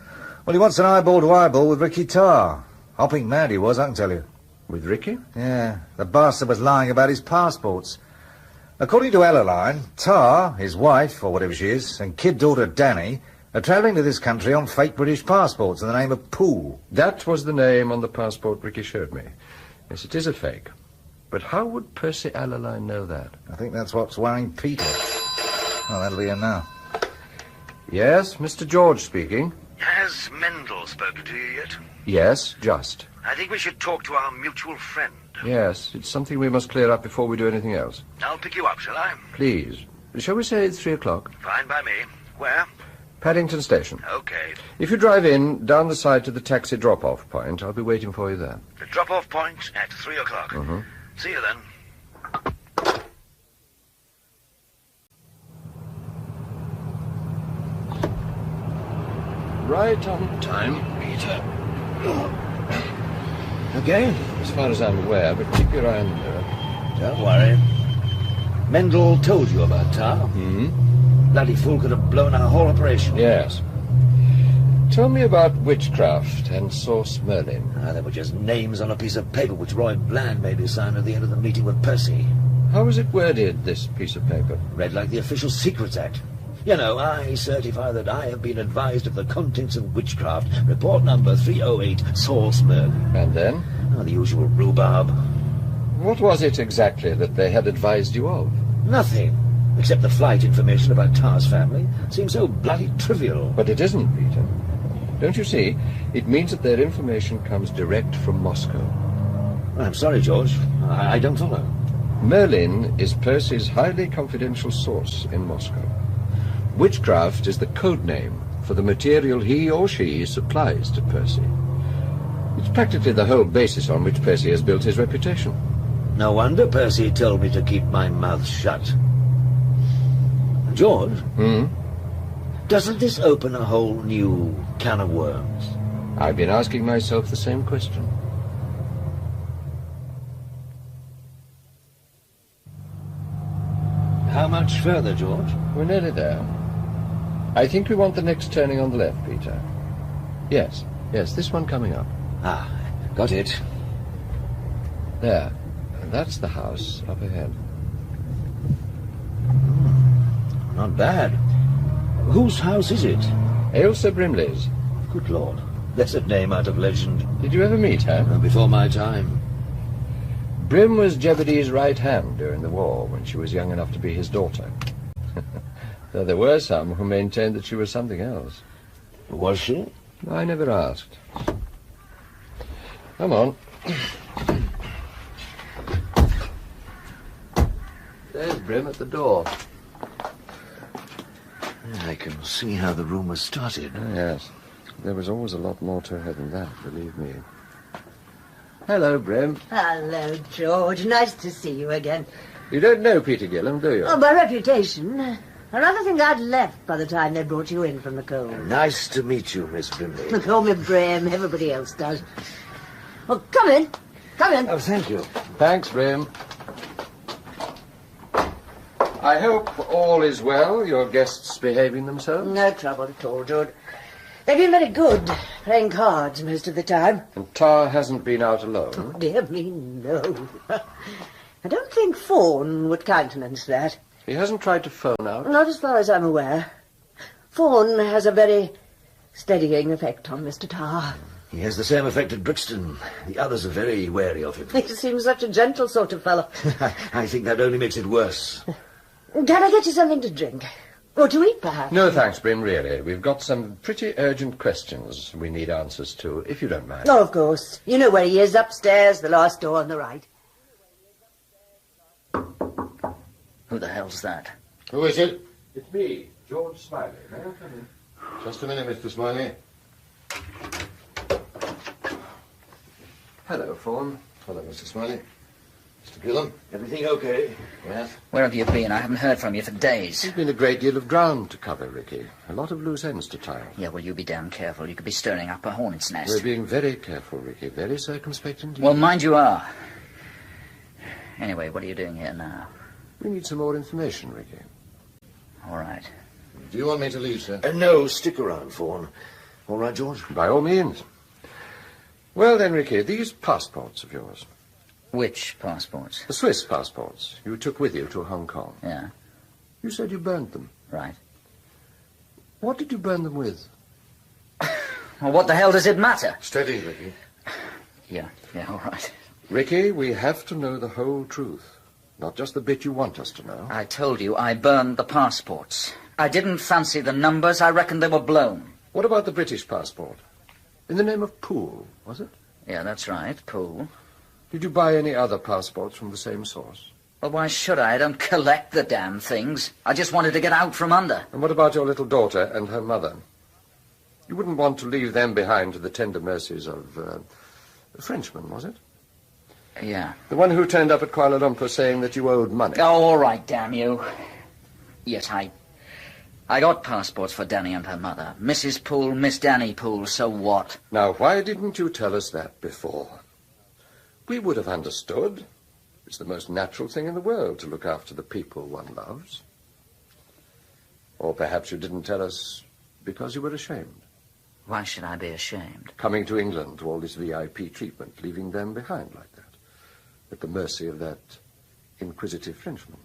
Well, he wants an eyeball to eyeball with Ricky Tarr. Hopping mad he was, I can tell you. With Ricky? Yeah, the bastard was lying about his passports. According to Alleline, Tarr, his wife, or whatever she is, and kid daughter Danny are travelling to this country on fake British passports in the name of Poole. That was the name on the passport Ricky showed me. Yes, it is a fake. But how would Percy Alleline know that? I think that's what's worrying Peter. Oh, that'll be him now. Yes, Mr. George speaking. Has Mendel spoken to you yet? Yes, just. I think we should talk to our mutual friend. Yes, it's something we must clear up before we do anything else. I'll pick you up, shall I? Please. Shall we say 3 o'clock? Fine by me. Where? Paddington Station. Okay. If you drive in, down the side to the taxi drop-off point, I'll be waiting for you there. The drop-off point at 3 o'clock. Mm-hmm. See you then. Right on time, Peter. Okay. As far as I'm aware, but keep your eye on the mirror. Don't worry. Mendel told you about Tar. Hmm? Bloody fool could have blown our whole operation. Yes. Tell me about witchcraft and Source Merlin. They were just names on a piece of paper which Roy Bland made me sign at the end of the meeting with Percy. How was it worded, this piece of paper? Read like the Official Secrets Act. You know, I certify that I have been advised of the contents of Witchcraft, report number 308, Source Merlin. And then? Oh, the usual rhubarb. What was it exactly that they had advised you of? Nothing, except the flight information about Tar's family. Seems so bloody trivial. But it isn't, Peter. Don't you see? It means that their information comes direct from Moscow. I'm sorry, George. I don't follow. Merlin is Percy's highly confidential source in Moscow. Witchcraft is the code name for the material he or she supplies to Percy. It's practically the whole basis on which Percy has built his reputation. No wonder Percy told me to keep my mouth shut. George? Hmm? Doesn't this open a whole new can of worms? I've been asking myself the same question. How much further, George? We're nearly there. I think we want the next turning on the left, Peter. Yes, this one coming up. Ah, got it. There. And that's the house up ahead. Not bad. Whose house is it? Ailsa Brimley's. Good Lord. That's a name out of legend. Did you ever meet her? Before my time. Brim was Jebedee's right hand during the war when she was young enough to be his daughter. Though there were some who maintained that she was something else. Was she? I never asked. Come on. There's Brim at the door. I can see how the rumour started. Oh, yes. There was always a lot more to her than that, believe me. Hello, Brim. Hello, George. Nice to see you again. You don't know Peter Gillam, do you? Oh, by reputation. I rather think I'd left by the time they brought you in from the cold. Nice to meet you, Miss Brimley. They call me Brim. Everybody else does. Well, come in. Come in. Oh, thank you. Thanks, Brim. I hope all is well, your guests behaving themselves? No trouble at all, George. They've been very good, playing cards most of the time. And Tar hasn't been out alone? Oh, dear me, no. I don't think Fawn would countenance that. He hasn't tried to phone out? Not as far as I'm aware. Fawn has a very steadying effect on Mr. Tar. He has the same effect at Brixton. The others are very wary of him. He seems such a gentle sort of fellow. I think that only makes it worse. Can I get you something to drink? Or to eat, perhaps? No, thanks, Brim, really. We've got some pretty urgent questions we need answers to, if you don't mind. Oh, of course. You know where he is, upstairs, the last door on the right. Who the hell's that? Who is it? It's me, George Smiley. May I come in? Just a minute, Mr. Smiley. Hello, Fawn. Hello, Mr. Smiley. Mr. Gillam. Everything okay? Yes. Where have you been? I haven't heard from you for days. There's been a great deal of ground to cover, Ricky. A lot of loose ends to tie up. Yeah, well, you be damn careful. You could be stirring up a hornet's nest. We're being very careful, Ricky. Very circumspect indeed. Well, mind you are. Anyway, what are you doing here now? We need some more information, Ricky. All right. Do you want me to leave, sir? No, stick around, Fawn. All right, George? By all means. Well, then, Ricky, these passports of yours. Which passports? The Swiss passports you took with you to Hong Kong. Yeah. You said you burned them. Right. What did you burn them with? Well, what the hell does it matter? Steady, Ricky. Yeah, all right. Ricky, we have to know the whole truth. Not just the bit you want us to know. I told you I burned the passports. I didn't fancy the numbers. I reckoned they were blown. What about the British passport? In the name of Poole, was it? Yeah, that's right, Poole. Did you buy any other passports from the same source? Well, why should I? I don't collect the damn things. I just wanted to get out from under. And what about your little daughter and her mother? You wouldn't want to leave them behind to the tender mercies of a Frenchman, was it? Yeah. The one who turned up at Kuala Lumpur saying that you owed money. Oh, all right, damn you. Yes, I got passports for Danny and her mother. Mrs. Poole, Miss Danny Poole, so what? Now, why didn't you tell us that before? We would have understood. It's the most natural thing in the world to look after the people one loves. Or perhaps you didn't tell us because you were ashamed. Why should I be ashamed? Coming to England to all this VIP treatment, leaving them behind like that, at the mercy of that inquisitive Frenchman.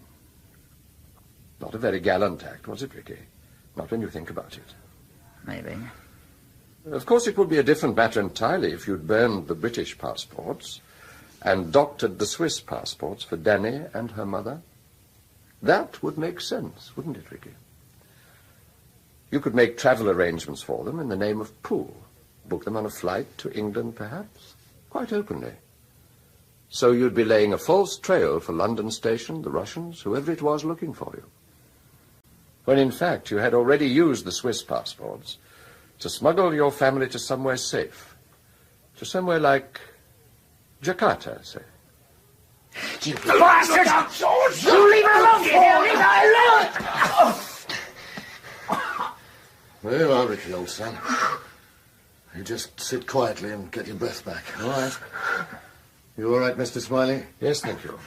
Not a very gallant act, was it, Ricky? Not when you think about it. Maybe. Of course, it would be a different matter entirely if you'd burned the British passports and doctored the Swiss passports for Danny and her mother. That would make sense, wouldn't it, Ricky? You could make travel arrangements for them in the name of Poole. Book them on a flight to England, perhaps, quite openly. So you'd be laying a false trail for London Station, the Russians, whoever it was looking for you. When in fact you had already used the Swiss passports to smuggle your family to somewhere safe. To somewhere like Jakarta, say. You bastard! You leave her alone, Paul! Leave her alone! There you are, Ricky, old son. You just sit quietly and get your breath back. All right. You all right, Mr. Smiley? Yes, thank you.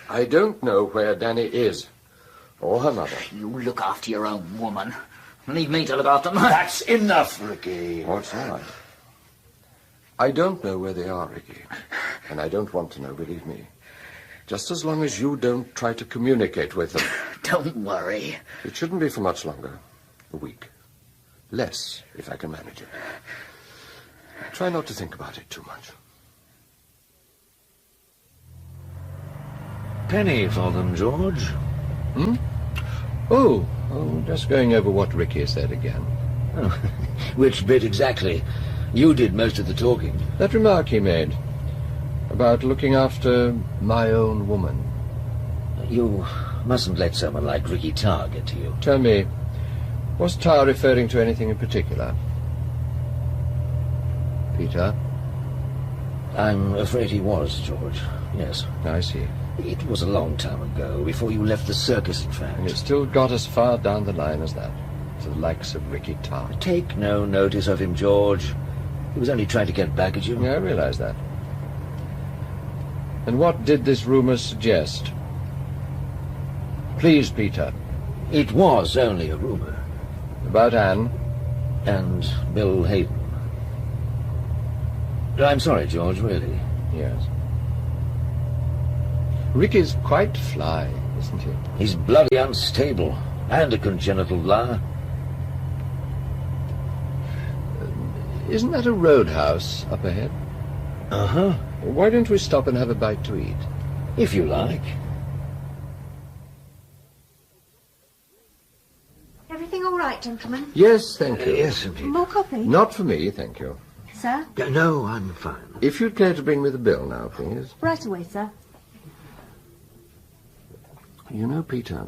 I don't know where Danny is, or her mother. You look after your own woman. Leave me to look after mine. That's enough, Ricky. Oh, it's all right. I don't know where they are, Ricky. And I don't want to know, believe me. Just as long as you don't try to communicate with them. Don't worry. It shouldn't be for much longer. A week. Less, if I can manage it. Try not to think about it too much. Penny for them, George. Hmm? Oh, just going over what Ricky said again. Oh, which bit exactly? You did most of the talking. That remark he made about looking after my own woman. You mustn't let someone like Ricky Tarr get to you. Tell me, was Tarr referring to anything in particular? Peter? I'm afraid he was, George. Yes. I see. It was a long time ago, before you left the circus, in fact. And it still got as far down the line as that, to the likes of Ricky Tarr. Take no notice of him, George. He was only trying to get back at you. Yeah, I realize that. And what did this rumor suggest? Please, Peter. It was only a rumor. About Anne? And Bill Hayden. I'm sorry, George, really. Yes. Ricky's quite fly, isn't he? He's bloody unstable, and a congenital liar. Isn't that a roadhouse up ahead? Uh-huh. Why don't we stop and have a bite to eat? If you like. Everything all right, gentlemen? Yes, thank you. Yes, indeed. More coffee? Not for me, thank you. Sir? No, I'm fine. If you'd care to bring me the bill now, please. Right away, sir. You know, Peter,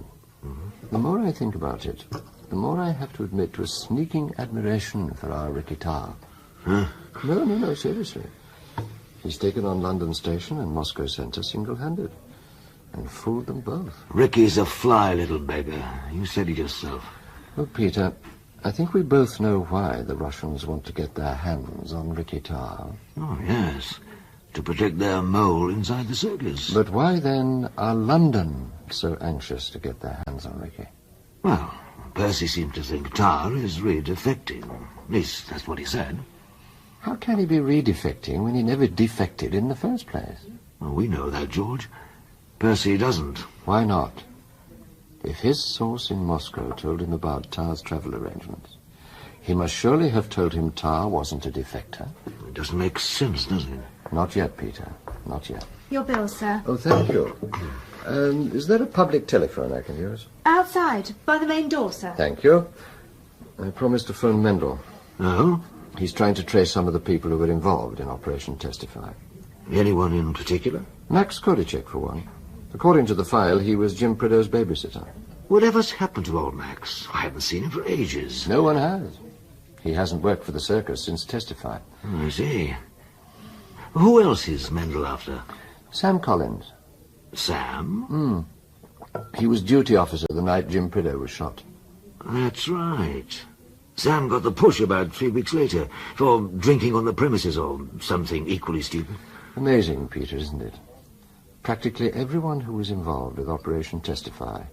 the more I think about it, the more I have to admit to a sneaking admiration for our Ricky Tarr. Huh? No, seriously. He's taken on London Station and Moscow Centre single-handed, and fooled them both. Ricky's a fly little beggar. You said it yourself. Well, Peter, I think we both know why the Russians want to get their hands on Ricky Tarr. Oh, yes. To protect their mole inside the circus. But why, then, are London so anxious to get their hands on Ricky? Well, Percy seemed to think Tarr is redefecting. At least, that's what he said. How can he be redefecting when he never defected in the first place? Well, we know that, George. Percy doesn't. Why not? If his source in Moscow told him about Tarr's travel arrangements, he must surely have told him Tarr wasn't a defector. It doesn't make sense, does it? Not yet, Peter. Not yet. Your bill, sir. Oh, thank you. Is there a public telephone I can use? Outside, by the main door, sir. Thank you. I promised to phone Mendel. Oh? He's trying to trace some of the people who were involved in Operation Testify. Anyone in particular? Max Kodicek, for one. According to the file, he was Jim Prideaux's babysitter. Whatever's happened to old Max? I haven't seen him for ages. No one has. He hasn't worked for the circus since Testify. I see. Who else is Mendel after? Sam Collins. Sam? He was duty officer the night Jim Prideaux was shot. That's right. Sam got the push about 3 weeks later for drinking on the premises or something equally stupid. Amazing, Peter, isn't it? Practically everyone who was involved with Operation Testify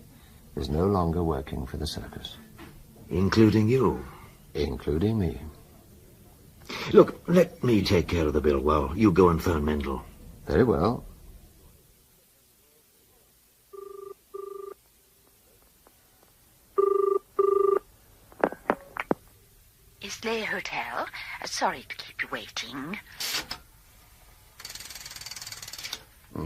is no longer working for the circus. Including you? Including me. Look, let me take care of the bill while you go and phone Mendel. Very well. Islay Hotel. Sorry to keep you waiting.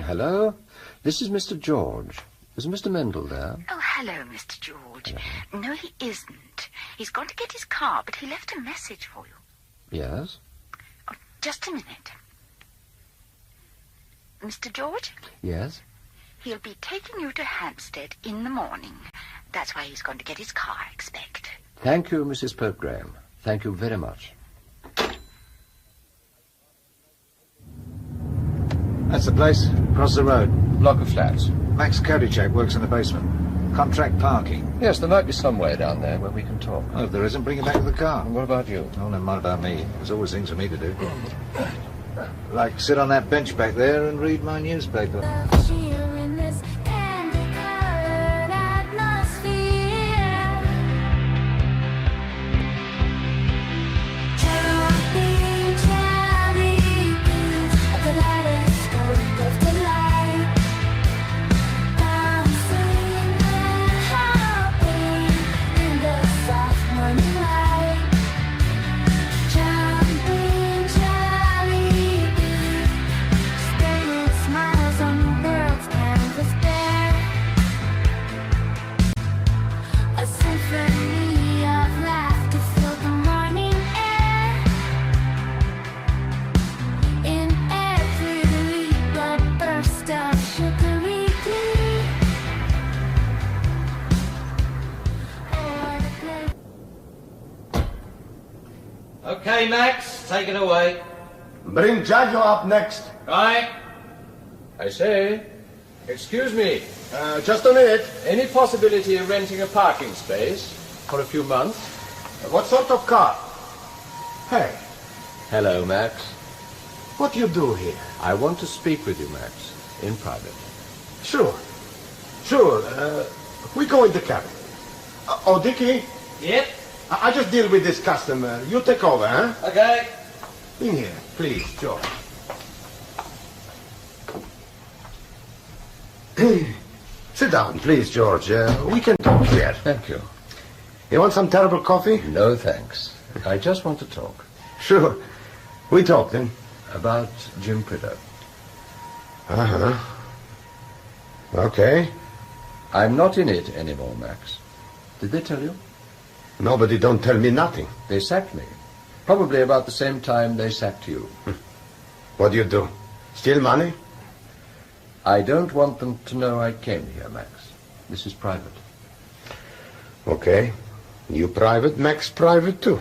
Hello? This is Mr. George. Is Mr. Mendel there? Oh, hello, Mr. George. No, he isn't. He's gone to get his car, but he left a message for you. Yes? Oh, just a minute. Mr. George? Yes? He'll be taking you to Hampstead in the morning. That's why he's gone to get his car, I expect. Thank you, Mrs. Pope Graham. Thank you very much. That's the place. Across the road. Block of flats. Max Kodicek works in the basement. Contract parking. Yes, there might be somewhere down there where we can talk. Oh, if there isn't, bring it back to the car. And what about you? Oh, never mind about me. There's always things for me to do. Like sit on that bench back there and read my newspaper. Okay, Max, take it away. Bring Giorgio up next. Right. I say, excuse me. Just a minute. Any possibility of renting a parking space for a few months? What sort of car? Hey, Hello, Max. what you do here? I want to speak with you, Max, in private. Sure. Sure. We go in the cabin. Oh, Dickie? Yep. I just deal with this customer. You take over, huh? Okay. In here, please, George. Sit down, please, George. We can talk here. Thank you. You want some terrible coffee? No, thanks. I just want to talk. Sure. We talk, then. About Jim Prideaux. Uh-huh. Okay. I'm not in it anymore, Max. Did they tell you? Nobody don't tell me nothing. They sacked me. Probably about the same time they sacked you. What do you do? Steal money? I don't want them to know I came here, Max. This is private. Okay. You private, Max private too.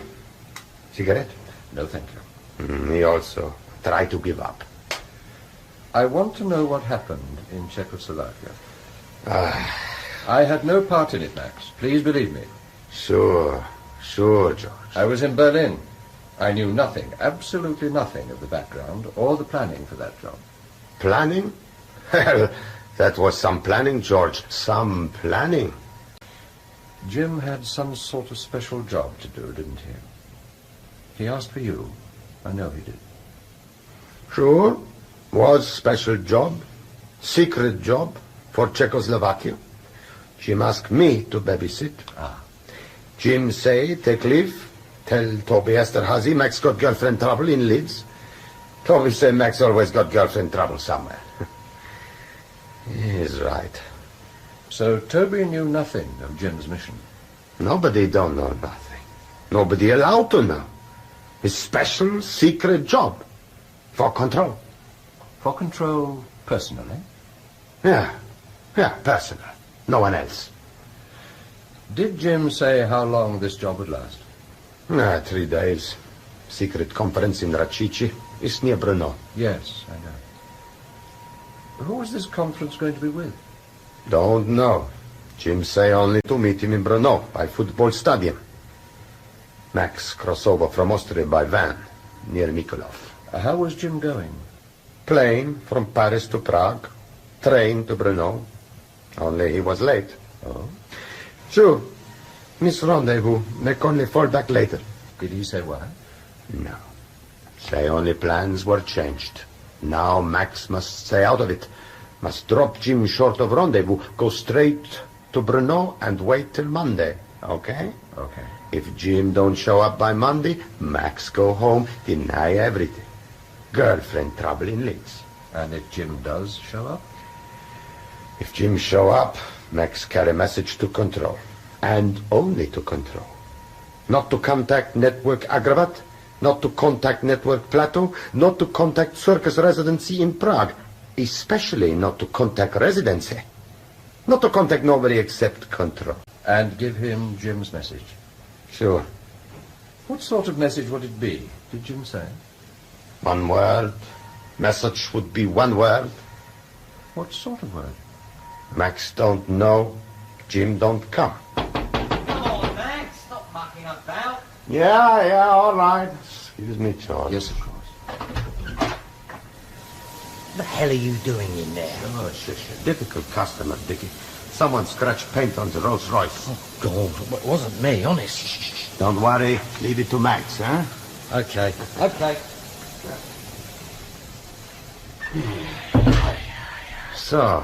Cigarette? No, thank you. Me also. Try to give up. I want to know what happened in Czechoslovakia. I had no part in it, Max. Please believe me. Sure, George. I was in Berlin. I knew nothing, absolutely nothing of the background or the planning for that job. Planning? Well, that was some planning, George. Some planning. Jim had some sort of special job to do, didn't he? He asked for you. I know he did. Sure. Was special job. Secret job for Czechoslovakia. Jim asked me to babysit. Jim say, take leave. Tell Toby Esterhazy Max got girlfriend trouble in Leeds. Toby say Max always got girlfriend trouble somewhere. He's right. So Toby knew nothing of Jim's mission? Nobody don't know nothing. Nobody allowed to know. His special secret job. For control. For control personally? Yeah, personal. No one else. Did Jim say how long this job would last? 3 days. Secret conference in Racici. It's near Brno. Yes, I know. Who was this conference going to be with? Don't know. Jim say only to meet him in Brno, by football stadium. Max cross over from Austria by van, near Mikolov. How was Jim going? Plane from Paris to Prague, train to Brno. Only he was late. Oh? Sure. Miss Rendezvous. Make only fall back later. Did he say why? No. Say only plans were changed. Now Max must stay out of it. Must drop Jim short of Rendezvous, go straight to Brno and wait till Monday. Okay? Okay. If Jim don't show up by Monday, Max go home, deny everything. Girlfriend trouble in Leeds. And if Jim does show up? If Jim show up, Max carry message to control. And only to control. Not to contact network Agravat, not to contact network Plateau, not to contact Circus residency in Prague, especially not to contact residency. Not to contact nobody except control. And give him Jim's message? Sure. What sort of message would it be, did Jim say? One word. Message would be one word. What sort of word? Max don't know. Jim don't come. Come on, Max. Stop mucking about. Yeah, all right. Excuse me, George. Yes, of course. What the hell are you doing in there? Oh, shush. Difficult customer, Dickie. Someone scratched paint on the Rolls Royce. Oh, God, it wasn't me, honest. Don't worry. Leave it to Max, huh? Okay. So,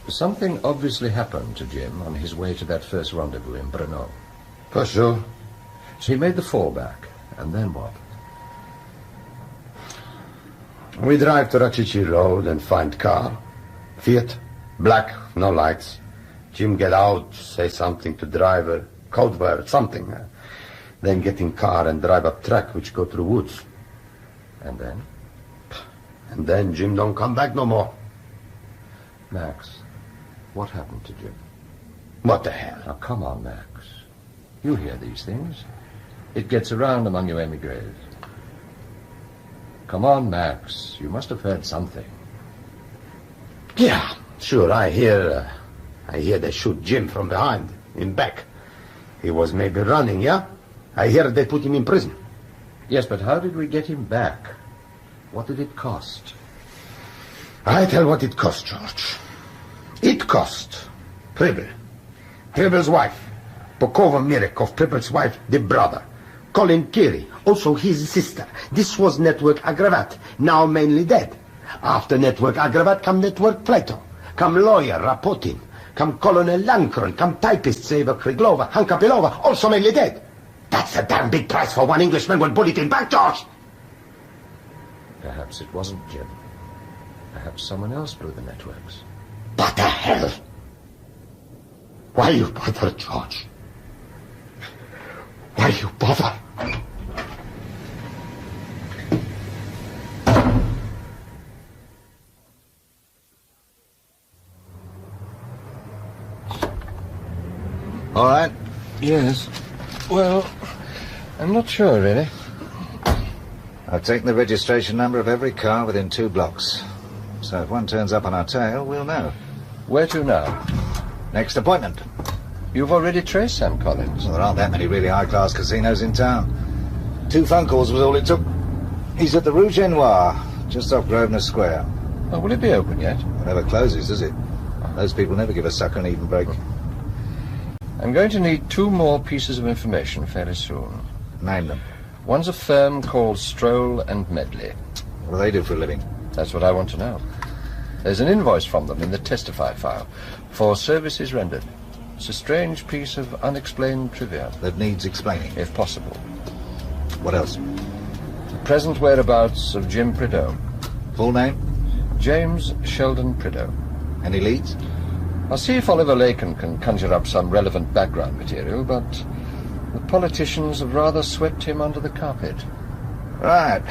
something obviously happened to Jim on his way to that first rendezvous in Brno. For sure. So he made the fallback, and then what? We drive to Rachichi Road and find car. Fiat, black, no lights. Jim get out, say something to driver, code word, something. Then get in car and drive up track which go through woods. And then? And then Jim don't come back no more. Max, what happened to Jim? What the hell? Now, come on, Max. You hear these things. It gets around among you emigres. Come on, Max. You must have heard something. Yeah, sure. I hear they shoot Jim from behind, in back. He was maybe running, yeah? I hear they put him in prison. Yes, but how did we get him back? What did it cost? I tell what it cost, George. It cost Pribble, Pribble's wife, Pokova Mirekov, Pribble's wife, the brother, Colin Keary, also his sister. This was Network Agravat, now mainly dead. After Network Agravat come Network Plato, come lawyer Rapotin, come Colonel Lankron, come typist Seva Kriglova, Hanka Pilova, also mainly dead. That's a damn big price for one Englishman with bullet in back, George. Perhaps it wasn't Jim. Perhaps someone else blew the networks. What the hell? Why you bother, George? Why you bother? All right? Yes. Well, I'm not sure, really. I've taken the registration number of every car within 2 blocks. So if one turns up on our tail, we'll know. Where to now? Next appointment. You've already traced Sam Collins. Well, there aren't that many really high-class casinos in town. 2 phone calls was all it took. He's at the Rouge et Noir, just off Grosvenor Square. Oh, will it be open yet? It never closes, does it? Those people never give a sucker an even break. I'm going to need 2 more pieces of information fairly soon. Name them. One's a firm called Stroll and Medley. What do they do for a living? That's what I want to know. There's an invoice from them in the testify file for services rendered. It's a strange piece of unexplained trivia. That needs explaining. If possible. What else? The present whereabouts of Jim Prideaux. Full name? James Sheldon Prideaux. Any leads? I'll see if Oliver Laken can conjure up some relevant background material, but the politicians have rather swept him under the carpet. Right.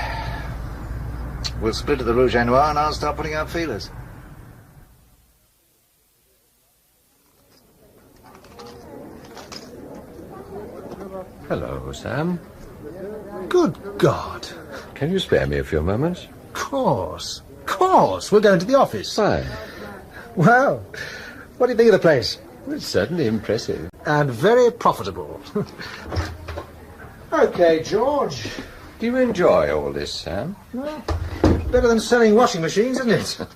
We'll split at the Rouge et Noir and I'll start putting out feelers. Hello, Sam. Good God. Can you spare me a few moments? Of course. We'll go into the office. Fine. Well, what do you think of the place? It's certainly impressive. And very profitable. Okay, George. Do you enjoy all this, Sam? Well, better than selling washing machines, isn't it?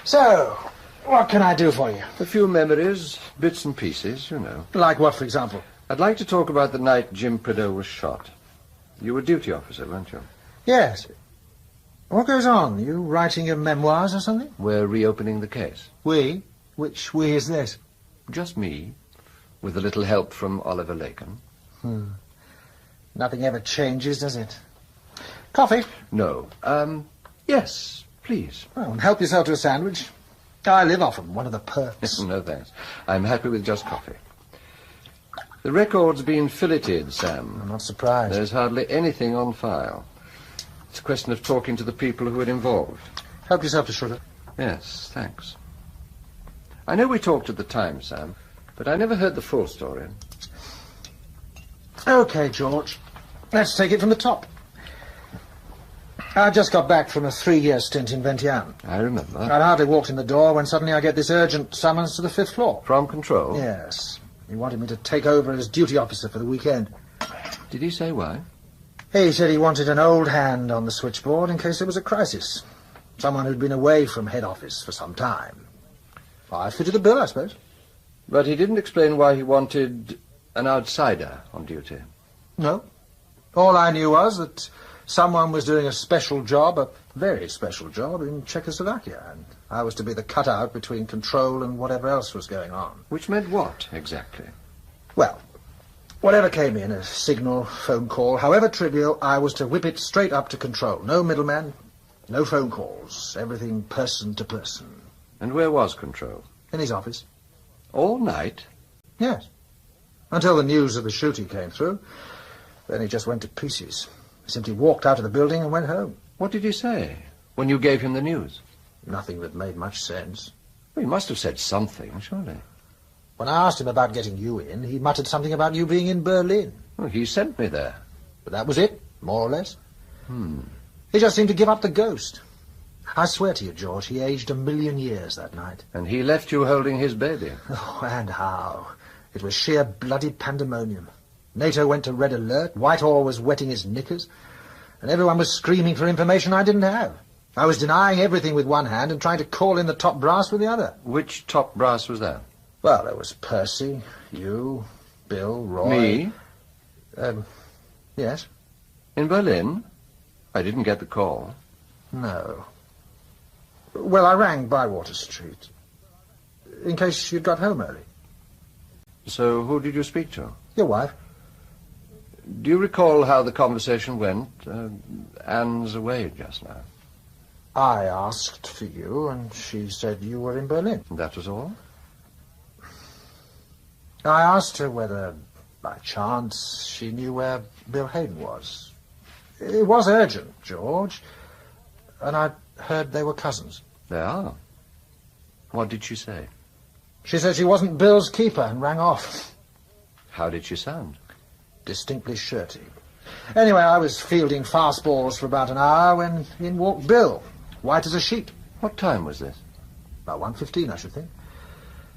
So, what can I do for you? A few memories, bits and pieces, you know. Like what, for example? I'd like to talk about the night Jim Prideaux was shot. You were duty officer, weren't you? Yes. What goes on? You writing your memoirs or something? We're reopening the case. We? Which we is this? Just me, with a little help from Oliver Laken. Nothing ever changes, does it? Coffee? No. Yes, please. Well, help yourself to a sandwich. I live off them, one of the perks. No, thanks. I'm happy with just coffee. The record's been filleted, Sam. I'm not surprised. There's hardly anything on file. It's a question of talking to the people who are involved. Help yourself to sugar. Yes, thanks. I know we talked at the time, Sam, but I never heard the full story. Okay, George. Let's take it from the top. I just got back from a 3-year stint in Vientiane. I remember. I'd hardly walked in the door when suddenly I get this urgent summons to the 5th floor. From Control? Yes. He wanted me to take over as duty officer for the weekend. Did he say why? He said he wanted an old hand on the switchboard in case there was a crisis. Someone who'd been away from head office for some time. I fitted the bill, I suppose. But he didn't explain why he wanted an outsider on duty. No. All I knew was that someone was doing a special job, a very special job, in Czechoslovakia, and I was to be the cutout between Control and whatever else was going on. Which meant what, exactly? Well, whatever came in, a signal, phone call, however trivial, I was to whip it straight up to Control. No middleman, no phone calls, everything person to person. And where was Control? In his office. All night? Yes. Until the news of the shooting came through. Then he just went to pieces. He simply walked out of the building and went home. What did he say when you gave him the news? Nothing that made much sense. Well, he must have said something, surely. When I asked him about getting you in, he muttered something about you being in Berlin. Well, he sent me there. But that was it, more or less. He just seemed to give up the ghost. I swear to you, George, he aged 1,000,000 years that night. And he left you holding his baby? Oh, and how. It was sheer bloody pandemonium. NATO went to red alert, Whitehall was wetting his knickers, and everyone was screaming for information I didn't have. I was denying everything with one hand and trying to call in the top brass with the other. Which top brass was that? Well, there was Percy, you, Bill, Roy... Me? Yes. In Berlin? I didn't get the call. No. Well, I rang Bywater Street, in case you'd got home early. So who did you speak to? Your wife. Do you recall how the conversation went? Anne's away just now. I asked for you, and she said you were in Berlin. That was all? I asked her whether, by chance, she knew where Bill Hayden was. It was urgent, George, and I heard they were cousins. They are? What did she say? She said she wasn't Bill's keeper and rang off. How did she sound? Distinctly shirty. Anyway, I was fielding fastballs for about an hour when in walked Bill, white as a sheet. What time was this? About 1:15, I should think.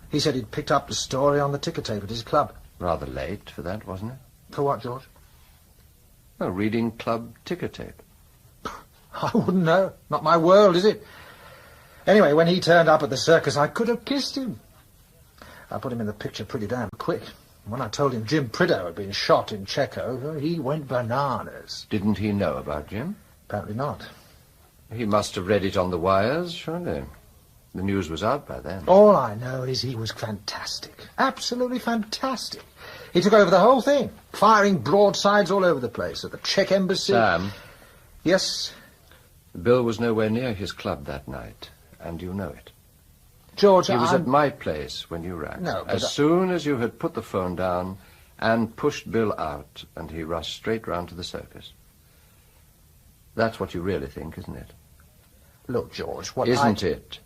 He said he'd picked up the story on the ticker tape at his club. Rather late for that, wasn't it? For what, George? Oh, reading club ticker tape. I wouldn't know. Not my world, is it? Anyway, when he turned up at the circus, I could have kissed him. I put him in the picture pretty damn quick. When I told him Jim Prideaux had been shot in Checo, he went bananas. Didn't he know about Jim? Apparently not. He must have read it on the wires, surely. The news was out by then. All I know is he was fantastic. Absolutely fantastic. He took over the whole thing, firing broadsides all over the place at the Czech embassy. Sam? Yes? Bill was nowhere near his club that night, and you know it. George, he was at my place when you rang. No, but as soon as you had put the phone down, Anne pushed Bill out, and he rushed straight round to the circus. That's what you really think, isn't it? Look, George, what Isn't it?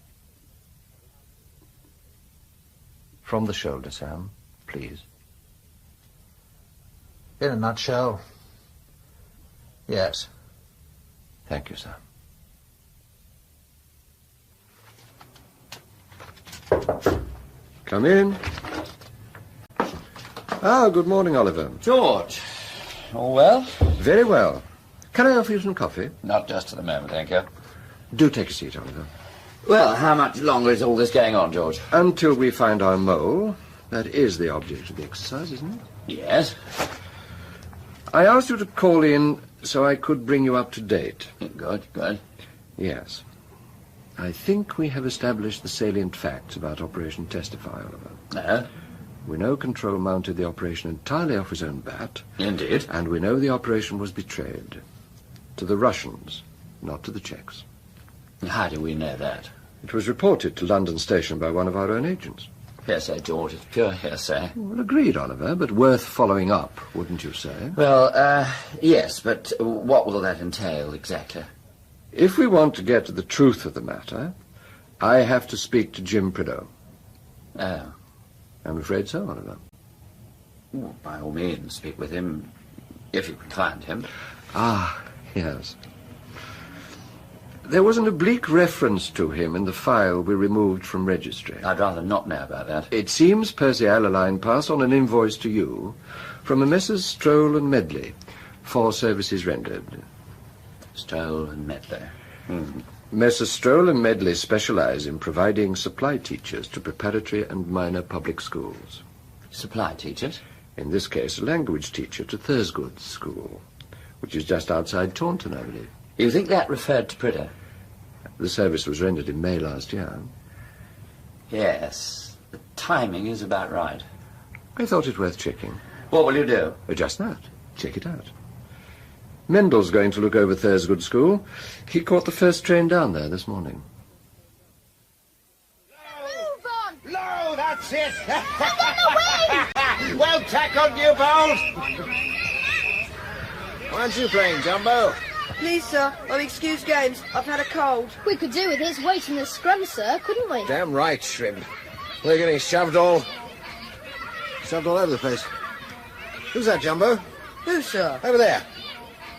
From the shoulder, Sam, please. In a nutshell, yes. Thank you, Sam. Come in. Ah, good morning, Oliver. George, all well? Very well. Can I offer you some coffee? Not just at the moment, thank you. Do take a seat, Oliver. Well, how much longer is all this going on, George? Until we find our mole. That is the object of the exercise, isn't it? Yes. I asked you to call in so I could bring you up to date. Good, good. Yes. I think we have established the salient facts about Operation Testify, Oliver. No? We know Control mounted the operation entirely off his own bat. Indeed. And we know the operation was betrayed. To the Russians, not to the Czechs. How do we know that? It was reported to London Station by one of our own agents. Hearsay, George. It's pure hearsay. Well, agreed, Oliver, but worth following up, wouldn't you say? Well, yes, but what will that entail exactly? If we want to get to the truth of the matter, I have to speak to Jim Prideaux. Oh. I'm afraid so, Oliver. Well, by all means, speak with him, if you can find him. Ah, yes. There was an oblique reference to him in the file we removed from registry. I'd rather not know about that. It seems Percy Alaline passed on an invoice to you from a Messrs. Stroll and Medley for services rendered. Stroll and Medley. Messrs. Stroll and Medley specialize in providing supply teachers to preparatory and minor public schools. Supply teachers? In this case, a language teacher to Thursgood School, which is just outside Taunton, I believe. You think that referred to Pritter? The service was rendered in May last year. Yes. The timing is about right. I thought it worth checking. What will you do? Just that. Check it out. Mendel's going to look over Thursgood School. He caught the first train down there this morning. Move on! No, that's it! Stand on the way! Well tackled, you bold! Aren't you playing, Jumbo? Please, sir, I'll excuse games. I've had a cold. We could do with his weight in the scrum, sir, couldn't we? Damn right, Shrimp. We're getting shoved all over the place. Who's that, Jumbo? Who, sir? Over there.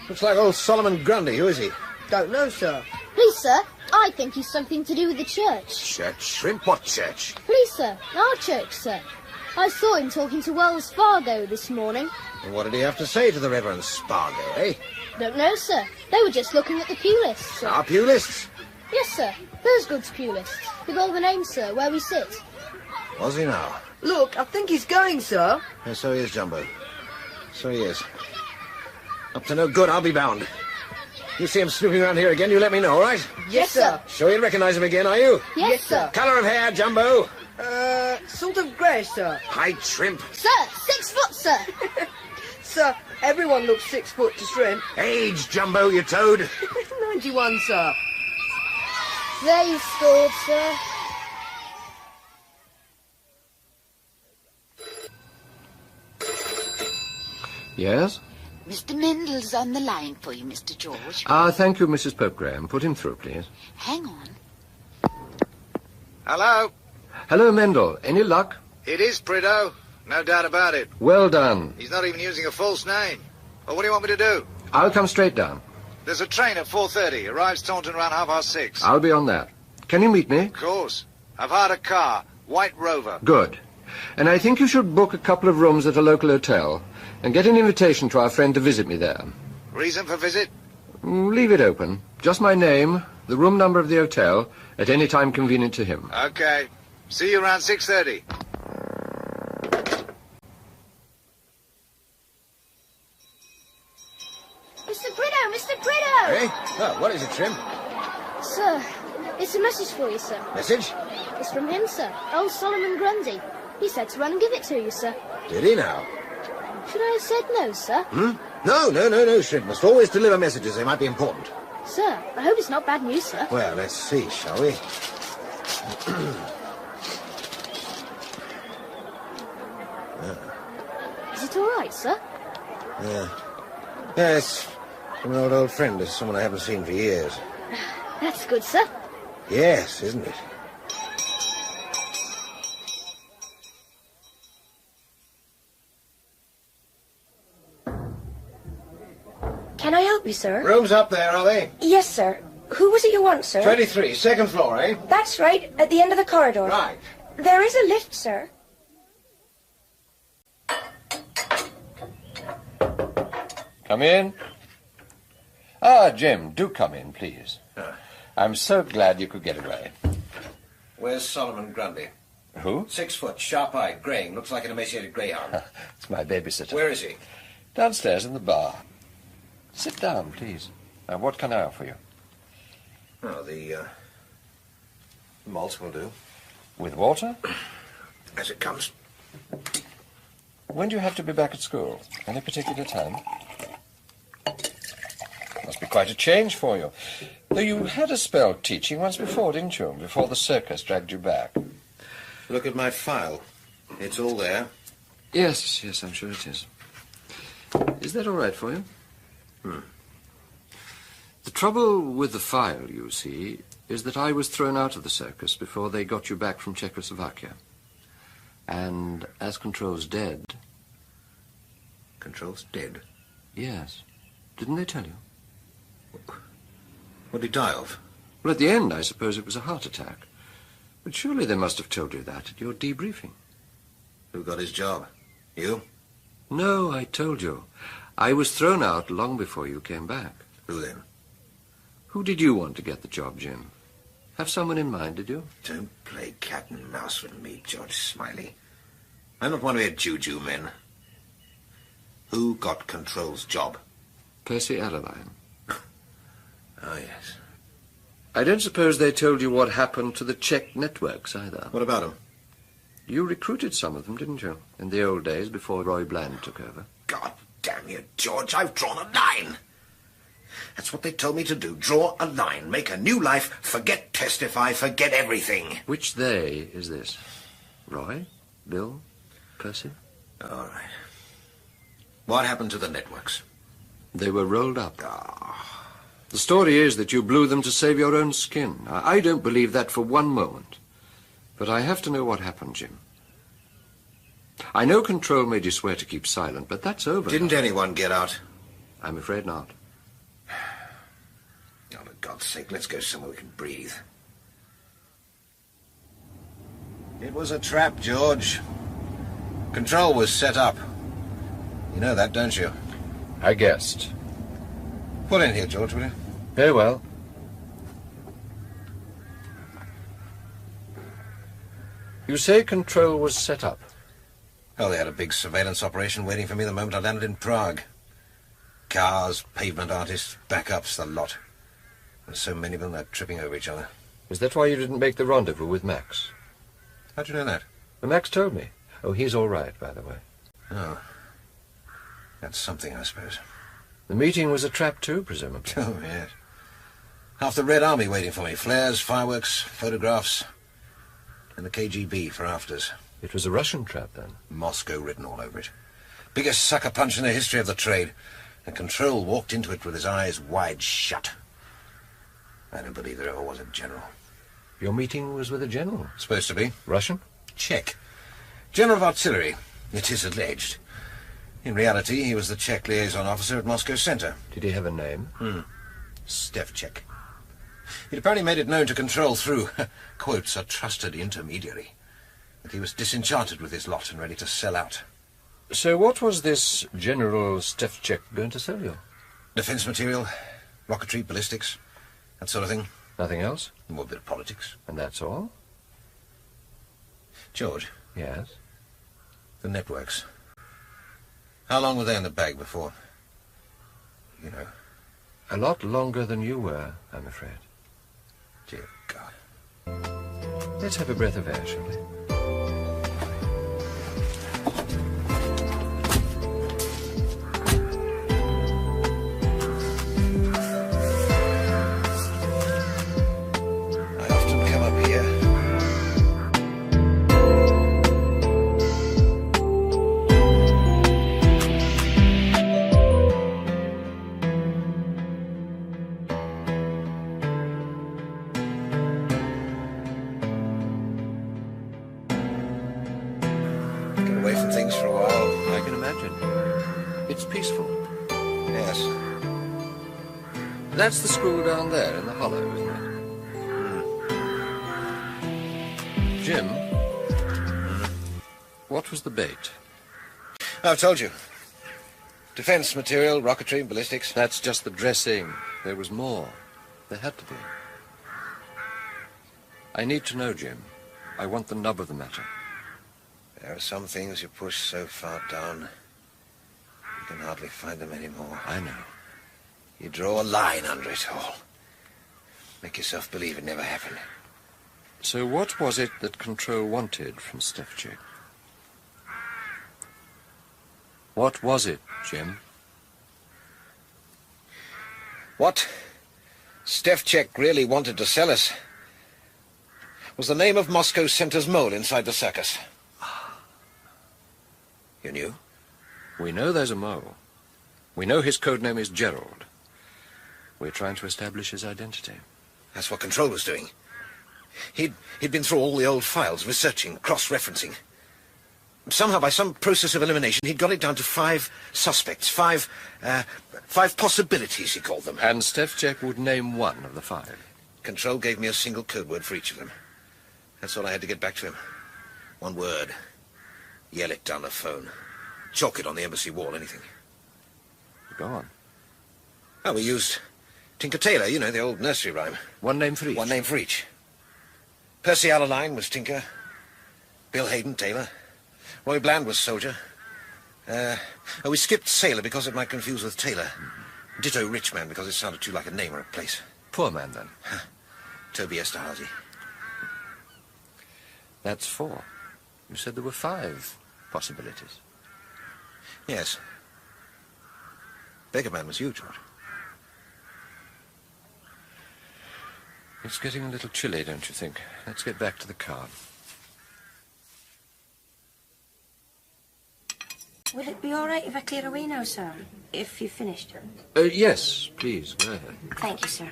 Looks like old Solomon Grundy. Who is he? Don't know, sir. Please, sir, I think he's something to do with the church. Church? Shrimp? What church? Please, sir, our church, sir. I saw him talking to Wells Fargo this morning. And what did he have to say to the Reverend Spargo, eh? Don't know, sir. They were just looking at the pew lists, sir. Our pew lists? Yes, sir. Thursgood's pew lists. With all the names, sir, where we sit. Was he now? Look, I think he's going, sir. Yes, so he is, Jumbo. So he is. Up to no good, I'll be bound. You see him snooping around here again, you let me know, all right? Yes, sir. Sure you recognise him again, are you? Yes, sir. Colour of hair, Jumbo? Sort of greyish, sir. Height, Shrimp? Sir, 6 foot, sir. Sir, everyone looks 6 foot to Shrimp. Age, Jumbo, you toad. 91, sir. There you scored, sir. Yes? Mr. Mendel's on the line for you, Mr. George. Thank you, Mrs. Pope Graham. Put him through, please. Hang on. Hello? Hello, Mendel. Any luck? It is Prideaux. No doubt about it. Well done. He's not even using a false name. Well, what do you want me to do? I'll come straight down. There's a train at 4:30. Arrives Taunton around 6:30. I'll be on that. Can you meet me? Of course. I've hired a car. White Rover. Good. And I think you should book a couple of rooms at a local hotel and get an invitation to our friend to visit me there. Reason for visit? Leave it open. Just my name, the room number of the hotel, at any time convenient to him. Okay. See you around 6:30. Mr. Prideaux, Mr. Prideaux! Hey? Oh, what is it, Shrimp? Sir, it's a message for you, sir. Message? It's from him, sir. Old Solomon Grundy. He said to run and give it to you, sir. Did he now? Should I have said no, sir? No, Shrimp. Must always deliver messages. They might be important. Sir, I hope it's not bad news, sir. Well, let's see, shall we? Is it all right, sir? Yeah. Yes. From an old friend. It's someone I haven't seen for years. That's good, sir. Yes, isn't it? Can I help you, sir? Rooms up there, are they? Yes, sir. Who was it you want, sir? 23, second floor, eh? That's right, at the end of the corridor. Right. There is a lift, sir. Come in. Jim, do come in, please. I'm so glad you could get away. Where's Solomon Grundy? Who? 6 foot, sharp-eyed, greying, looks like an emaciated greyhound. It's my babysitter. Where is he? Downstairs in the bar. Sit down, please. What can I offer you? Oh, the malts will do. With water? As it comes. When do you have to be back at school? Any particular time? Must be quite a change for you. Though you had a spell teaching once before, didn't you? Before the circus dragged you back. Look at my file. It's all there. Yes, I'm sure it is. Is that all right for you? The trouble with the file, you see, is that I was thrown out of the circus before they got you back from Czechoslovakia. And as Control's dead... Control's dead? Yes. Didn't they tell you? What did he die of? Well, at the end, I suppose it was a heart attack. But surely they must have told you that at your debriefing. Who got his job? You? No, I told you. I was thrown out long before you came back. Who then? Who did you want to get the job, Jim? Have someone in mind, did you? Don't play cat and mouse with me, George Smiley. I'm not one of your juju men. Who got Control's job? Percy Adeline. Oh, yes. I don't suppose they told you what happened to the Czech networks, either. What about them? You recruited some of them, didn't you? In the old days, before Roy Bland took over. God damn you, George, I've drawn a line. That's what they told me to do. Draw a line. Make a new life. Forget Testify. Forget everything. Which they is this? Roy? Bill? Percy? All right. What happened to the networks? They were rolled up. The story is that you blew them to save your own skin. I don't believe that for one moment. But I have to know what happened, Jim. I know Control made you swear to keep silent, but that's over. Didn't anyone get out? I'm afraid not. Oh, for God's sake, let's go somewhere we can breathe. It was a trap, George. Control was set up. You know that, don't you? I guessed. Put in here, George, will you? Very well. You say Control was set up? Oh, they had a big surveillance operation waiting for me the moment I landed in Prague. Cars, pavement artists, backups, the lot. There's so many of them, they're tripping over each other. Is that why you didn't make the rendezvous with Max? How'd you know that? Well, Max told me. Oh, he's all right, by the way. Oh. That's something, I suppose. The meeting was a trap too, presumably. Oh, yes. Half the Red Army waiting for me. Flares, fireworks, photographs, and the KGB for afters. It was a Russian trap, then? Moscow written all over it. Biggest sucker punch in the history of the trade. And Control walked into it with his eyes wide shut. I don't believe there ever was a general. Your meeting was with a general? Supposed to be. Russian? Czech. General of Artillery, it is alleged. In reality, he was the Czech liaison officer at Moscow Center. Did he have a name? Stevchik. He'd apparently made it known to Control through, quotes, a trusted intermediary, that he was disenchanted with his lot and ready to sell out. So what was this General Stevchik going to sell you? Defense material, rocketry, ballistics, that sort of thing. Nothing else? More a bit of politics. And that's all? George. Yes? The networks. How long were they in the bag before? You know. A lot longer than you were, I'm afraid. Dear God. Let's have a breath of air, shall we? I often come up here. Get away from things for a while. I can imagine. It's peaceful. Yes. That's the school down there in the hollow, isn't it? Jim, what was the bait? I've told you. Defense material, rocketry, ballistics. That's just the dressing. There was more. There had to be. I need to know, Jim. I want the nub of the matter. There are some things you push so far down, you can hardly find them anymore. I know. You draw a line under it all. Make yourself believe it never happened. So what was it that Control wanted from Stevchik? What was it, Jim? What Stevchik really wanted to sell us was the name of Moscow Center's mole inside the circus. You knew? We know there's a mole. We know his code name is Gerald. We're trying to establish his identity. That's what Control was doing. He'd been through all the old files, researching, cross-referencing. Somehow, by some process of elimination, he'd got it down to 5 suspects, 5 possibilities, he called them. And Stevchik would name one of the 5. Control gave me a single code word for each of them. That's all I had to get back to him. One word. Yell it down the phone. Chalk it on the embassy wall, anything. Go on. Oh, we used Tinker Tailor, you know, the old nursery rhyme. One name for each? One name for each. Percy Allaline was Tinker. Bill Hayden, Tailor. Roy Bland was Soldier. We skipped Sailor because it might confuse with Tailor. Ditto Rich Man because it sounded too like a name or a place. Poor man, then. Toby Esterhazy. That's 4. You said there were 5 possibilities. Yes. Beggarman was you, George. It's getting a little chilly, don't you think? Let's get back to the car. Will it be all right if I clear away now, sir? If you've finished? Yes, please, go ahead. Thank you, sir.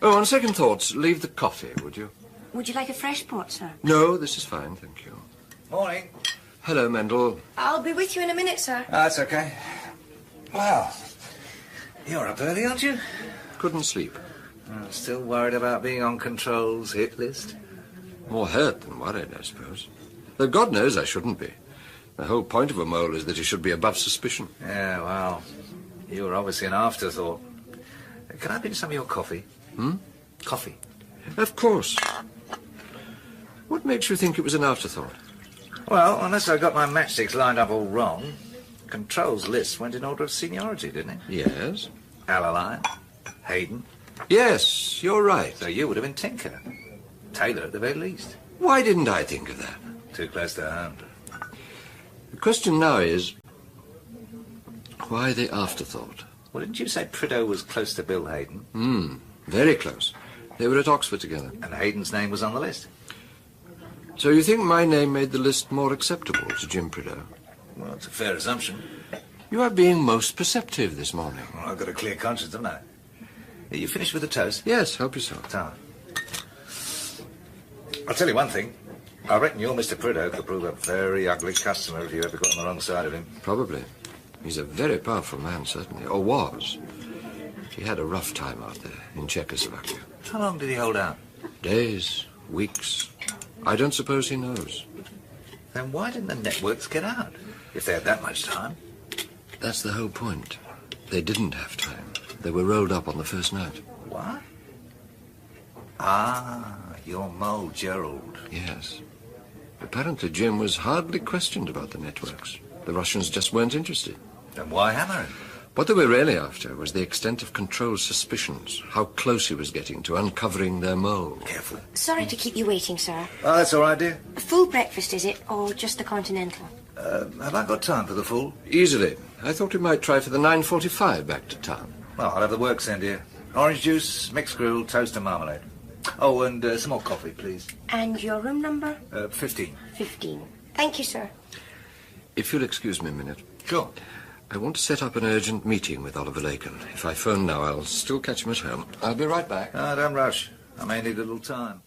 Oh, on second thoughts, leave the coffee, would you? Would you like a fresh pot, sir? No, this is fine, thank you. Morning. Hello, Mendel. I'll be with you in a minute, sir. That's okay. Well, you're up early, aren't you? Couldn't sleep. Still worried about being on Control's hit list? More hurt than worried, I suppose. Though God knows I shouldn't be. The whole point of a mole is that he should be above suspicion. Yeah, well, you were obviously an afterthought. Can I have some of your coffee? Coffee? Of course. What makes you think it was an afterthought? Well, unless I got my matchsticks lined up all wrong, Control's list went in order of seniority, didn't it? Yes. Allaline, Hayden. Yes, you're right. So you would have been Tinker. Tailor at the very least. Why didn't I think of that? Too close to home. The question now is, why the afterthought? Well, didn't you say Prideaux was close to Bill Hayden? Very close. They were at Oxford together. And Hayden's name was on the list? So you think my name made the list more acceptable to Jim Prideaux? Well, it's a fair assumption. You are being most perceptive this morning. Well, I've got a clear conscience, haven't I? Are you finished with the toast? Yes, help yourself. Ta. I'll tell you one thing. I reckon your Mr. Prideaux could prove a very ugly customer if you ever got on the wrong side of him. Probably. He's a very powerful man, certainly. Or was. He had a rough time out there in Czechoslovakia. How long did he hold out? Days, weeks. I don't suppose he knows. Then why didn't the networks get out, if they had that much time? That's the whole point. They didn't have time. They were rolled up on the first night. What? Ah, your mole, Gerald. Yes. Apparently Jim was hardly questioned about the networks. The Russians just weren't interested. Then why hammer him? What they were really after was the extent of Control's suspicions, how close he was getting to uncovering their mole. Careful. Sorry to keep you waiting, sir. Oh, that's all right, dear. A full breakfast, is it? Or just the continental? Have I got time for the full? Easily. I thought we might try for the 9:45 back to town. Well, I'll have the works then, dear. Orange juice, mixed grill, toast and marmalade. Oh, and some more coffee, please. And your room number? 15. 15. Thank you, sir. If you'll excuse me a minute. Sure. I want to set up an urgent meeting with Oliver Lacon. If I phone now, I'll still catch him at home. I'll be right back. Don't rush. I may need a little time.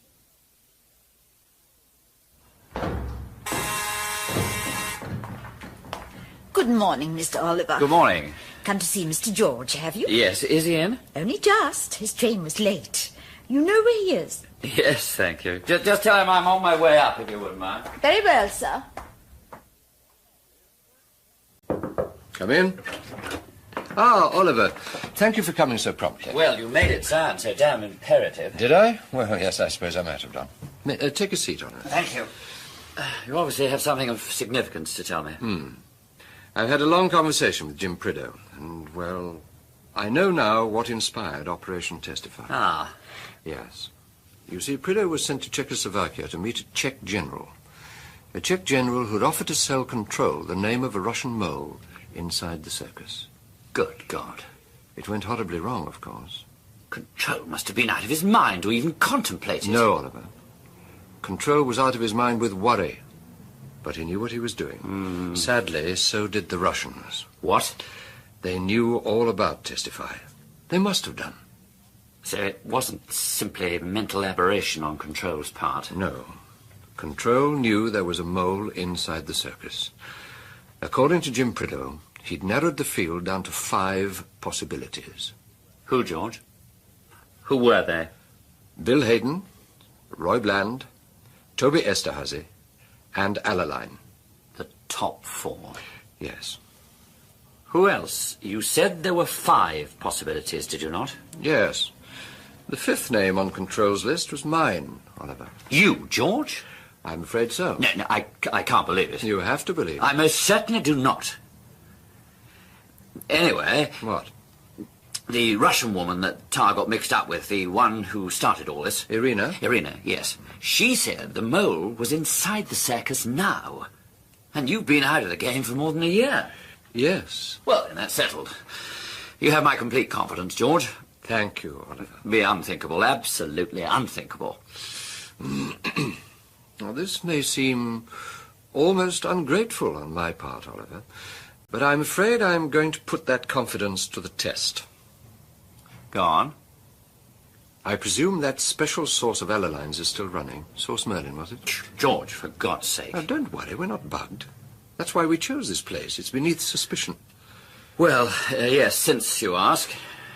Good morning, Mr. Oliver. Good morning. Come to see Mr. George, have you? Yes, is he in? Only just. His train was late. You know where he is? Yes, thank you. Just tell him I'm on my way up, if you wouldn't mind. Very well, sir. Come in. Ah, Oliver. Thank you for coming so promptly. Well, you made it sound so damn imperative. Did I? Well, yes, I suppose I might have done. Take a seat on it. Thank you. You obviously have something of significance to tell me. I've had a long conversation with Jim Prideaux, and, well, I know now what inspired Operation Testify. Ah. Yes. You see, Prideaux was sent to Czechoslovakia to meet a Czech general. A Czech general who'd offered to sell Control the name of a Russian mole inside the circus. Good God. It went horribly wrong, of course. Control must have been out of his mind to even contemplate it. No, Oliver. Control was out of his mind with worry. But he knew what he was doing. Sadly, so did the Russians. What? They knew all about Testify. They must have done. So it wasn't simply mental aberration on Control's part? No. Control knew there was a mole inside the circus. According to Jim Prideaux, he'd narrowed the field down to 5 possibilities. Who, George? Who were they? Bill Hayden, Roy Bland, Toby Esterhazy, and Alaline. The top 4? Yes. Who else? You said there were 5 possibilities, did you not? Yes. The 5th name on Control's list was mine, Oliver. You, George? I'm afraid so. No, I can't believe it. You have to believe it. I most certainly do not. Anyway... What? The Russian woman that Tar got mixed up with, the one who started all this. Irina? Irina, yes. She said the mole was inside the circus now. And you've been out of the game for more than a year. Yes. Well, then that's settled. You have my complete confidence, George. Thank you, Oliver. Be unthinkable, absolutely unthinkable. Now, this may seem almost ungrateful on my part, Oliver, but I'm afraid I'm going to put that confidence to the test. Go on. I presume that special source of Alaline's is still running. Source Merlin, was it? George, for God's sake. Now, don't worry, we're not bugged. That's why we chose this place. It's beneath suspicion. Well, yes, since you ask,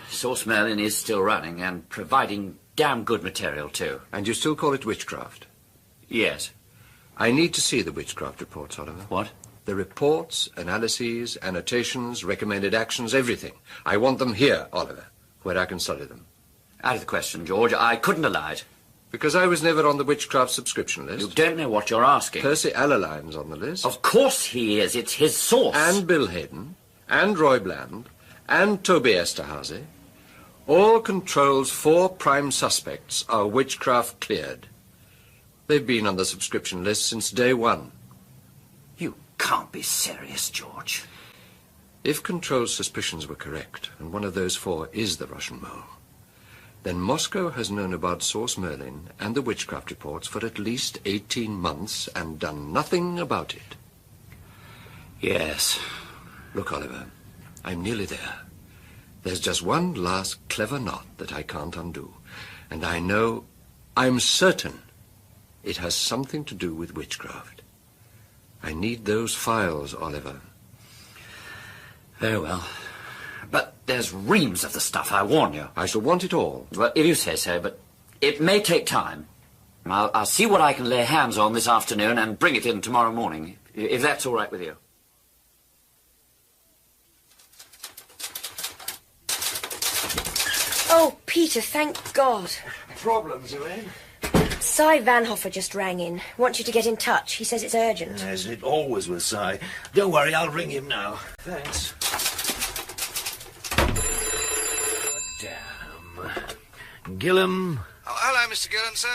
Source Merlin is still running and providing damn good material, too. And you still call it witchcraft? Yes. I need to see the witchcraft reports, Oliver. What? The reports, analyses, annotations, recommended actions, everything. I want them here, Oliver, where I can study them. Out of the question, George. I couldn't allow it. Because I was never on the witchcraft subscription list. You don't know what you're asking. Percy Alaline's on the list. Of course he is. It's his source. And Bill Hayden, and Roy Bland, and Toby Esterhazy. All Control's 4 prime suspects are witchcraft cleared. They've been on the subscription list since day 1. You can't be serious, George. If Control's suspicions were correct, and one of those 4 is the Russian mole, then Moscow has known about Source Merlin and the witchcraft reports for at least 18 months and done nothing about it. Yes. Look, Oliver, I'm nearly there. There's just one last clever knot that I can't undo. And I know, I'm certain, it has something to do with witchcraft. I need those files, Oliver. Very well. But there's reams of the stuff, I warn you. I shall want it all. Well, if you say so, but it may take time. I'll see what I can lay hands on this afternoon and bring it in tomorrow morning, if that's all right with you. Oh, Peter, thank God. Problems, Elaine? Cy Vanhofer just rang in. Wants you to get in touch. He says it's urgent. As it always with Cy. Don't worry, I'll ring him now. Thanks. Damn. Gillam? Oh, hello, Mr. Gillam, sir.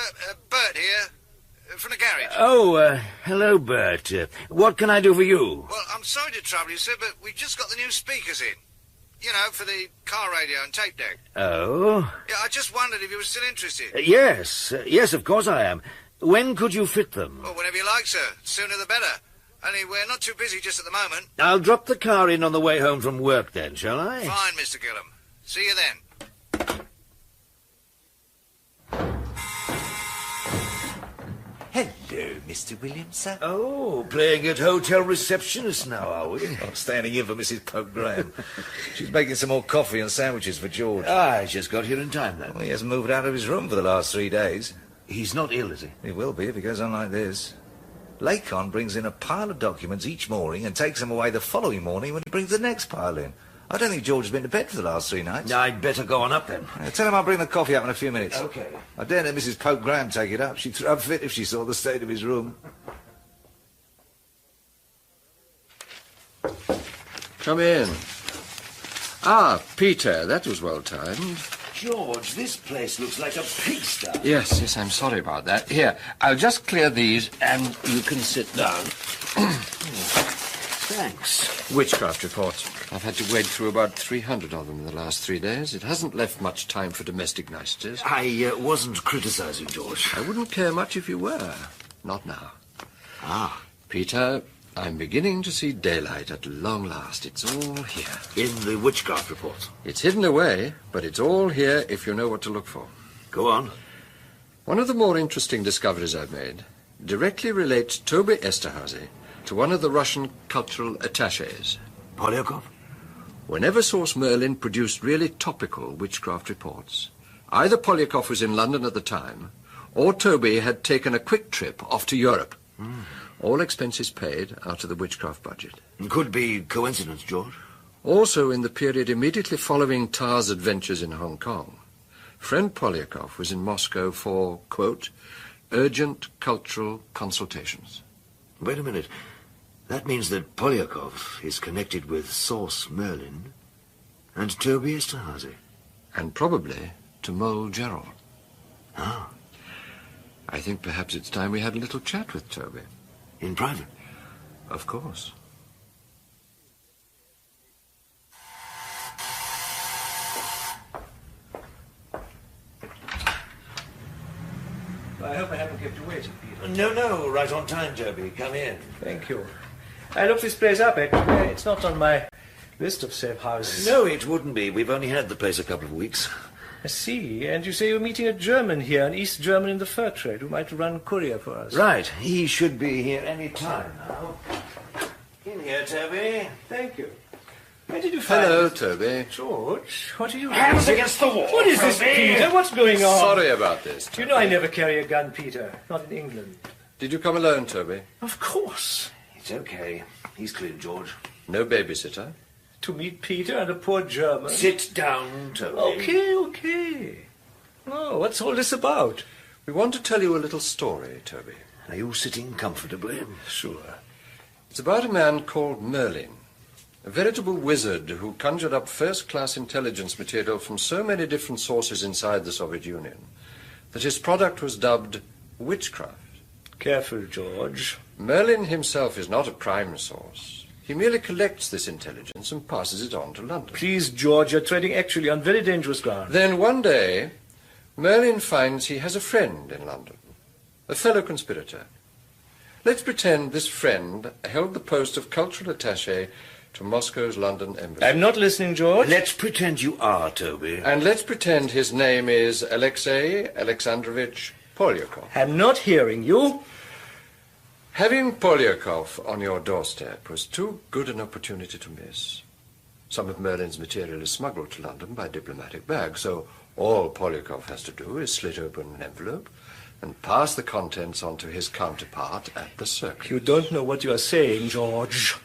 Bert here, from the garage. Oh, hello, Bert. What can I do for you? Well, I'm sorry to trouble you, sir, but we've just got the new speakers in. You know, for the car radio and tape deck. Oh? Yeah, I just wondered if you were still interested. Yes. Yes, of course I am. When could you fit them? Well, whenever you like, sir. Sooner the better. Only we're not too busy just at the moment. I'll drop the car in on the way home from work then, shall I? Fine, Mr. Gillam. See you then. Hello, Mr. Williams, sir. Oh, playing at hotel receptionist now, are we? I'm standing in for Mrs. Pope Graham. She's making some more coffee and sandwiches for George. I just got here in time, then. Well, he hasn't moved out of his room for the last 3 days. He's not ill, is he? He will be if he goes on like this. Lacon brings in a pile of documents each morning and takes them away the following morning when he brings the next pile in. I don't think George has been to bed for the last 3 nights. I'd better go on up, then. Tell him I'll bring the coffee up in a few minutes. OK. I dare let Mrs. Pope Graham take it up. She'd throw a fit if she saw the state of his room. Come in. Ah, Peter, that was well timed. George, this place looks like a pigsty. Yes, I'm sorry about that. Here, I'll just clear these and you can sit down. Thanks. Witchcraft reports. I've had to wade through about 300 of them in the last 3 days. It hasn't left much time for domestic niceties. I wasn't criticizing, George. I wouldn't care much if you were. Not now. Ah. Peter, I'm beginning to see daylight at long last. It's all here. In the witchcraft report? It's hidden away, but it's all here if you know what to look for. Go on. One of the more interesting discoveries I've made directly relates Toby Esterhazy to one of the Russian cultural attachés. Polyakov? Whenever Source Merlin produced really topical witchcraft reports, Either Polyakov was in London at the time, or Toby had taken a quick trip off to Europe. All expenses paid out of the witchcraft budget. Could be coincidence, George. Also, in the period immediately following Tar's adventures in Hong Kong, friend Polyakov was in Moscow for, quote, urgent cultural consultations. Wait a minute. That means that Polyakov is connected with Source Merlin and Toby Esterhazy. And probably to Mole Gerald. Ah. I think perhaps it's time we had a little chat with Toby. In private? Of course. I hope I haven't kept you waiting, Peter. No, right on time, Toby. Come in. Thank you. I looked this place up, actually. It's not on my list of safe houses. No, it wouldn't be. We've only had the place a couple of weeks. I see. And you say you're meeting a German here, an East German in the fur trade, who might run courier for us. Right. He should be here any time now. In here, Toby. Thank you. Where did you find Hello, this? Toby. George, what are you... Hands against the wall. What is this, Toby? Peter? What's going on? Sorry about this, Toby. You know I never carry a gun, Peter. Not in England. Did you come alone, Toby? Of course. It's okay. He's clean, George. No babysitter? To meet Peter and a poor German. Sit down, Toby. Okay. Oh, what's all this about? We want to tell you a little story, Toby. Are you sitting comfortably? Sure. It's about a man called Merlin, a veritable wizard who conjured up first-class intelligence material from so many different sources inside the Soviet Union that his product was dubbed witchcraft. Careful, George. Merlin himself is not a prime source. He merely collects this intelligence and passes it on to London. Please, George, you're treading actually on very dangerous ground. Then one day, Merlin finds he has a friend in London, a fellow conspirator. Let's pretend this friend held the post of cultural attaché to Moscow's London embassy. I'm not listening, George. Let's pretend you are, Toby. And let's pretend his name is Alexei Alexandrovich Polyakov. I'm not hearing you. Having Polyakov on your doorstep was too good an opportunity to miss. Some of Merlin's material is smuggled to London by diplomatic bag, so all Polyakov has to do is slit open an envelope and pass the contents on to his counterpart at the Circus. You don't know what you are saying, George.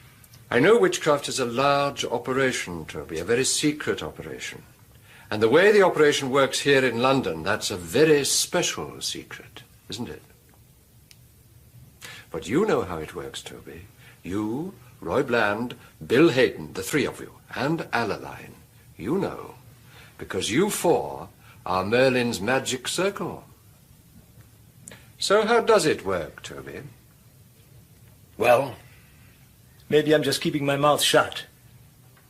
I know witchcraft is a large operation, Toby, a very secret operation. And the way the operation works here in London, that's a very special secret, isn't it? But you know how it works, Toby. You, Roy Bland, Bill Hayden, the three of you, and Alaline. You know, because you four are Merlin's magic circle. So how does it work, Toby? Well, maybe I'm just keeping my mouth shut.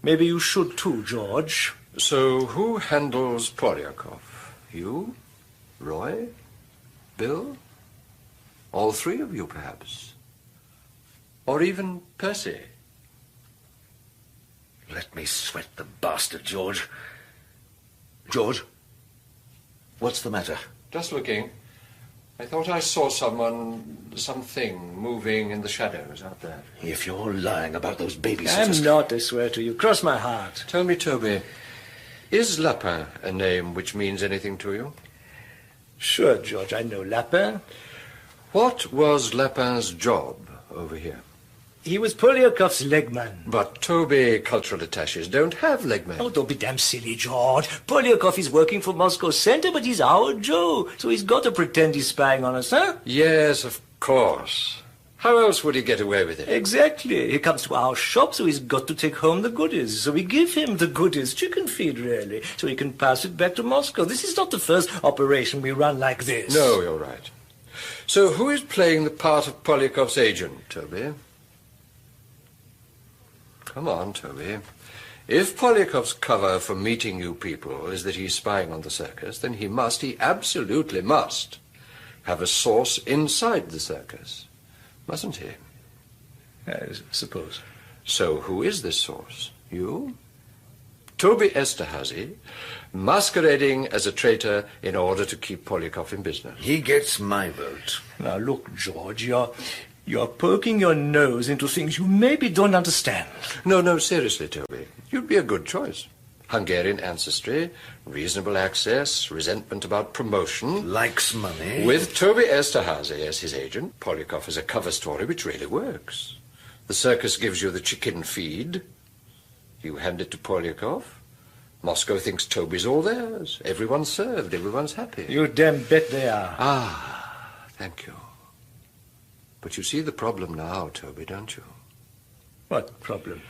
Maybe you should too, George. So who handles Polyakov? You? Roy? Bill? All three of you, perhaps? Or even Percy? Let me sweat the bastard, George. George? What's the matter? Just looking. I thought I saw something moving in the shadows out there. If you're lying about those babysitters... I'm not, I swear to you. Cross my heart. Tell me, Toby, is Lapin a name which means anything to you? Sure, George, I know Lapin. What was Lapin's job over here? He was Polyakov's legman. But Toby cultural attaches don't have legmen. Oh, don't be damn silly, George. Polyakov is working for Moscow Center, but he's our Joe, so he's got to pretend he's spying on us, huh? Yes, of course. How else would he get away with it? Exactly. He comes to our shop, so he's got to take home the goodies. So we give him the goodies, chicken feed, really, so he can pass it back to Moscow. This is not the first operation we run like this. No, you're right. So who is playing the part of Polyakov's agent, Toby? Come on, Toby. If Polyakov's cover for meeting you people is that he's spying on the circus, then he absolutely must, have a source inside the circus. Mustn't he? I suppose. So who is this source? You? Toby Esterhazy, masquerading as a traitor in order to keep Polyakov in business. He gets my vote. Now, look, George, you're poking your nose into things you maybe don't understand. No, seriously, Toby. You'd be a good choice. Hungarian ancestry, reasonable access, resentment about promotion. Likes money. With Toby Esterhazy as his agent, Polyakov has a cover story which really works. The circus gives you the chicken feed. You hand it to Polyakov. Moscow thinks Toby's all theirs. Everyone's served. Everyone's happy. You damn bet they are. Ah, thank you. But you see the problem now, Toby, don't you? What problem?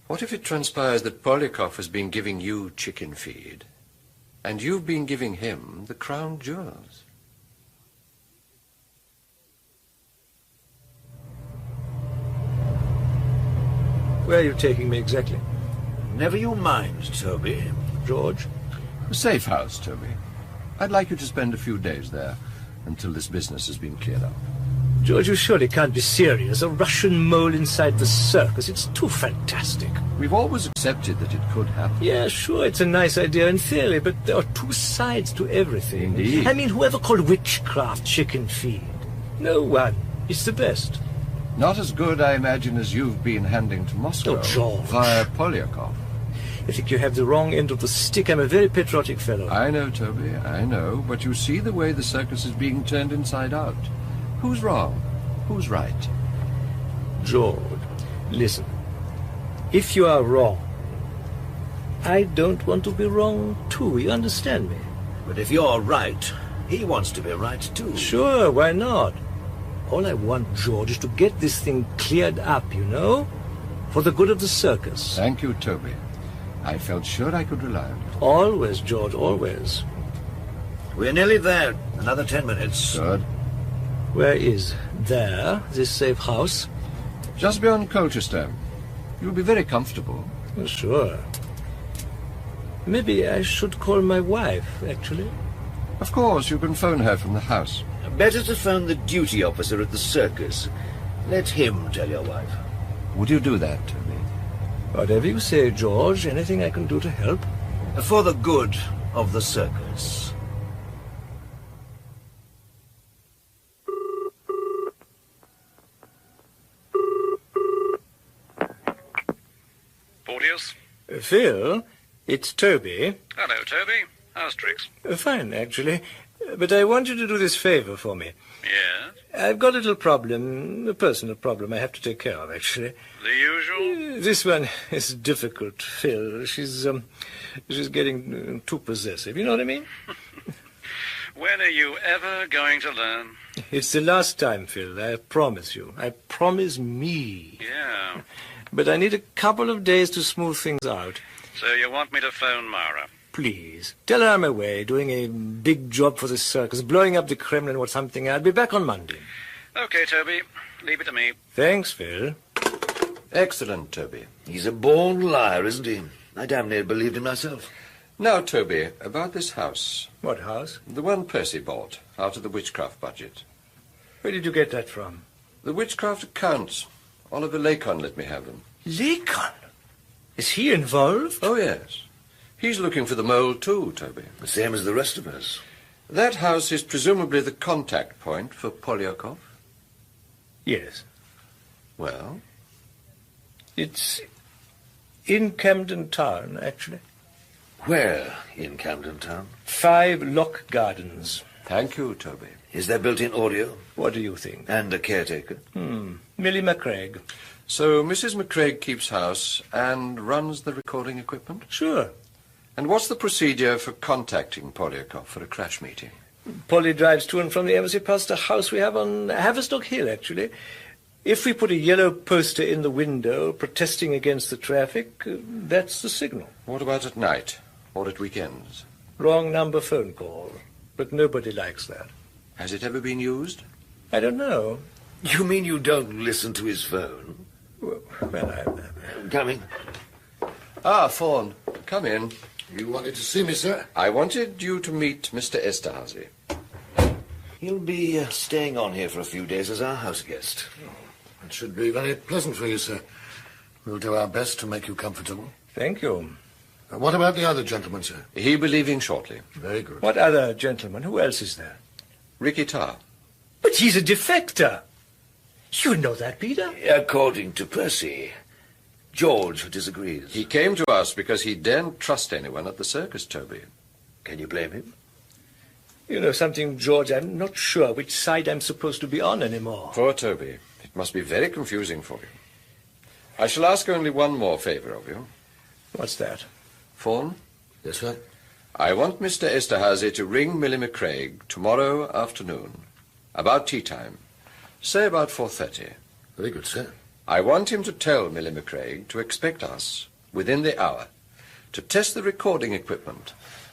What if it transpires that Polyakov has been giving you chicken feed, and you've been giving him the crown jewels? Where are you taking me exactly? Never you mind, Toby. George? A safe house, Toby. I'd like you to spend a few days there until this business has been cleared up. George, you surely can't be serious. A Russian mole inside the circus. It's too fantastic. We've always accepted that it could happen. Yeah, sure, it's a nice idea in theory, but there are two sides to everything. Indeed. I mean, whoever called witchcraft chicken feed? No one. It's the best. Not as good, I imagine, as you've been handing to Moscow. Oh, George. Via Polyakov. I think you have the wrong end of the stick. I'm a very patriotic fellow. I know, Toby, I know. But you see the way the circus is being turned inside out. Who's wrong? Who's right? George, listen. If you are wrong, I don't want to be wrong too. You understand me? But if you're right, he wants to be right too. Sure, why not? All I want, George, is to get this thing cleared up, you know? For the good of the circus. Thank you, Toby. I felt sure I could rely on you. Always, George, always. We're nearly there. Another 10 minutes. Good. Where is there, this safe house? Just beyond Colchester. You'll be very comfortable. Oh, sure. Maybe I should call my wife, actually. Of course, you can phone her from the house. Better to phone the duty officer at the circus. Let him tell your wife. Would you do that, Toby? Whatever you say, George. Anything I can do to help? For the good of the circus. Porteous? Phil, it's Toby. Hello, Toby. How's tricks? Fine, actually. But I want you to do this favor for me. Yes? I've got a little problem, a personal problem I have to take care of, actually. The usual? This one is difficult, Phil. She's getting too possessive. You know what I mean? When are you ever going to learn? It's the last time, Phil. I promise you. I promise me. Yeah. But I need a couple of days to smooth things out. So you want me to phone Mara? Please. Tell her I'm away, doing a big job for the circus, blowing up the Kremlin or something. I'll be back on Monday. Okay, Toby. Leave it to me. Thanks, Phil. Excellent, Toby. He's a born liar, isn't he? I damn near believed him myself. Now, Toby, about this house. What house? The one Percy bought, out of the witchcraft budget. Where did you get that from? The witchcraft accounts. Oliver Lacon let me have them. Lacon? Is he involved? Oh, yes. He's looking for the mole too, Toby. The same as the rest of us. That house is presumably the contact point for Polyakov? Yes. Well? It's in Camden Town, actually. Where in Camden Town? 5 Lock Gardens. Thank you, Toby. Is there built-in audio? What do you think? And a caretaker? Millie McCraig. So Mrs. McCraig keeps house and runs the recording equipment? Sure. And what's the procedure for contacting Polyakov for a crash meeting? Polly drives to and from the embassy past a house we have on Haverstock Hill, actually. If we put a yellow poster in the window protesting against the traffic, that's the signal. What about at night or at weekends? Wrong number phone call. But nobody likes that. Has it ever been used? I don't know. You mean you don't listen to his phone? Well, I'm coming. Ah, Fawn, come in. You wanted to see me, sir? I wanted you to meet Mr. Esterhazy. He'll be staying on here for a few days as our house guest. It should be very pleasant for you, sir. We'll do our best to make you comfortable. Thank you. What about the other gentleman, sir? He'll be leaving shortly. Very good. What other gentleman? Who else is there? Ricky Tarr. But he's a defector. You know that, Peter? According to Percy. George disagrees. He came to us because he daren't trust anyone at the circus, Toby. Can you blame him? You know something, George? I'm not sure which side I'm supposed to be on anymore. Poor Toby. It must be very confusing for you. I shall ask only one more favour of you. What's that? Fawn? Yes, sir? I want Mr. Esterhazy to ring Millie McCraig tomorrow afternoon, about tea time. Say about 4:30. Very good, sir. I want him to tell Millie McCraig to expect us within the hour to test the recording equipment.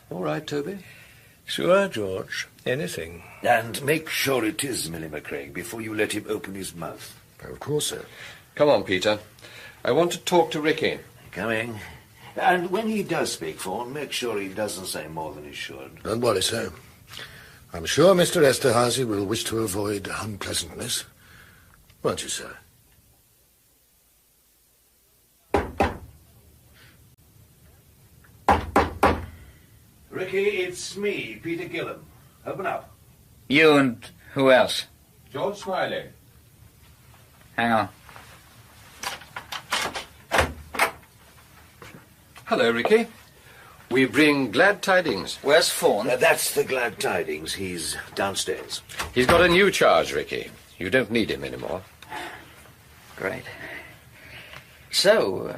All right, Toby? Sure, George. Anything. And make sure it is Millie McCraig before you let him open his mouth. Of course, sir. Come on, Peter. I want to talk to Ricky. Coming. And when he does speak, Fawn, make sure he doesn't say more than he should. Don't worry, sir. I'm sure Mr. Esterhazy will wish to avoid unpleasantness. Won't you, sir? Ricky, it's me, Peter Gillam. Open up. You and who else? George Smiley. Hang on. Hello, Ricky. We bring glad tidings. Where's Fawn? That's the glad tidings. He's downstairs. He's got a new charge, Ricky. You don't need him anymore. Great. So,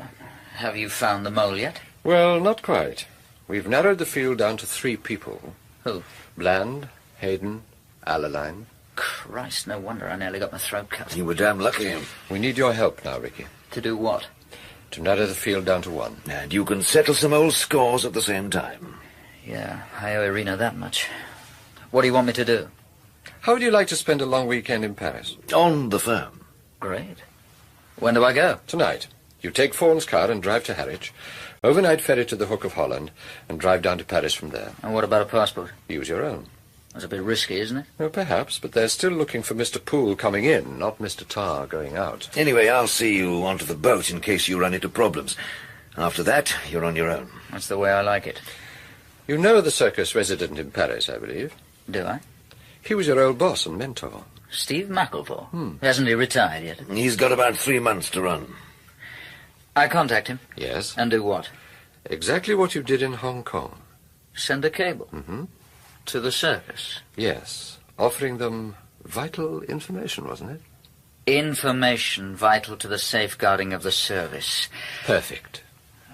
have you found the mole yet? Well, not quite. We've narrowed the field down to 3 people. Who? Bland, Hayden, Alaline. Christ, no wonder I nearly got my throat cut. You were damn lucky. We need your help now, Ricky. To do what? To narrow the field down to 1. And you can settle some old scores at the same time. Yeah, I owe Irina that much. What do you want me to do? How would you like to spend a long weekend in Paris? On the firm. Great. When do I go? Tonight. You take Fawn's car and drive to Harwich. Overnight ferry to the Hook of Holland and drive down to Paris from there. And what about a passport? Use your own. That's a bit risky, isn't it? Well, perhaps, but they're still looking for Mr. Poole coming in, not Mr. Tarr going out. Anyway, I'll see you onto the boat in case you run into problems. After that, you're on your own. That's the way I like it. You know the circus resident in Paris, I believe. Do I? He was your old boss and mentor. Steve McElvore? Hasn't he retired yet? He's got about 3 months to run. I contact him? Yes. And do what? Exactly what you did in Hong Kong. Send a cable? Mm-hmm. To the circus? Yes. Offering them vital information, wasn't it? Information vital to the safeguarding of the service. Perfect.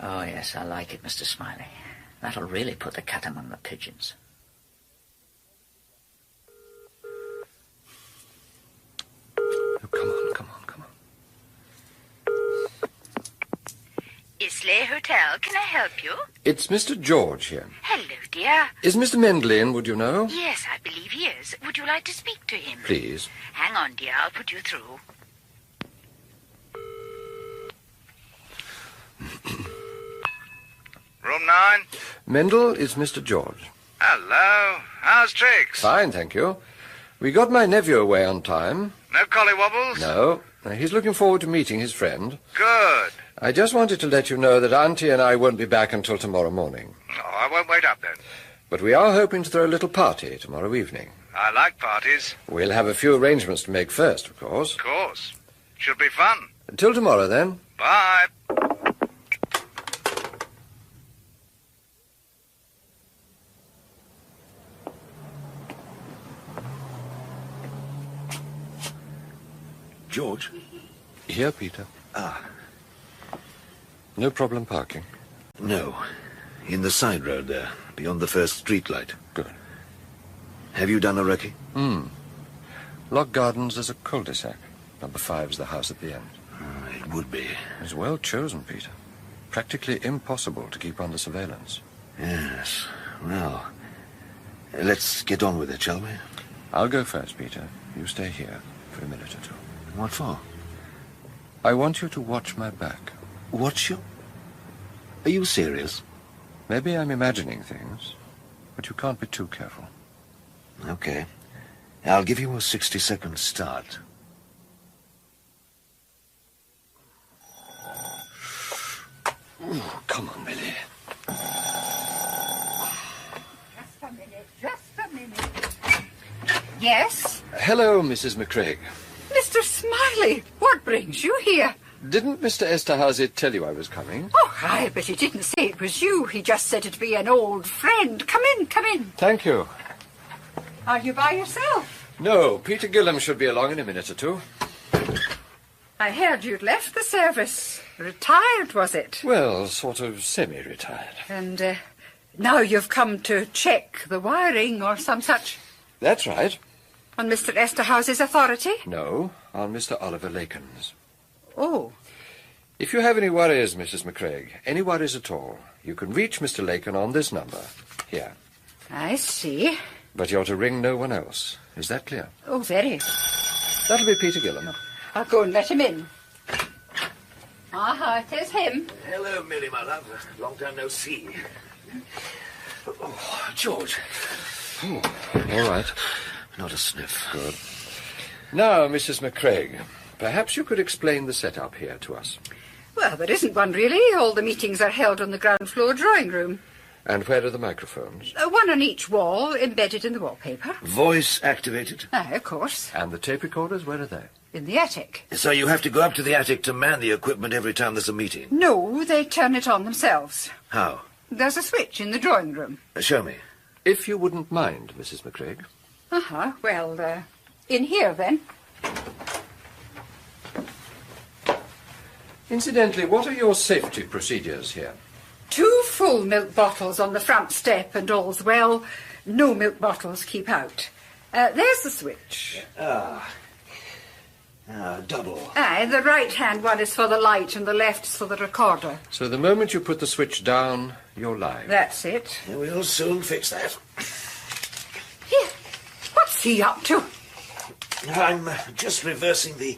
Oh, yes, I like it, Mr. Smiley. That'll really put the cat among the pigeons. Oh, come on. Islay Hotel, can I help you? It's Mr. George here. Hello, dear. Is Mr. Mendley in, would you know? Yes, I believe he is. Would you like to speak to him? Please. Hang on, dear. I'll put you through. Room 9? Mendel is Mr. George. Hello. How's tricks? Fine, thank you. We got my nephew away on time. No collywobbles? No. He's looking forward to meeting his friend. Good. I just wanted to let you know that Auntie and I won't be back until tomorrow morning. Oh, I won't wait up then. But we are hoping to throw a little party tomorrow evening. I like parties. We'll have a few arrangements to make first, of course. Of course. Should be fun. Until tomorrow, then. Bye. George? Here, Peter. Ah. No problem parking? No. In the side road there, beyond the first street light. Good. Have you done a recce? Lock Gardens is a cul-de-sac. Number 5's the house at the end. It would be. It's well chosen, Peter. Practically impossible to keep under surveillance. Yes. Well, let's get on with it, shall we? I'll go first, Peter. You stay here for a minute or two. What for? I want you to watch my back. Watch you? Are you serious? Maybe I'm imagining things, but you can't be too careful. Okay. I'll give you a 60-second start. Ooh, come on, Millie. Just a minute. Yes? Hello, Mrs. McCraig. Mr. Smiley, what brings you here? Didn't Mr. Esterhazy tell you I was coming? Oh, aye, but he didn't say it was you. He just said it'd be an old friend. Come in, come in. Thank you. Are you by yourself? No, Peter Gillam should be along in a minute or two. I heard you'd left the service. Retired, was it? Well, sort of semi-retired. And now you've come to check the wiring or some such? That's right. On Mr. Esterhazy's authority? No, on Mr. Oliver Laken's. Oh. If you have any worries, Mrs. McCraig, any worries at all, you can reach Mr. Laken on this number. Here. I see. But you're to ring no one else. Is that clear? Oh, very. That'll be Peter Gillam. I'll go and let him in. Aha, it is him. Hello, Millie, my love. Long time no see. Oh, George. Oh, all right. Not a sniff. Good. Now, Mrs. McCraig, perhaps you could explain the setup here to us. Well, there isn't one, really. All the meetings are held on the ground floor drawing room. And where are the microphones? One on each wall, embedded in the wallpaper. Voice activated? Aye, of course. And the tape recorders, where are they? In the attic. So you have to go up to the attic to man the equipment every time there's a meeting? No, they turn it on themselves. How? There's a switch in the drawing room. Show me. If you wouldn't mind, Mrs. McCraig. Uh-huh. Well, in here, then. Incidentally, what are your safety procedures here? 2 full milk bottles on the front step, and all's well. No milk bottles keep out. There's the switch. Double. Aye, the right-hand one is for the light and the left is for the recorder. So the moment you put the switch down, you're live. That's it. We'll soon fix that. Here, what's he up to? I'm just reversing the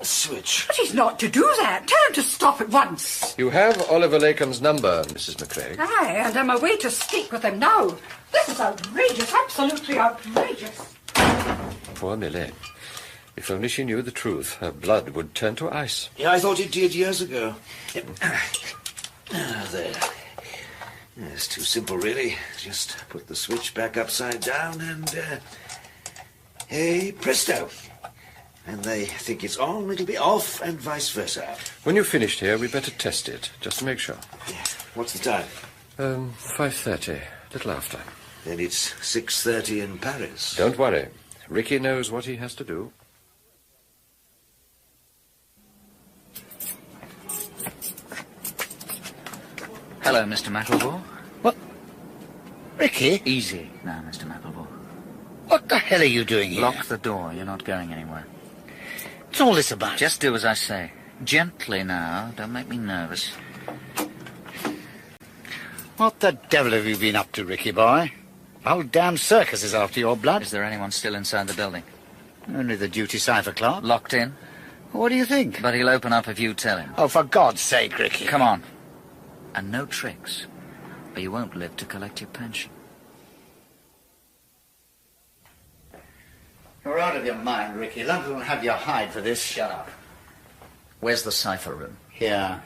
switch. But he's not to do that. Tell him to stop at once. You have Oliver Laken's number, Mrs. McCraig. Aye, and I'm away to speak with him now. This is outrageous, absolutely outrageous. Poor Millie. If only she knew the truth, her blood would turn to ice. Yeah, I thought it did years ago. There. It's too simple, really. Just put the switch back upside down and, hey, presto. And they think it's on, it'll be off, and vice versa. When you've finished here, we'd better test it, just to make sure. Yeah. What's the time? 5:30, little after. Then it's 6:30 in Paris. Don't worry. Ricky knows what he has to do. Hello, Mr. McElvore. What? Ricky? Easy now, Mr. McElvore. What the hell are you doing here? Lock the door. You're not going anywhere. What's all this about? Just do as I say. Gently now. Don't make me nervous. What the devil have you been up to, Ricky boy? The whole damn circus is after your blood. Is there anyone still inside the building? Only the duty cipher clerk. Locked in? What do you think? But he'll open up if you tell him. Oh, for God's sake, Ricky. Come on. And no tricks, or you won't live to collect your pension. You're out of your mind, Ricky. London will have your hide for this. Shut up. Where's the cipher room? Here.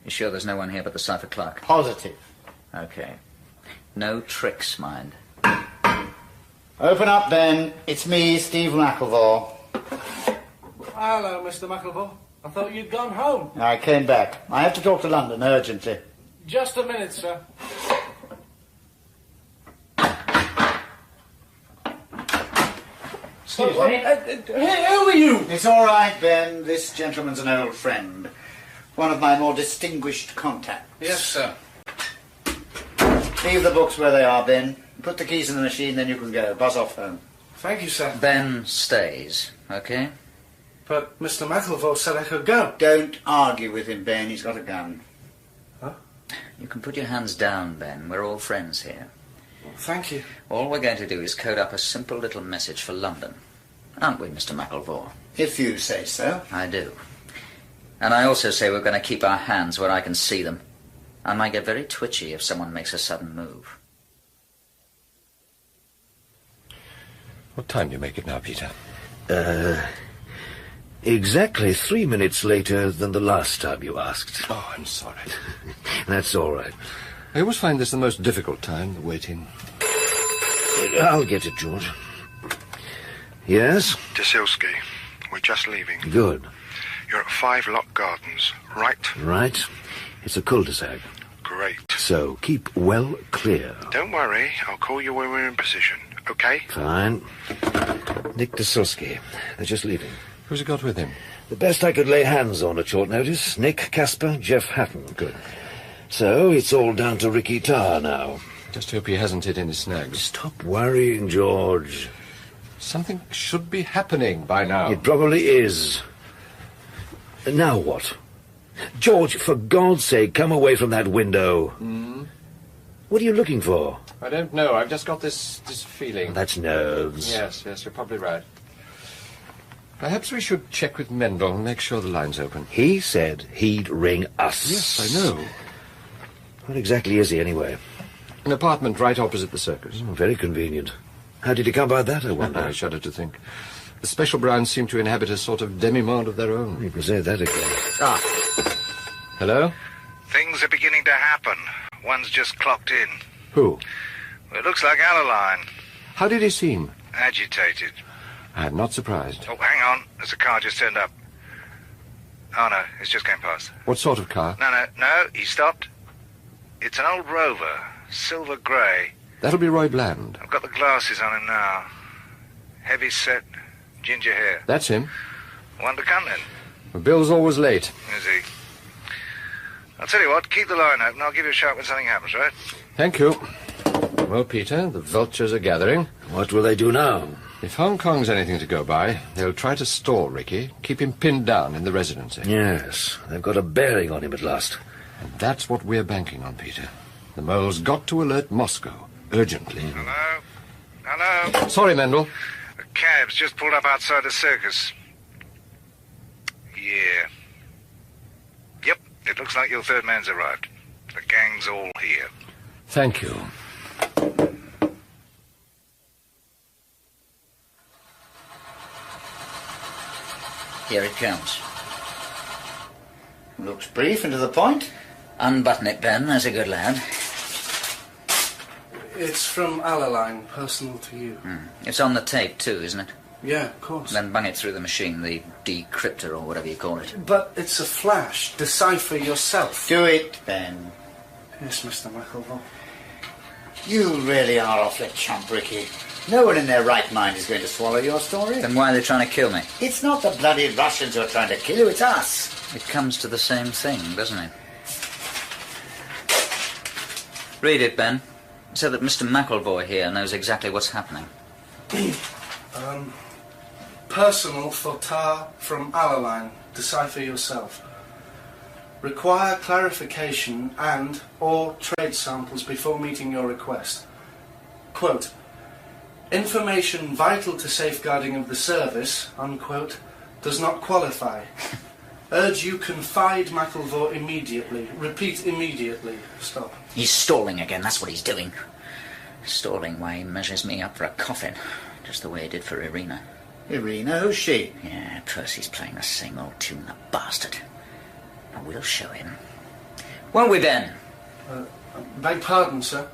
You sure there's no one here but the cipher clerk? Positive. Okay. No tricks, mind. Open up, Ben. It's me, Steve McElvore. Hello, Mr. McElvore. I thought you'd gone home. I came back. I have to talk to London urgently. Just a minute, sir. Excuse me. Who are you? It's all right, Ben. This gentleman's an old friend. One of my more distinguished contacts. Yes, sir. Leave the books where they are, Ben. Put the keys in the machine, then you can go. Buzz off home. Thank you, sir. Ben stays, okay? But Mr. McElvore said I could go. Don't argue with him, Ben. He's got a gun. Huh? You can put your hands down, Ben. We're all friends here. Well, thank you. All we're going to do is code up a simple little message for London. Aren't we, Mr. McElvore? If you say so. I do. And I also say we're going to keep our hands where I can see them. I might get very twitchy if someone makes a sudden move. What time do you make it now, Peter? Exactly 3 minutes later than the last time you asked. Oh, I'm sorry. That's all right. I always find this the most difficult time, the waiting. I'll get it, George. Yes? Desilski, we're just leaving. Good. You're at 5 Lock Gardens, right? Right. It's a cul-de-sac. Great. So, keep well clear. Don't worry, I'll call you when we're in position, okay? Fine. Nick Dasilski. They're just leaving. Who's he got with him? The best I could lay hands on at short notice. Nick, Casper, Jeff Hatton. Good. So, it's all down to Ricky Tarr now. Just hope he hasn't hit any snags. Stop worrying, George. Something should be happening by now. It probably is. Now what? George, for God's sake, come away from that window. What are you looking for? I don't know. I've just got this feeling. That's nerves. Yes, you're probably right. Perhaps we should check with Mendel and make sure the line's open. He said he'd ring us. Yes, I know. What exactly is he, anyway? An apartment right opposite the circus. Very convenient. How did he come by that, I wonder? I shudder to think. The Special Browns seem to inhabit a sort of demi-monde of their own. You can say that again. Ah. Hello? Things are beginning to happen. One's just clocked in. Who? Well, it looks like Alaline. How did he seem? Agitated. I'm not surprised. Oh, hang on. There's a car just turned up. Oh, no. It's just came past. What sort of car? No. He stopped. It's an old Rover. Silver grey. That'll be Roy Bland. I've got the glasses on him now. Heavy set, ginger hair. That's him. One to come then. Bill's always late. Is he? I'll tell you what, keep the line open. I'll give you a shout when something happens, right? Thank you. Well, Peter, the vultures are gathering. What will they do now? If Hong Kong's anything to go by, they'll try to stall Ricky, keep him pinned down in the residency. Yes, they've got a bearing on him at last. And that's what we're banking on, Peter. The mole's got to alert Moscow, urgently. Hello? Sorry, Mendel. A cab's just pulled up outside the circus. Yeah. Yep, it looks like your third man's arrived. The gang's all here. Thank you. Here it comes. Looks brief and to the point. Unbutton it, Ben. That's a good lad. It's from Alaline, personal to you. It's on the tape, too, isn't it? Yeah, of course. Then bung it through the machine, the decryptor or whatever you call it. But it's a flash. Decipher yourself. Do it, Ben. Yes, Mr. McElville. You really are awfully chump, Ricky. No one in their right mind is going to swallow your story. Then why are they trying to kill me? It's not the bloody Russians who are trying to kill you, it's us. It comes to the same thing, doesn't it? Read it, Ben, so that Mr. McElvoy here knows exactly what's happening. Personal for Tar from Alaline. Decipher yourself. Require clarification and or trade samples before meeting your request. Quote, information vital to safeguarding of the service, unquote, does not qualify. Urge you confide McElvoy immediately. Repeat immediately. Stop. He's stalling again, that's what he's doing. Stalling while he measures me up for a coffin. Just the way he did for Irina. Irina? Who's she? Yeah, Percy's playing the same old tune, the bastard. But we'll show him. Won't we, Ben? Beg pardon, sir.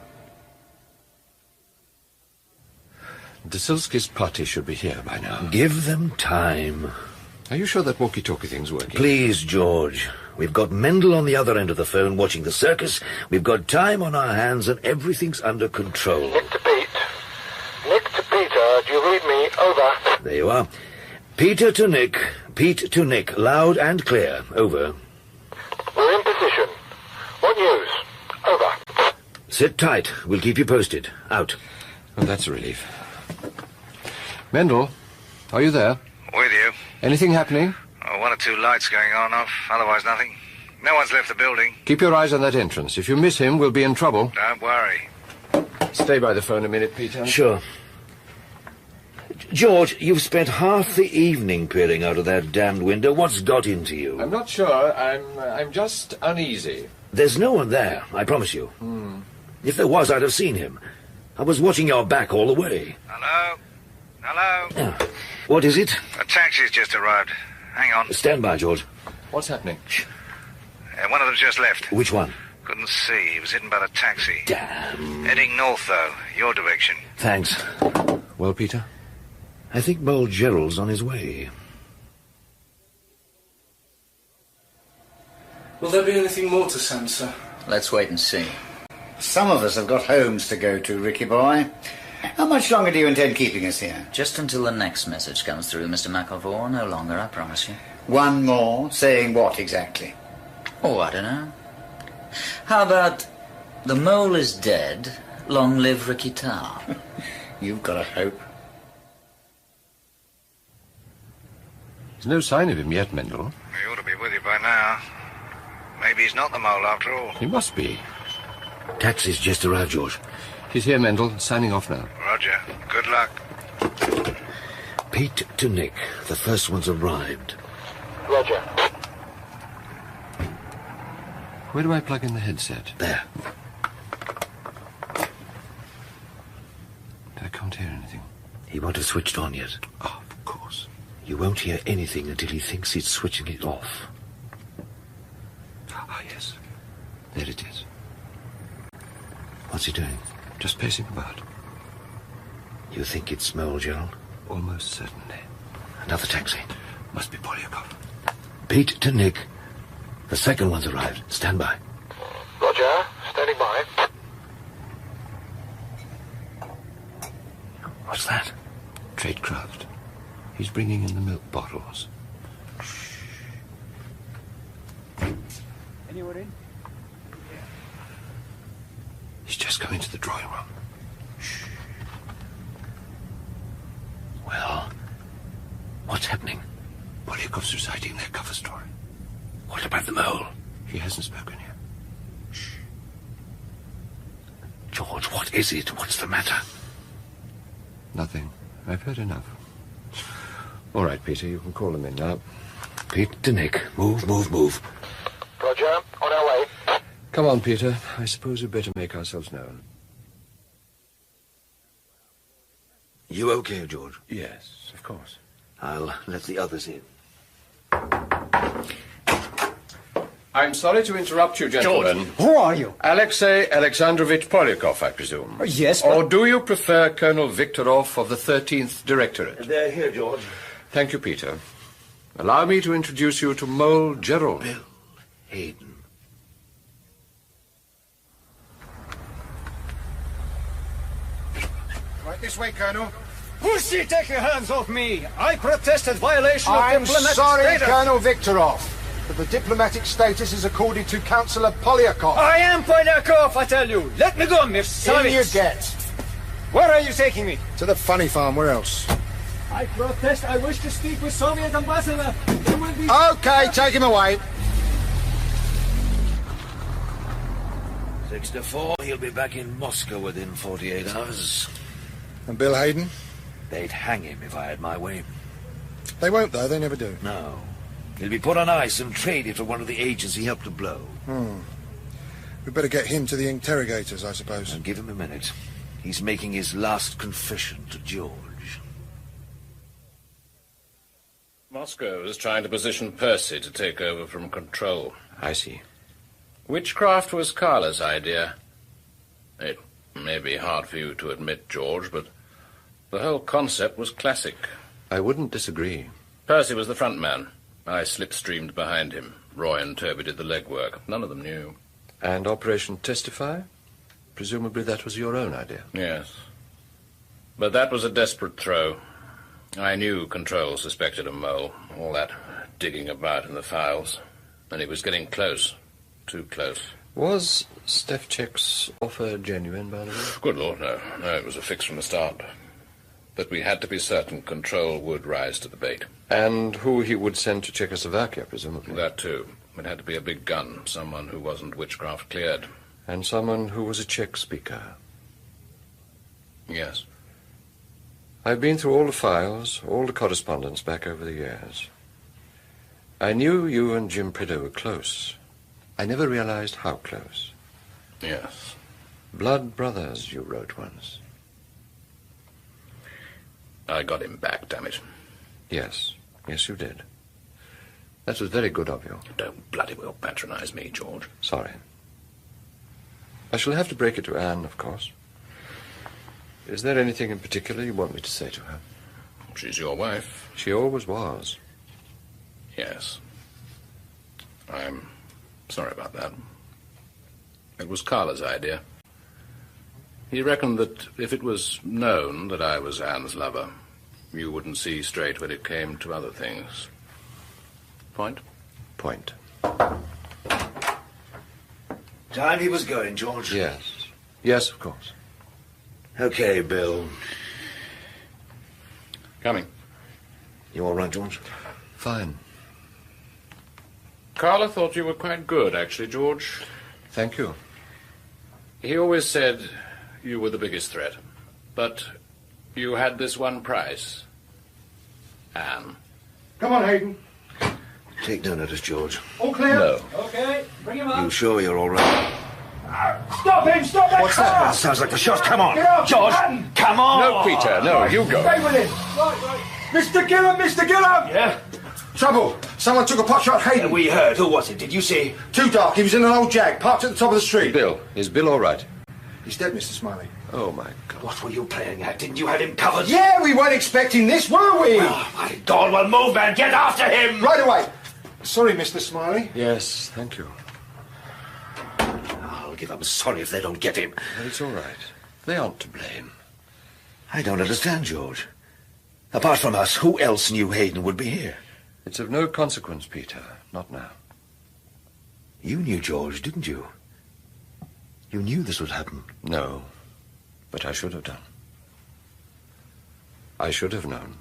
Dasilski's party should be here by now. Give them time. Are you sure that walkie-talkie thing's working? Please, George. We've got Mendel on the other end of the phone watching the circus. We've got time on our hands and everything's under control. Nick to Pete. Nick to Peter, do you read me? Over. There you are. Peter to Nick. Pete to Nick. Loud and clear. Over. We're in position. What news? Over. Sit tight. We'll keep you posted. Out. Well, that's a relief. Mendel, are you there? With you. Anything happening? Oh, one or two lights going on off, otherwise nothing. No one's left the building. Keep your eyes on that entrance. If you miss him, we'll be in trouble. Don't worry. Stay by the phone a minute, Peter. Sure. George, you've spent half the evening peering out of that damned window. What's got into you? I'm not sure. I'm just uneasy. There's no one there, I promise you. If there was, I'd have seen him. I was watching your back all the way. Hello? Hello? What is it? A taxi's just arrived. Hang on. Stand by, George. What's happening? One of them just left. Which one? Couldn't see. He was hidden by the taxi. Damn. Heading north, though. Your direction. Thanks. Well, Peter? I think Mole Gerald's on his way. Will there be anything more to censor? Let's wait and see. Some of us have got homes to go to, Ricky boy. How much longer do you intend keeping us here? Just until the next message comes through, Mr. McElvore. No longer, I promise you. One more? Saying what exactly? Oh, I don't know. How about, the mole is dead, long live Ricky Tar? You've got a hope. There's no sign of him yet, Mendel. He ought to be with you by now. Maybe he's not the mole after all. He must be. Taxi's just arrived, George. He's here, Mendel. Signing off now. Roger. Good luck. Pete to Nick. The first one's arrived. Roger. Where do I plug in the headset? There. I can't hear anything. He won't have switched on yet. Oh, of course. You won't hear anything until he thinks he's switching it off. Ah, yes. There it is. What's he doing? Just pacing about. You think it's Mole, Gerald? Almost certainly. Another taxi. Must be Polyakov. Pete to Nick. The second one's arrived. Stand by. Roger. Standing by. What's that? Tradecraft. He's bringing in the milk bottles. Anyone in? He's just come into the drawing room. Shh. Well, what's happening? Polyakov's reciting their cover story. What about the mole? He hasn't spoken yet. Shh. George, what is it? What's the matter? Nothing. I've heard enough. All right, Peter, you can call them in now. Pete to Nick. Move, move, move. Roger. On our way. Come on, Peter. I suppose we'd better make ourselves known. You okay, George? Yes, of course. I'll let the others in. I'm sorry to interrupt you, gentlemen. George, who are you? Alexei Alexandrovich Polyakov, I presume. Yes, but... Or do you prefer Colonel Viktorov of the 13th Directorate? They're here, George. Thank you, Peter. Allow me to introduce you to Mole Gerald. Bill Hayden. Right this way, Colonel. Pussy, take your hands off me! I protested violation of I'm diplomatic sorry, status. Colonel Viktorov, but the diplomatic status is accorded to Councillor Polyakov. I am Polyakov, I tell you. Let me go, Miss In Savitz. you get. Where are you taking me? To the funny farm, where else? I protest. I wish to speak with Soviet ambassador. There will be... Okay, take him away. 6 to 4, he'll be back in Moscow within 48 hours. And Bill Hayden? They'd hang him if I had my way. They won't, though. They never do. No. He'll be put on ice and traded for one of the agents he helped to blow. We'd better get him to the interrogators, I suppose. And give him a minute. He's making his last confession to George. Moscow is trying to position Percy to take over from control. I see. Witchcraft was Karla's idea. It may be hard for you to admit, George, but the whole concept was classic. I wouldn't disagree. Percy was the front man. I slipstreamed behind him. Roy and Toby did the legwork. None of them knew. And Operation Testify? Presumably that was your own idea. Yes. But that was a desperate throw. I knew Control suspected a mole, all that digging about in the files. And he was getting close. Too close. Was Stefchek's offer genuine, by the way? Good Lord, no. No, it was a fix from the start. But we had to be certain Control would rise to the bait. And who he would send to Czechoslovakia, presumably? That, too. It had to be a big gun, someone who wasn't witchcraft cleared. And someone who was a Czech speaker? Yes. I've been through all the files, all the correspondence back over the years. I knew you and Jim Prideaux were close. I never realized how close. Yes. Blood brothers, you wrote once. I got him back, damn it. Yes. Yes, you did. That was very good of you. Don't bloody well patronize me, George. Sorry. I shall have to break it to Anne, of course. Is there anything in particular you want me to say to her? She's your wife. She always was. Yes. I'm Sorry about that. It was Karla's idea. He reckoned that if it was known that I was Anne's lover, you wouldn't see straight when it came to other things. Point? Point. Time he was going, George. Yes. Yes, of course. Okay, Bill. Coming. You all right, George? Fine. Karla thought you were quite good, actually, George. Thank you. He always said you were the biggest threat. But you had this one price. Anne. Come on, Hayden. Take no notice, George. All clear? No. Okay, bring him up. You sure you're all right? Stop him! Stop that What's car! that? Sounds like the shot. Come on. Get up! George, Man. come on! No, Peter, no, you go. Stay with him! Right. Mr. Gillam! Mr. Gillam! Yeah? Trouble. Someone took a pot shot at Hayden. We heard. Who was it? Did you see? Too dark. He was in an old Jag, parked at the top of the street. Bill. Is Bill all right? He's dead, Mr. Smiley. Oh, my God. What were you playing at? Didn't you have him covered? Yeah, we weren't expecting this, were we? Oh, my God. Well, move, man. Get after him. Right away. Sorry, Mr. Smiley. Yes, thank you. I'll give them sorry if they don't get him. But it's all right. They aren't to blame. I don't understand, George. Apart from us, who else knew Hayden would be here? It's of no consequence, Peter. Not now. You knew George, didn't you? You knew this would happen. No, but I should have done. I should have known.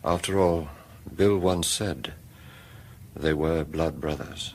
After all, Bill once said they were blood brothers.